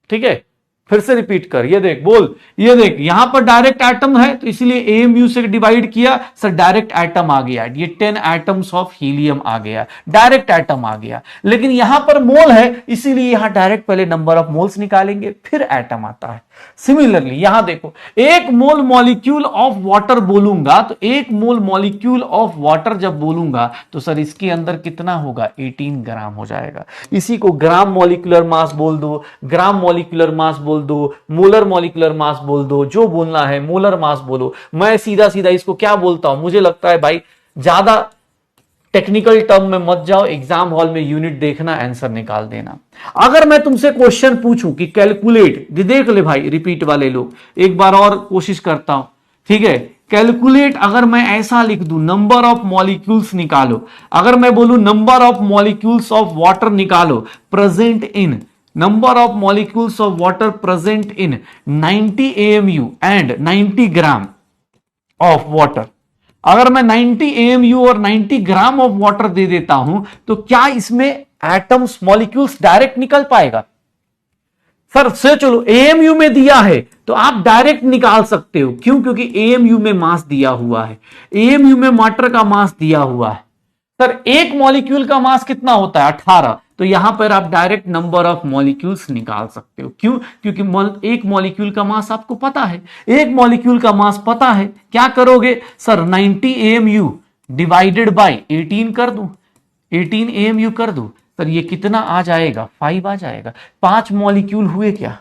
Speaker 1: ठीक है, फिर से रिपीट कर, ये देख बोल, ये देख यहां पर डायरेक्ट एटम है तो इसीलिए एएमयू से डिवाइड किया सर, डायरेक्ट एटम आ गया, ये 10 एटम्स ऑफ हीलियम आ गया, डायरेक्ट एटम आ गया। लेकिन यहां पर मोल है इसीलिए यहां डायरेक्ट पहले नंबर ऑफ मोल्स निकालेंगे फिर एटम आता है। सिमिलरली यहां देखो, एक मोल मॉलिक्यूल ऑफ वाटर बोलूंगा तो एक मोल मॉलिक्यूल ऑफ वाटर जब बोलूंगा तो सर इसके अंदर कितना होगा, 18 ग्राम हो जाएगा। इसी को ग्राम मॉलिक्यूलर मास बोल दो, ग्राम मॉलिक्यूलर मास बोल दो, मोलर मॉलिक्यूलर मास बोल दो, जो बोलना है मोलर मास बोलो। मैं सीधा सीधा इसको क्या बोलता हूं, मुझे लगता है भाई ज्यादा टेक्निकल टर्म में मत जाओ, एग्जाम हॉल में यूनिट देखना, आंसर निकाल देना। अगर मैं तुमसे क्वेश्चन पूछूं कि कैलकुलेट, देख ले भाई रिपीट वाले लोग, एक बार और कोशिश करता हूं, ठीक है। कैलकुलेट अगर मैं ऐसा लिख दूं, नंबर ऑफ मॉलिक्यूल्स निकालो, अगर मैं बोलूं number of molecules of water निकालो present in, number of molecules of water present in 90 AMU and 90 gram of water, अगर मैं 90 AMU और 90 ग्राम ऑफ वाटर दे देता हूं तो क्या इसमें एटम्स मॉलिक्यूल्स डायरेक्ट निकल पाएगा? सर से चलो AMU में दिया है तो आप डायरेक्ट निकाल सकते हो, क्यों? क्योंकि AMU में मास दिया हुआ है, AMU में वाटर का मास दिया हुआ है। सर एक मॉलिक्यूल का मास कितना होता है, 18, तो यहां पर आप डायरेक्ट नंबर ऑफ मॉलिक्यूल्स निकाल सकते हो। क्यों? क्योंकि एक मॉलिक्यूल का मास आपको पता है, एक मॉलिक्यूल का मास पता है। क्या करोगे सर, 90 AMU डिवाइडेड बाय 18 कर दूं, 18 AMU कर दूं, सर ये कितना आ जाएगा, 5 आ जाएगा। 5 मॉलिक्यूल हुए क्या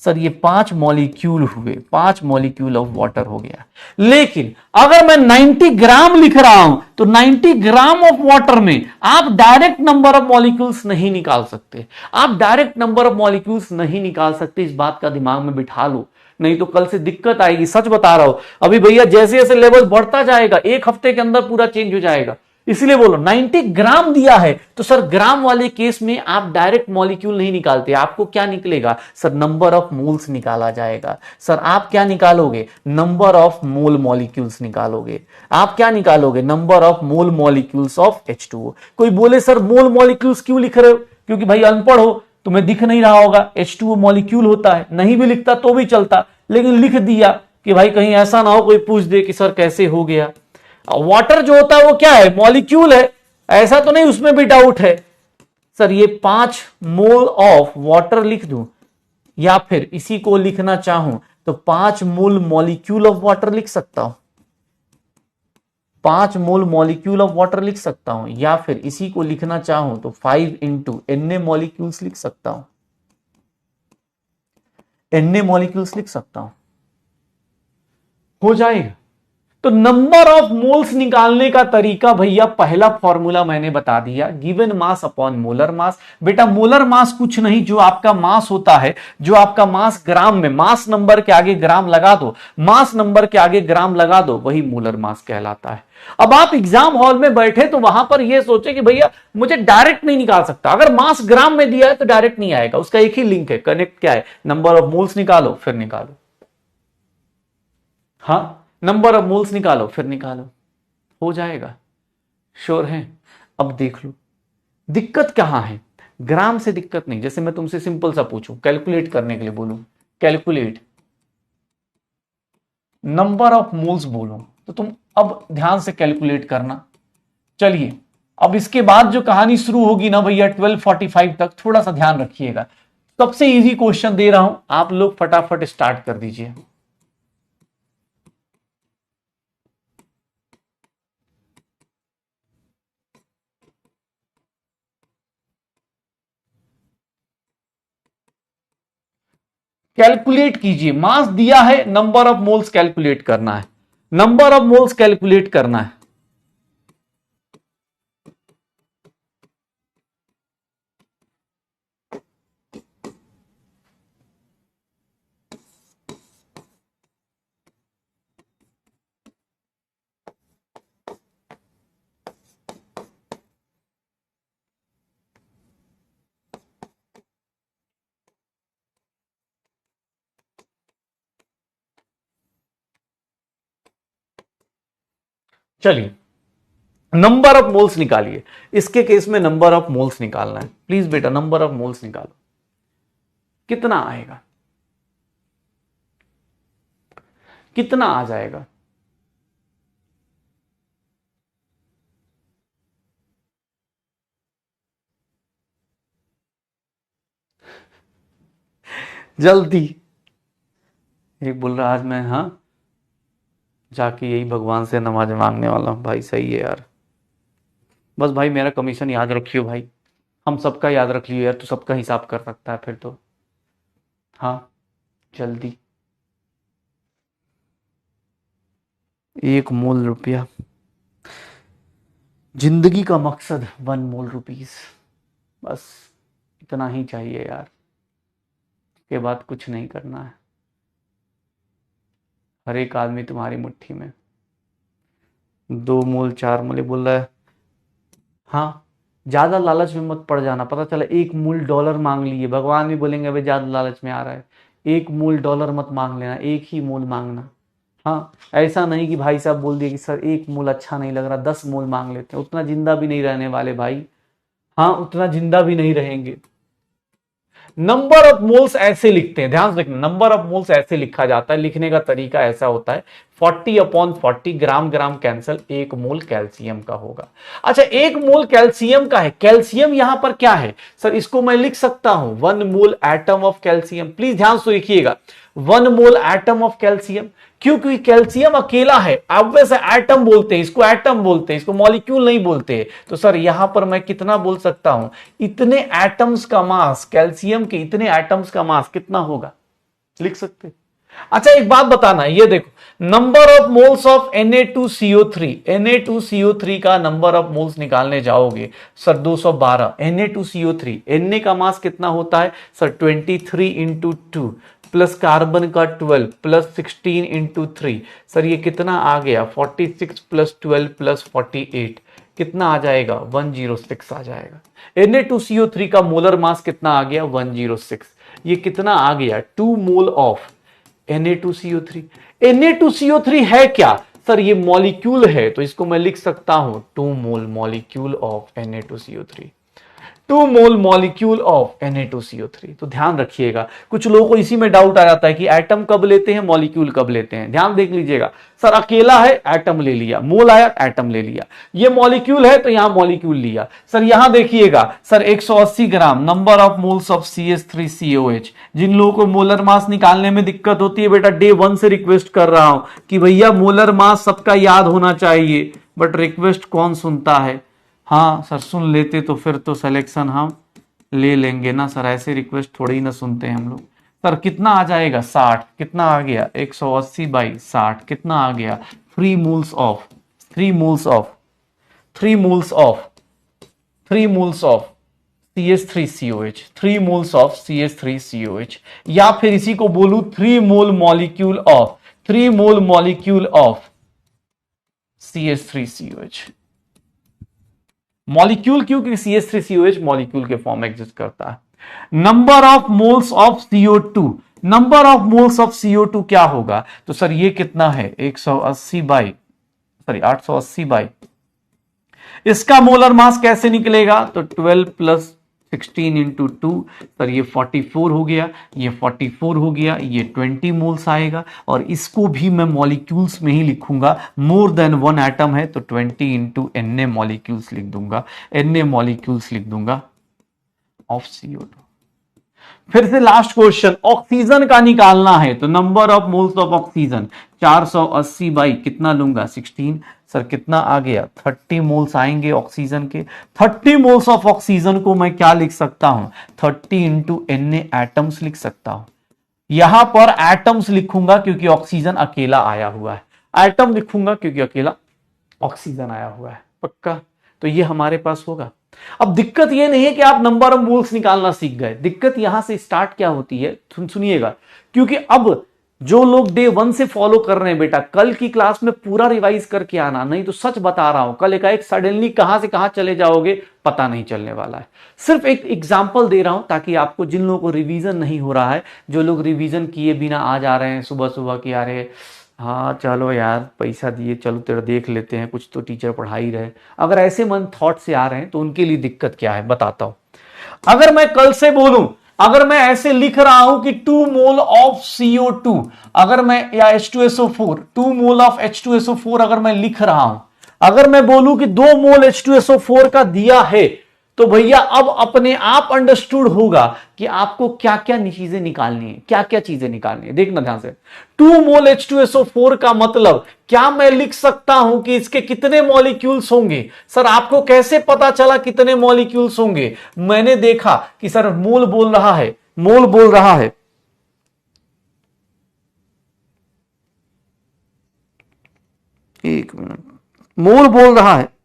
Speaker 1: सर, ये 5 मॉलिक्यूल हुए, 5 मॉलिक्यूल ऑफ वाटर हो गया। लेकिन अगर मैं 90 ग्राम लिख रहा हूं तो 90 ग्राम ऑफ वाटर में आप डायरेक्ट नंबर ऑफ मॉलिक्यूल्स नहीं निकाल सकते, आप डायरेक्ट नंबर ऑफ मॉलिक्यूल्स नहीं निकाल सकते। इस बात का दिमाग में बिठा लो, नहीं तो कल से दिक्कत आएगी। सच बता रहा हूं, अभी भैया जैसे जैसे लेवल बढ़ता जाएगा एक हफ्ते के अंदर पूरा चेंज हो जाएगा। इसलिए बोलो 90 ग्राम दिया है तो सर ग्राम वाले केस में आप डायरेक्ट मॉलिक्यूल नहीं निकालते, आपको क्या निकलेगा सर, नंबर ऑफ मोल्स निकाला जाएगा। सर आप क्या निकालोगे, नंबर ऑफ मोल मॉलिक्यूल्स निकालोगे। आप क्या निकालोगे, number of mole molecules of H2O। कोई बोले सर मोल मॉलिक्यूल्स क्यों लिख रहे हो, क्योंकि भाई अनपढ़ हो, तुम्हें दिख नहीं रहा होगा H2O मॉलिक्यूल होता है। नहीं भी लिखता तो भी चलता, लेकिन लिख दिया कि भाई कहीं ऐसा ना हो कोई पूछ दे कि सर कैसे हो गया। वाटर जो होता है वो क्या है, मॉलिक्यूल है, ऐसा तो नहीं उसमें भी डाउट है। सर ये 5 मोल ऑफ वाटर लिख दूं या फिर इसी को लिखना चाहूं तो 5 मोल मॉलिक्यूल ऑफ वाटर लिख सकता हूं, 5 मोल मॉलिक्यूल ऑफ वाटर लिख सकता हूं, या फिर इसी को लिखना चाहूं तो 5 इंटू Na मॉलिक्यूल्स लिख सकता हूं, Na मॉलिक्यूल्स लिख सकता हूं, हो जाएगा। तो नंबर ऑफ मोल्स निकालने का तरीका भैया, पहला फॉर्मूला मैंने बता दिया, given mass upon molar mass. बेटा मोलर मास कुछ नहीं, जो आपका मास होता है, जो आपका मास ग्राम में, मास नंबर के आगे ग्राम लगा दो, मास नंबर के आगे ग्राम लगा दो, वही मोलर मास कहलाता है। अब आप एग्जाम हॉल में बैठे तो वहां पर यह सोचे कि भैया मुझे डायरेक्ट नहीं निकाल सकता, अगर मास ग्राम में दिया है तो डायरेक्ट नहीं आएगा, उसका एक ही लिंक है, कनेक्ट क्या है, नंबर ऑफ मोल्स निकालो फिर निकालो। हाँ, नंबर ऑफ मोल्स निकालो फिर निकालो, हो जाएगा। श्योर है? अब देख लो दिक्कत कहां है, ग्राम से दिक्कत नहीं। जैसे मैं तुमसे सिंपल सा पूछूं, कैलकुलेट करने के लिए बोलूं, कैलकुलेट नंबर ऑफ मोल्स बोलूं, तो तुम अब ध्यान से कैलकुलेट करना। चलिए अब इसके बाद जो कहानी शुरू होगी ना भैया 12:45 तक, थोड़ा सा ध्यान रखिएगा। सबसे इजी क्वेश्चन दे रहा हूं, आप लोग फटाफट स्टार्ट कर दीजिए। कैलकुलेट कीजिए, मास दिया है, नंबर ऑफ मोल्स कैलकुलेट करना है, नंबर ऑफ मोल्स कैलकुलेट करना है। चलिए नंबर ऑफ मोल्स निकालिए, इसके केस में नंबर ऑफ मोल्स निकालना है। प्लीज बेटा नंबर ऑफ मोल्स निकालो, कितना आएगा। कितना आ जाएगा? जल्दी। एक बोल रहा आज मैं हाँ जाके यही भगवान से नमाज मांगने वाला हूं। भाई सही है यार। बस भाई मेरा कमीशन याद रखियो भाई, हम सबका याद रख लियो यार, तू सबका हिसाब कर सकता है फिर तो। हाँ जल्दी। 1 मूल रुपया, जिंदगी का मकसद 1 मूल रुपीस, बस इतना ही चाहिए यार, के बाद कुछ नहीं करना है। हर एक आदमी तुम्हारी मुट्ठी में। 2 मूल 4 मूल बोल रहा है। हाँ ज्यादा लालच में मत पड़ जाना, पता चला 1 मूल डॉलर मांग लिए, भगवान भी बोलेंगे भाई ज्यादा लालच में आ रहा है। 1 मूल डॉलर मत मांग लेना, 1 ही मूल मांगना। हाँ ऐसा नहीं कि भाई साहब बोल दिए कि सर 1 मूल अच्छा नहीं लग रहा, 10 मूल मांग लेते हैं, उतना जिंदा भी नहीं रहने वाले भाई। हाँ उतना जिंदा भी नहीं रहेंगे। नंबर ऑफ मोल्स ऐसे लिखते हैं, ध्यान से लिखना, नंबर ऑफ मोल्स ऐसे लिखा जाता है, लिखने का तरीका ऐसा होता है 40/40, ग्राम ग्राम कैंसल, 1 मूल कैल्शियम का होगा। अच्छा 1 मूल कैल्शियम का है, कैल्शियम यहां पर क्या है सर, इसको मैं लिख सकता हूं 1 मूल एटम ऑफ कैल्शियम। प्लीज ध्यान से लिखिएगा 1 मूल एटम ऑफ कैल्शियम, क्योंकि कैल्शियम अकेला है, अब वैसे एटम बोलते हैं इसको, एटम बोलते हैं इसको, मॉलिक्यूल नहीं बोलते। तो सर यहां पर मैं कितना बोल सकता हूं, इतने एटम्स का मास, कैल्शियम के इतने एटम्स का मास कितना होगा, लिख सकते। अच्छा एक बात बताना, ये देखो number of moles of Na2CO3, Na2CO3 का नंबर ऑफ मोल्स निकालने जाओगे सर 212, Na2CO3, Na का मास कितना होता है सर 23 इंटू 2 प्लस कार्बन का 12 प्लस 16 इंटू 3, सर ये कितना आ गया 46 प्लस 12 प्लस 48, कितना आ जाएगा 106 आ जाएगा। Na2CO3 का मोलर मास कितना आ गया 106, ये कितना आ गया 2 मोल ऑफ Na2CO3। Na2CO3 है क्या सर, ये मॉलिक्यूल है, तो इसको मैं लिख सकता हूं 2 mole molecule of Na2CO3, 2 mole molecule of Na2CO3। तो ध्यान रखिएगा, कुछ लोगों को इसी में डाउट आ जाता है कि एटम कब लेते हैं मॉलिक्यूल कब लेते हैं। ध्यान देख लीजिएगा, सर अकेला है एटम ले लिया, मोल आया एटम ले लिया, ये मॉलिक्यूल है तो यहां मॉलिक्यूल लिया। सर यहां देखिएगा sir 180 gram number of moles of CH3COH। जिन लोगों को मोलर मास निकालने में दिक्कत होती है बेटा, डे 1 से रिक्वेस्ट कर रहा हूं कि भैया मोलर मास सबका याद होना चाहिए, बट रिक्वेस्ट कौन सुनता है। हाँ सर सुन लेते तो फिर तो सिलेक्शन हम ले लेंगे ना सर, ऐसे रिक्वेस्ट थोड़ी ही ना सुनते हैं हम लोग। सर कितना आ जाएगा 60, कितना आ गया 180/60, कितना आ गया 3 moles of 3 moles of 3 moles of 3 moles of CH3COH, 3 moles of CH3COH, या फिर इसी को बोलूं 3 mole molecule of 3 mole molecule of CH3COH। Molecule क्यों, क्योंकि CH3COH मॉलिक्यूल के फॉर्म में एग्जिस्ट करता है। Number of moles of CO2, number of moles of CO2 क्या होगा, तो सर ये कितना है 880 इसका मोलर मास कैसे निकलेगा, तो 12 प्लस 16 इंटू 2, सर ये 44 हो गया, ये 44 हो गया, ये 20 मोल्स आएगा, और इसको भी मैं मॉलिक्यूल्स में ही लिखूंगा, मोर देन 1 एटम है तो 20 इंटू Na मॉलिक्यूल्स लिख दूंगा, Na मॉलिक्यूल्स लिख दूंगा ऑफ CO2। फिर से लास्ट क्वेश्चन, ऑक्सीजन का निकालना है, तो number of moles of oxygen 480 by कितना लूंगा 16, सर कितना आ गया 30 मोल्स आएंगे ऑक्सीजन के। 30 मोल्स ऑफ ऑक्सीजन को मैं क्या लिख सकता हूं 30 इंटू Na एटम्स लिख सकता हूं। यहां पर एटम्स लिखूंगा क्योंकि ऑक्सीजन अकेला आया हुआ है, एटम लिखूंगा क्योंकि अकेला ऑक्सीजन आया हुआ है, पक्का। तो ये हमारे पास होगा। अब दिक्कत ये नहीं है कि आप नंबर ऑफ मोल्स निकालना सीख गए, दिक्कत यहां से स्टार्ट क्या होती है सुनिएगा, क्योंकि अब जो लोग डे 1 से फॉलो कर रहे हैं बेटा, कल की क्लास में पूरा रिवाइज करके आना, नहीं तो सच बता रहा हूं कल एकाएक सडनली कहां से कहां चले जाओगे पता नहीं चलने वाला है। सिर्फ एक एग्जांपल दे रहा हूं ताकि आपको, जिन लोगों को रिवीजन नहीं हो रहा है, जो लोग रिवीजन किए बिना आ जा रहे हैं सुबह सुबह कि अरे हाँ चलो यार पैसा दिए चलो तेरा देख लेते हैं, कुछ तो टीचर पढ़ा ही रहे, अगर ऐसे मन थॉट से आ रहे हैं तो उनके लिए दिक्कत क्या है बताता हूं। अगर मैं कल से बोलूं अगर मैं ऐसे लिख रहा हूं कि 2 मोल ऑफ CO2, अगर मैं, या H2SO4, 2 मोल ऑफ H2SO4 अगर मैं लिख रहा हूं, अगर मैं बोलूं कि 2 मोल H2SO4 का दिया है, तो भैया अब अपने आप अंडरस्टूड होगा कि आपको क्या क्या चीजें निकालनी है, क्या क्या चीजें निकालनी है। देखना ध्यान से, 2 मोल H2SO4 का मतलब क्या मैं लिख सकता हूं कि इसके कितने मॉलिक्यूल्स होंगे? सर आपको कैसे पता चला कितने मॉलिक्यूल्स होंगे? मैंने देखा कि सर मोल बोल रहा है, मोल बोल रहा है, एक मिनट, मोल बोल रहा है,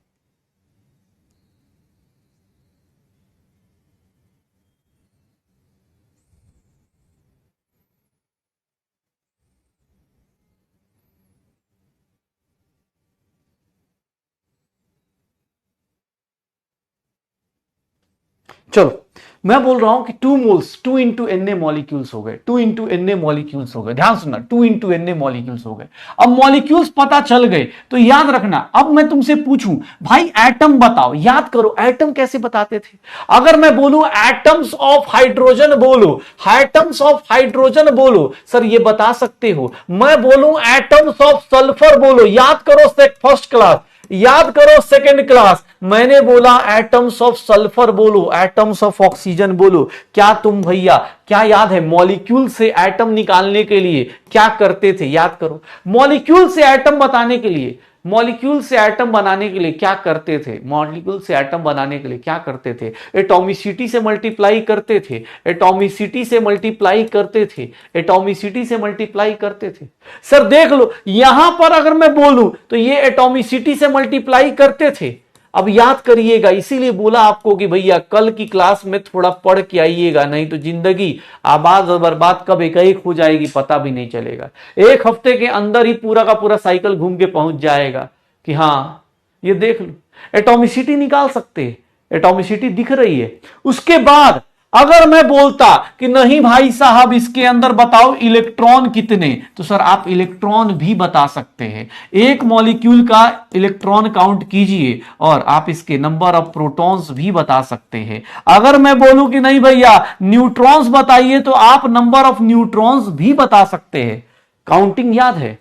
Speaker 1: चलो मैं बोल रहा हूं कि 2 मोल्स, 2 इंटू एन मॉलिक्यूल्स हो गए, 2 इंटू एन मॉलिक्यूल्स हो गए, ध्यान सुनना, 2 इंटू एन मॉलिक्यूल्स हो गए। अब मॉलिक्यूल्स पता चल गए तो याद रखना, अब मैं तुमसे पूछूं भाई एटम बताओ, याद करो एटम कैसे बताते थे? अगर मैं बोलूं एटम्स ऑफ हाइड्रोजन बोलो, एटम्स ऑफ हाइड्रोजन बोलो, सर ये बता सकते हो। मैं बोलूं एटम्स ऑफ सल्फर बोलो, याद करो फर्स्ट क्लास, याद करो सेकंड क्लास, मैंने बोला एटम्स ऑफ सल्फर बोलो, एटम्स ऑफ ऑक्सीजन बोलो। क्या तुम भैया, क्या याद है मॉलिक्यूल से एटम निकालने के लिए क्या करते थे? याद करो, मॉलिक्यूल से एटम बताने के लिए, मॉलिक्यूल से एटम बनाने के लिए क्या करते थे? मॉलिक्यूल से एटम बनाने के लिए क्या करते थे? एटॉमिसिटी से मल्टीप्लाई करते थे, एटॉमिसिटी से मल्टीप्लाई करते थे, एटॉमिसिटी से मल्टीप्लाई करते थे। सर देख लो यहां पर अगर मैं बोलूं तो ये एटॉमिसिटी से मल्टीप्लाई करते थे। अब याद करिएगा, इसीलिए बोला आपको कि भैया कल की क्लास में थोड़ा पढ़ के आइएगा, नहीं तो जिंदगी आबाद और बर्बाद कब एक हो जाएगी पता भी नहीं चलेगा। एक हफ्ते के अंदर ही पूरा का पूरा साइकिल घूम के पहुंच जाएगा कि हाँ ये देख लो एटॉमिसिटी निकाल सकते हैं, एटॉमिसिटी दिख रही है। उसके बाद अगर मैं बोलता कि नहीं भाई साहब इसके अंदर बताओ इलेक्ट्रॉन कितने, तो सर आप इलेक्ट्रॉन भी बता सकते हैं, एक मॉलिक्यूल का इलेक्ट्रॉन काउंट कीजिए और आप इसके नंबर ऑफ प्रोटॉन्स भी बता सकते हैं। अगर मैं बोलूं कि नहीं भैया न्यूट्रॉन्स बताइए, तो आप नंबर ऑफ न्यूट्रॉन्स भी बता सकते हैं। काउंटिंग याद है?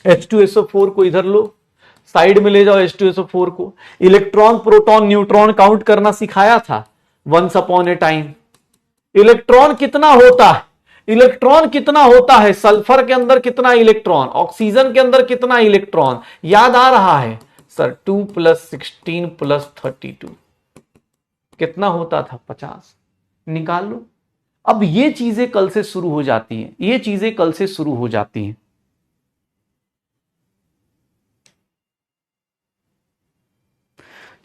Speaker 1: H2SO4 को इधर लो, साइड में ले जाओ H2SO4 को, इलेक्ट्रॉन प्रोटॉन न्यूट्रॉन काउंट करना सिखाया था once upon a time. Electron कितना होता है? इलेक्ट्रॉन कितना होता है? सल्फर के अंदर कितना इलेक्ट्रॉन, ऑक्सीजन के अंदर कितना इलेक्ट्रॉन, याद आ रहा है? सर 2 + 16 + 32 कितना होता था? 50। निकाल लो। अब ये चीजें कल से शुरू हो जाती हैं, ये चीजें कल से शुरू हो जाती हैं।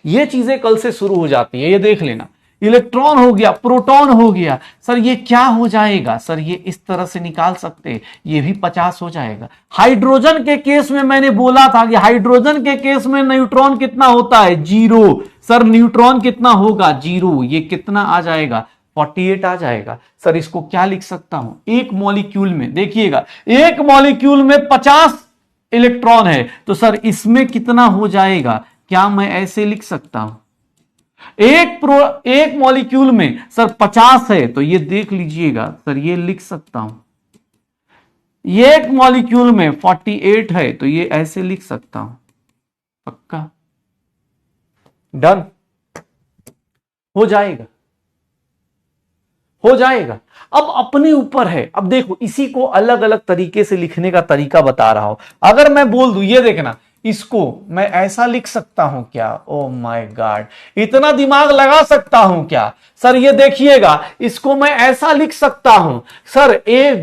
Speaker 1: ये चीजें कल से शुरू हो जाती है, ये देख लेना। इलेक्ट्रॉन हो गया, प्रोटॉन हो गया, सर ये क्या हो जाएगा? सर ये इस तरह से निकाल सकते हैं, ये भी 50 हो जाएगा। हाइड्रोजन के केस में मैंने बोला था कि हाइड्रोजन के केस में न्यूट्रॉन कितना होता है? 0। सर न्यूट्रॉन कितना होगा? 0। ये कितना आ जाएगा? 48 आ जाएगा। सर इसको क्या लिख सकता हूं? एक मॉलिक्यूल में देखिएगा, एक मॉलिक्यूल में 50 इलेक्ट्रॉन है, तो सर इसमें कितना हो जाएगा? क्या मैं ऐसे लिख सकता हूं? एक मॉलिक्यूल में सर 50 है, तो ये देख लीजिएगा, सर ये लिख सकता हूं। एक मॉलिक्यूल में 48 है, तो ये ऐसे लिख सकता हूं। पक्का? डन हो जाएगा, हो जाएगा। अब अपने ऊपर है। अब देखो इसी को अलग अलग तरीके से लिखने का तरीका बता रहा हूं। अगर मैं बोल दूं, ये देखना, इसको मैं ऐसा लिख सकता हूं क्या? ओ माय गॉड, इतना दिमाग लगा सकता हूं क्या? सर ये देखिएगा, इसको मैं ऐसा लिख सकता हूं, सर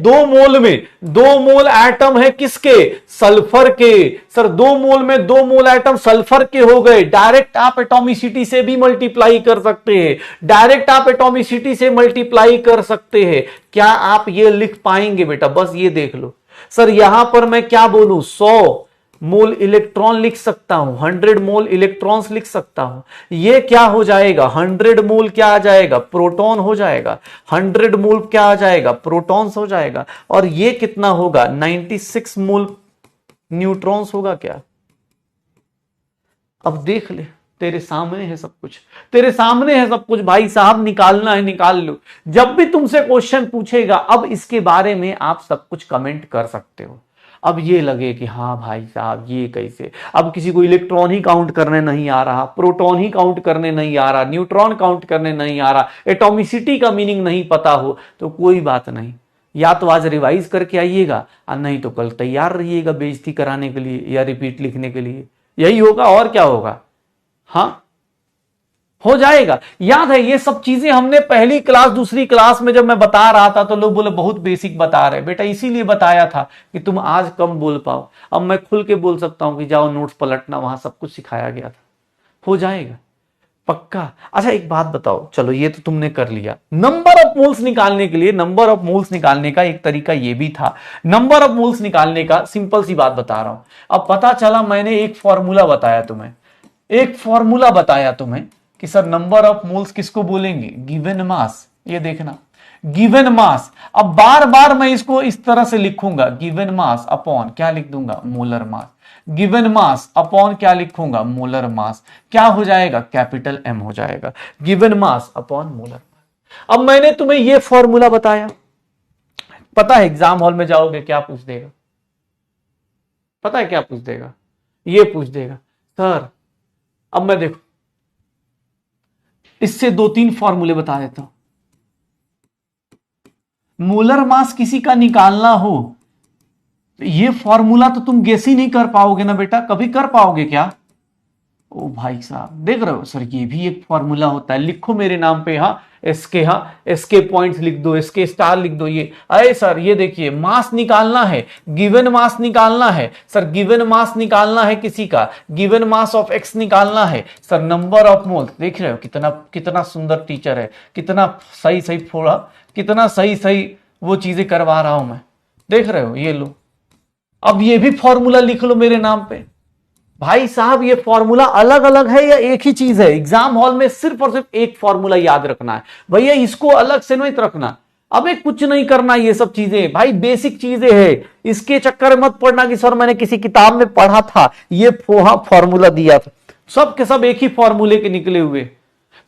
Speaker 1: 2 मोल में 2 मोल एटम है किसके? सल्फर के। सर 2 मोल में 2 मोल एटम सल्फर के हो गए। डायरेक्ट आप एटॉमिसिटी से भी मल्टीप्लाई कर सकते हैं, डायरेक्ट आप एटॉमिसिटी से मल्टीप्लाई कर सकते हैं। क्या आप ये लिख पाएंगे बेटा? बस ये देख लो। सर यहां पर मैं क्या बोलूं? 100 मोल इलेक्ट्रॉन लिख सकता हूं, 100 मोल इलेक्ट्रॉन्स लिख सकता हूं। ये क्या हो जाएगा? 100 मोल क्या आ जाएगा? प्रोटॉन हो जाएगा। 100 मोल क्या आ जाएगा? प्रोटॉन्स हो जाएगा। और ये कितना होगा? 96 मोल न्यूट्रॉन्स होगा क्या? अब देख ले, तेरे सामने है सब कुछ, तेरे सामने है सब कुछ भाई साहब, निकालना है निकाल लो। जब भी तुमसे क्वेश्चन पूछेगा, अब इसके बारे में आप सब कुछ कमेंट कर सकते हो। अब ये लगे कि हाँ भाई साहब ये कैसे, अब किसी को इलेक्ट्रॉन ही काउंट करने नहीं आ रहा, प्रोटॉन ही काउंट करने नहीं आ रहा, न्यूट्रॉन काउंट करने नहीं आ रहा, एटॉमिसिटी का मीनिंग नहीं पता हो, तो कोई बात नहीं, या तो आज रिवाइज करके आइएगा और नहीं तो कल तैयार रहिएगा बेइज्जती कराने के लिए या रिपीट लिखने के लिए। यही होगा और क्या होगा। हाँ, हो जाएगा। याद है ये सब चीजें हमने पहली क्लास दूसरी क्लास में जब मैं बता रहा था तो लोग बोले बहुत बेसिक बता रहे। बेटा इसीलिए बताया था कि तुम आज कम बोल पाओ। अब मैं खुल के बोल सकता हूं कि जाओ नोट्स पलटना, वहां सब कुछ सिखाया गया था। हो जाएगा पक्का। अच्छा एक बात बताओ, चलो ये तो तुमने कर लिया। नंबर ऑफ मोल्स निकालने के लिए, नंबर ऑफ मोल्स निकालने का एक तरीका ये भी था। नंबर ऑफ मोल्स निकालने का सिंपल सी बात बता रहा हूं। अब पता चला मैंने एक फॉर्मूला बताया तुम्हें, एक फॉर्मूला बताया तुम्हें कि सर नंबर ऑफ मोल्स किसको बोलेंगे, गिवन मास। ये देखना गिवन मास। अब बार बार मैं इसको इस तरह से लिखूंगा, गिवन मास अपॉन क्या लिख दूंगा, molar mass. Given mass upon क्या लिखूंगा, मोलर मास। क्या हो जाएगा, कैपिटल एम हो जाएगा। Given mass upon molar mass. अब मैंने तुम्हें यह फॉर्मूला बताया, पता है एग्जाम हॉल में जाओगे क्या पूछ देगा, पता है क्या पूछ देगा, ये पूछ देगा सर, अब मैं देखो इससे 2-3 फॉर्मूले बता देता हूं। मोलर मास किसी का निकालना हो, ये फॉर्मूला तो तुम गेस ही नहीं कर पाओगे ना बेटा, कभी कर पाओगे क्या। ओ भाई साहब देख रहे हो सर, ये भी एक फॉर्मूला होता है, लिखो मेरे नाम पे। हाँ एसके पॉइंट्स लिख दो, एसके स्टार लिख दो। ये अरे सर ये देखिए मास निकालना है, गिवन मास निकालना है सर, गिवन मास निकालना है किसी का, गिवन मास ऑफ एक्स निकालना है सर, नंबर ऑफ मोल्स। देख रहे हो कितना कितना सुंदर टीचर है, कितना सही सही थोड़ा, कितना सही सही वो चीजें करवा रहा हूं मैं, देख रहे हो। ये लो अब ये भी फॉर्मूला लिख लो मेरे नाम पे। भाई साहब ये फॉर्मूला अलग अलग है या एक ही चीज है, एग्जाम हॉल में सिर्फ और सिर्फ एक फॉर्मूला याद रखना है भैया, इसको अलग से नहीं रखना। अबे कुछ नहीं करना, ये सब चीजें भाई बेसिक चीजें हैं, इसके चक्कर मत पड़ना कि सर मैंने किसी किताब में पढ़ा था ये फॉर्मूला दिया था। सब के सब एक ही फॉर्मूले के निकले हुए,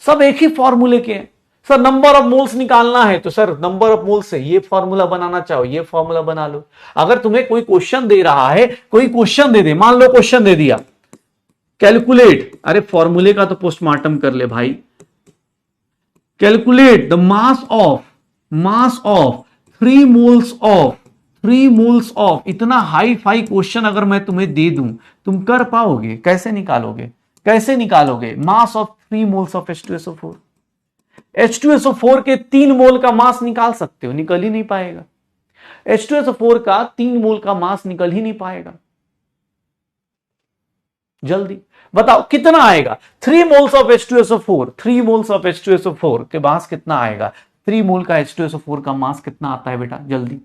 Speaker 1: सब एक ही फॉर्मूले के। सर नंबर ऑफ मोल्स निकालना है तो सर नंबर ऑफ मोल्स से ये फॉर्मूला बनाना चाहो, ये फॉर्मूला बना लो। अगर तुम्हें कोई क्वेश्चन दे रहा है, कोई क्वेश्चन दे दे, मान लो क्वेश्चन दे दिया कैलकुलेट, अरे फॉर्मूले का तो पोस्टमार्टम कर ले भाई। Calculate the mass of 3 moles of, इतना हाई फाई क्वेश्चन अगर मैं तुम्हें दे दूं, तुम कर पाओगे? कैसे निकालोगे, कैसे निकालोगे mass of 3 moles of H2SO4? H2SO4 के 3 मोल का मास निकाल सकते हो, निकल ही नहीं पाएगा। H2SO4 का 3 मोल का मास निकल ही नहीं पाएगा। जल्दी बताओ कितना आएगा। 3 moles of H2SO4, 3 moles of H2SO4 के मास कितना आएगा? 3 मोल का H2SO4 का मास कितना आता है बेटा, जल्दी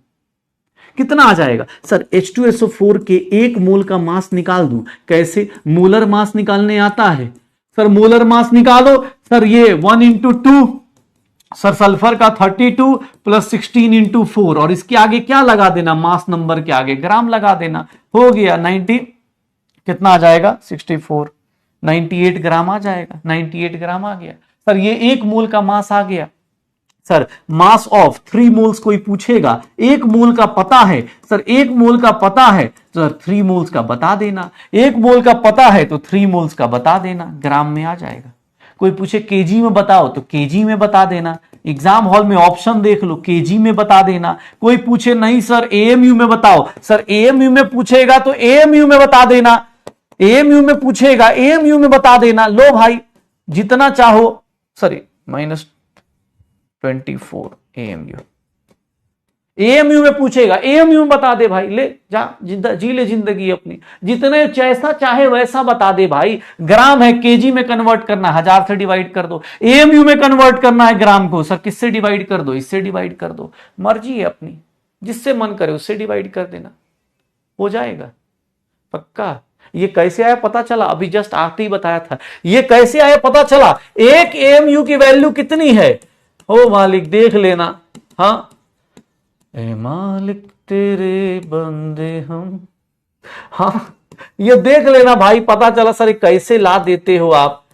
Speaker 1: कितना आ जाएगा? सर H2SO4 के 1 मोल का मास निकाल दूं, कैसे? मोलर मास निकालने आता है सर, मोलर मास निकालो सर। ये 1 इंटू 2 सर, सल्फर का 32 प्लस 16 इंटू 4, और इसके आगे क्या लगा देना, मास नंबर के आगे ग्राम लगा देना, हो गया 90, कितना आ जाएगा 64, 98 ग्राम आ जाएगा, 98 ग्राम आ गया सर। ये 1 मोल का मास आ गया सर। मास ऑफ 3 मोल्स कोई पूछेगा, 1 मोल का पता है सर, 1 मोल का पता है सर, 3 मोल्स का बता देना, 1 मोल का पता है तो 3 मोल्स का बता देना, ग्राम में आ जाएगा। कोई पूछे केजी में बताओ तो केजी में बता देना, एग्जाम हॉल में ऑप्शन देख लो, केजी में बता देना। कोई पूछे नहीं सर एएमयू में बताओ, सर एएमयू में पूछेगा तो एएमयू में बता देना, एएमयू में पूछेगा एएमयू में बता देना। लो भाई जितना चाहो, सॉरी -24 एएमयू, एएमयू में पूछेगा एएमयू में बता दे भाई, ले जा जी ले जिंदगी अपनी, जितने जैसा चाहे वैसा बता दे भाई। ग्राम है, केजी में कन्वर्ट करना, 1000 से डिवाइड कर दो। एएमयू में कन्वर्ट करना है ग्राम को, सर किससे डिवाइड कर दो, इससे डिवाइड कर दो, मर्जी है अपनी, जिससे मन करे उससे डिवाइड कर देना, हो जाएगा पक्का। ये कैसे आया पता चला, अभी जस्ट आते ही बताया था। ये कैसे आया पता चला, 1 एएमयू की वैल्यू कितनी है, ओ मालिक देख लेना। हाँ ए मालिक तेरे बंदे हम, हाँ ये देख लेना भाई, पता चला। सर कैसे ला देते हो आप,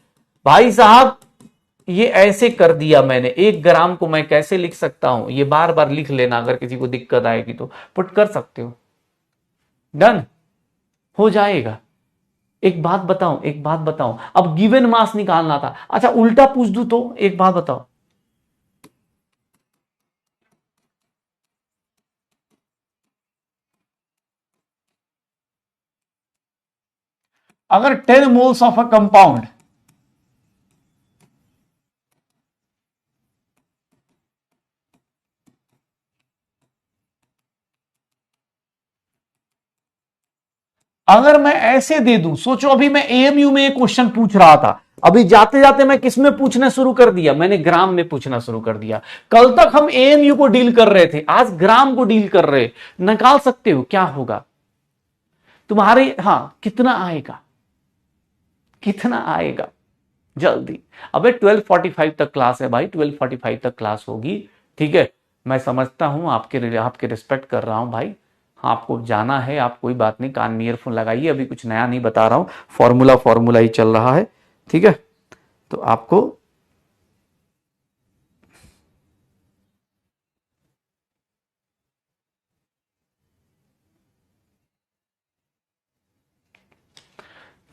Speaker 1: भाई साहब ये ऐसे कर दिया मैंने, 1 ग्राम को मैं कैसे लिख सकता हूं, ये बार बार लिख लेना, अगर किसी को दिक्कत आएगी तो पुट कर सकते हो। डन हो जाएगा। एक बात बताऊं, एक बात बताऊं, अब गिवन मास निकालना था। अच्छा उल्टा पूछ दूं तो एक बात बताओ, अगर 10 मोल्स ऑफ अ कंपाउंड अगर मैं ऐसे दे दूं, सोचो अभी मैं एएमयू में एक क्वेश्चन पूछ रहा था, अभी जाते जाते मैं किस में पूछना शुरू कर दिया, मैंने ग्राम में पूछना शुरू कर दिया। कल तक हम एएमयू को डील कर रहे थे, आज ग्राम को डील कर रहे। निकाल सकते हो क्या होगा तुम्हारे, हां कितना आएगा, कितना आएगा जल्दी। अबे 12:45 तक क्लास है भाई, 12:45 तक क्लास होगी, ठीक है। मैं समझता हूं, आपके रिस्पेक्ट कर रहा हूं भाई। हाँ, आपको जाना है, आप कोई बात नहीं, कान में ईयरफोन लगाइए, अभी कुछ नया नहीं बता रहा हूं, फॉर्मूला फॉर्मूला ही चल रहा है, ठीक है। तो आपको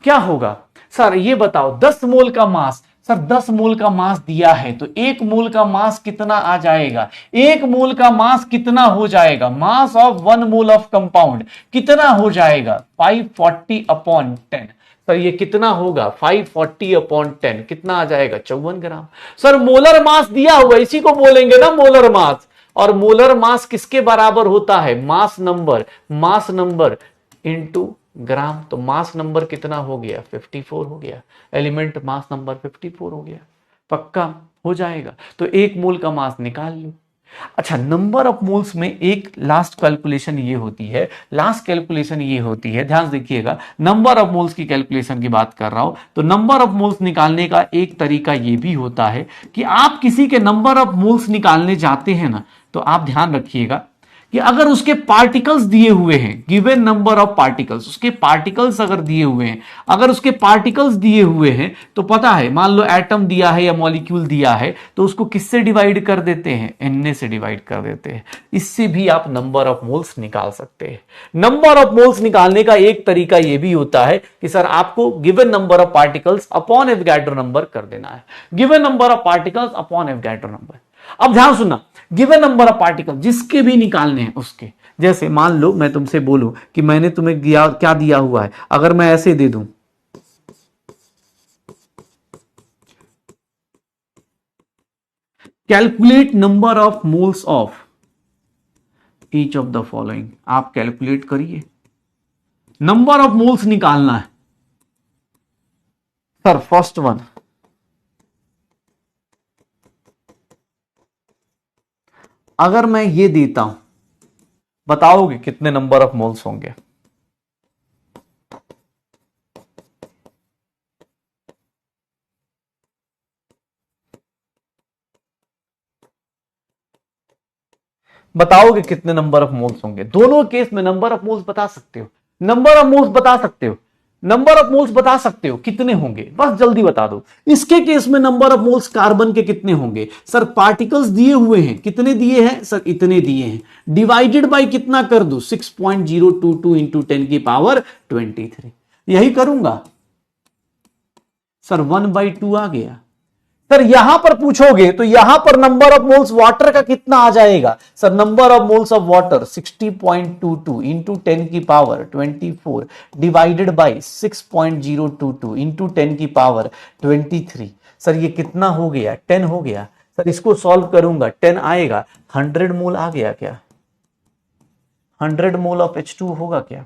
Speaker 1: क्या होगा सर ये बताओ, 10 मोल का मास, सर 10 मोल का मास दिया है तो 1 मोल का मास कितना आ जाएगा, 1 मोल का मास कितना हो जाएगा, मास ऑफ 1 मोल ऑफ कंपाउंड कितना हो जाएगा, 540/10। सर ये कितना होगा, 540/10 कितना आ जाएगा, 54 ग्राम। सर मोलर मास दिया हुआ, इसी को बोलेंगे ना मोलर मास। और मोलर मास किसके बराबर होता है, मास नंबर इंटू ग्राम। तो मास नंबर कितना हो गया, 54 हो गया, एलिमेंट मास नंबर 54 हो गया, पक्का हो जाएगा। तो 1 मोल का मास निकाल लो। अच्छा नंबर ऑफ मोल्स में एक लास्ट कैलकुलेशन ये होती है, लास्ट कैलकुलेशन ये होती है, ध्यान से देखिएगा, नंबर ऑफ मोल्स की कैलकुलेशन की बात कर रहा हूं। तो नंबर ऑफ मोल्स निकालने का एक तरीका ये भी होता है कि आप किसी के नंबर ऑफ मोल्स निकालने जाते हैं ना, तो आप ध्यान रखिएगा कि अगर उसके पार्टिकल्स दिए हुए हैं, गिवन नंबर ऑफ पार्टिकल्स, उसके पार्टिकल्स अगर दिए हुए हैं, अगर उसके पार्टिकल्स दिए हुए हैं तो पता है, मान लो एटम दिया है या मॉलिक्यूल दिया है, तो उसको किससे डिवाइड कर देते हैं, एन से डिवाइड कर देते हैं। इससे भी आप नंबर ऑफ मोल्स निकाल सकते हैं। नंबर ऑफ मोल्स निकालने का एक तरीका यह भी होता है कि सर आपको given number of particles upon Avogadro number कर देना है, given number of particles upon Avogadro number. अब ध्यान सुनना, गिवन नंबर ऑफ पार्टिकल जिसके भी निकालने हैं उसके, जैसे मान लो मैं तुमसे बोलूं कि मैंने तुम्हें दिया, क्या दिया हुआ है, अगर मैं ऐसे दे दूं, calculate number of moles of each of the following, आप कैलकुलेट करिए, नंबर ऑफ मोल्स निकालना है। सर फर्स्ट वन, अगर मैं ये देता हूं, बताओगे कितने नंबर ऑफ मोल्स होंगे, बताओगे कितने नंबर ऑफ मोल्स होंगे। दोनों केस में नंबर ऑफ मोल्स बता सकते हो, नंबर ऑफ मोल्स बता सकते हो, नंबर ऑफ मोल्स बता सकते हो कितने होंगे, बस जल्दी बता दो। इसके केस में नंबर ऑफ मोल्स कार्बन के कितने होंगे, सर पार्टिकल्स दिए हुए हैं, कितने दिए हैं सर, इतने दिए हैं, डिवाइडेड बाय कितना कर दो, 6.022 इंटू 10⁻23, यही करूंगा सर, 1/2 आ गया। सर यहां पर पूछोगे तो यहां पर नंबर ऑफ मोल्स वाटर का कितना आ जाएगा, sir number of moles of water 60.22 into 10⁻24 divided by 6.022 into 10⁻23। Sir ये कितना हो गया, 10 हो गया। सर इसको सॉल्व करूंगा, 10 आएगा, 100 मोल आ गया क्या, 100 मोल ऑफ H2 होगा क्या,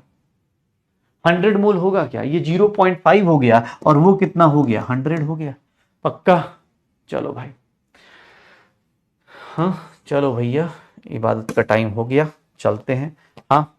Speaker 1: 100 मोल होगा क्या, ये 0.5 हो गया और वो कितना हो गया, 100 हो गया, पक्का। चलो भाई, हाँ चलो भैया, इबादत का टाइम हो गया, चलते हैं। हाँ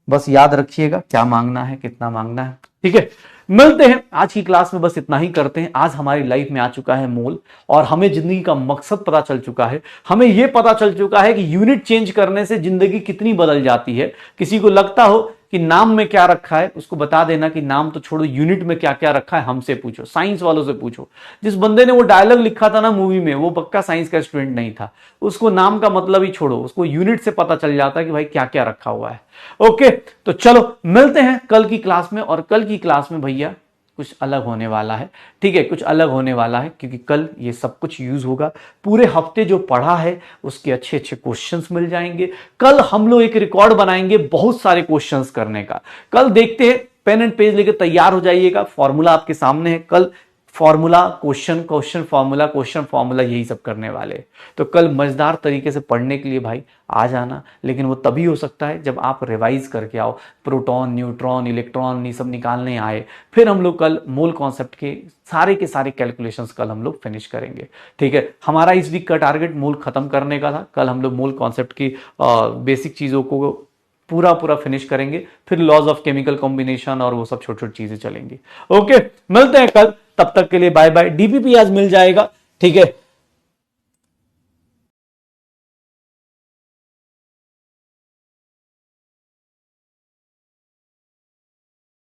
Speaker 1: बस याद रखिएगा क्या मांगना है, कितना मांगना है, ठीक है। मिलते हैं आज की क्लास में, बस इतना ही करते हैं। आज हमारी लाइफ में आ चुका है मोल, और हमें जिंदगी का मकसद पता चल चुका है। हमें यह पता चल चुका है कि यूनिट चेंज करने से जिंदगी कितनी बदल जाती है। किसी को लगता हो कि नाम में क्या रखा है, उसको बता देना कि नाम तो छोड़ो, यूनिट में क्या क्या रखा है हमसे पूछो, साइंस वालों से पूछो। जिस बंदे ने वो डायलॉग लिखा था ना मूवी में, वो पक्का साइंस का स्टूडेंट नहीं था, उसको नाम का मतलब ही छोड़ो, उसको यूनिट से पता चल जाता है कि भाई क्या क्या रखा हुआ है। ओके, तो चलो मिलते हैं कल की क्लास में, और कल की क्लास में भैया कुछ अलग होने वाला है, ठीक है, कुछ अलग होने वाला है, क्योंकि कल ये सब कुछ यूज होगा। पूरे हफ्ते जो पढ़ा है उसके अच्छे अच्छे क्वेश्चंस मिल जाएंगे। कल हम लोग एक रिकॉर्ड बनाएंगे बहुत सारे क्वेश्चंस करने का। कल देखते हैं, पेन एंड पेज लेके तैयार हो जाइएगा, फॉर्मूला आपके सामने है। कल formula question, question formula, question formula, यही सब करने वाले। तो कल मजेदार तरीके से पढ़ने के लिए भाई आ जाना, लेकिन वो तभी हो सकता है जब आप रिवाइज करके आओ, प्रोटॉन, न्यूट्रॉन, इलेक्ट्रॉन ये सब निकालने आए। फिर हम लोग कल मोल कॉन्सेप्ट के सारे कैलकुलेशंस कल हम लोग फिनिश करेंगे, ठीक है। हमारा इस वीक का टारगेट मोल खत्म करने का था। कल हम लोग मोल कॉन्सेप्ट की बेसिक चीजों को पूरा पूरा फिनिश करेंगे, फिर लॉज ऑफ केमिकल कॉम्बिनेशन और वो सब छोटी छोटी चीजें चलेंगी। ओके, मिलते हैं कल, तब तक के लिए बाय बाय। डीपीपी आज मिल जाएगा, ठीक है।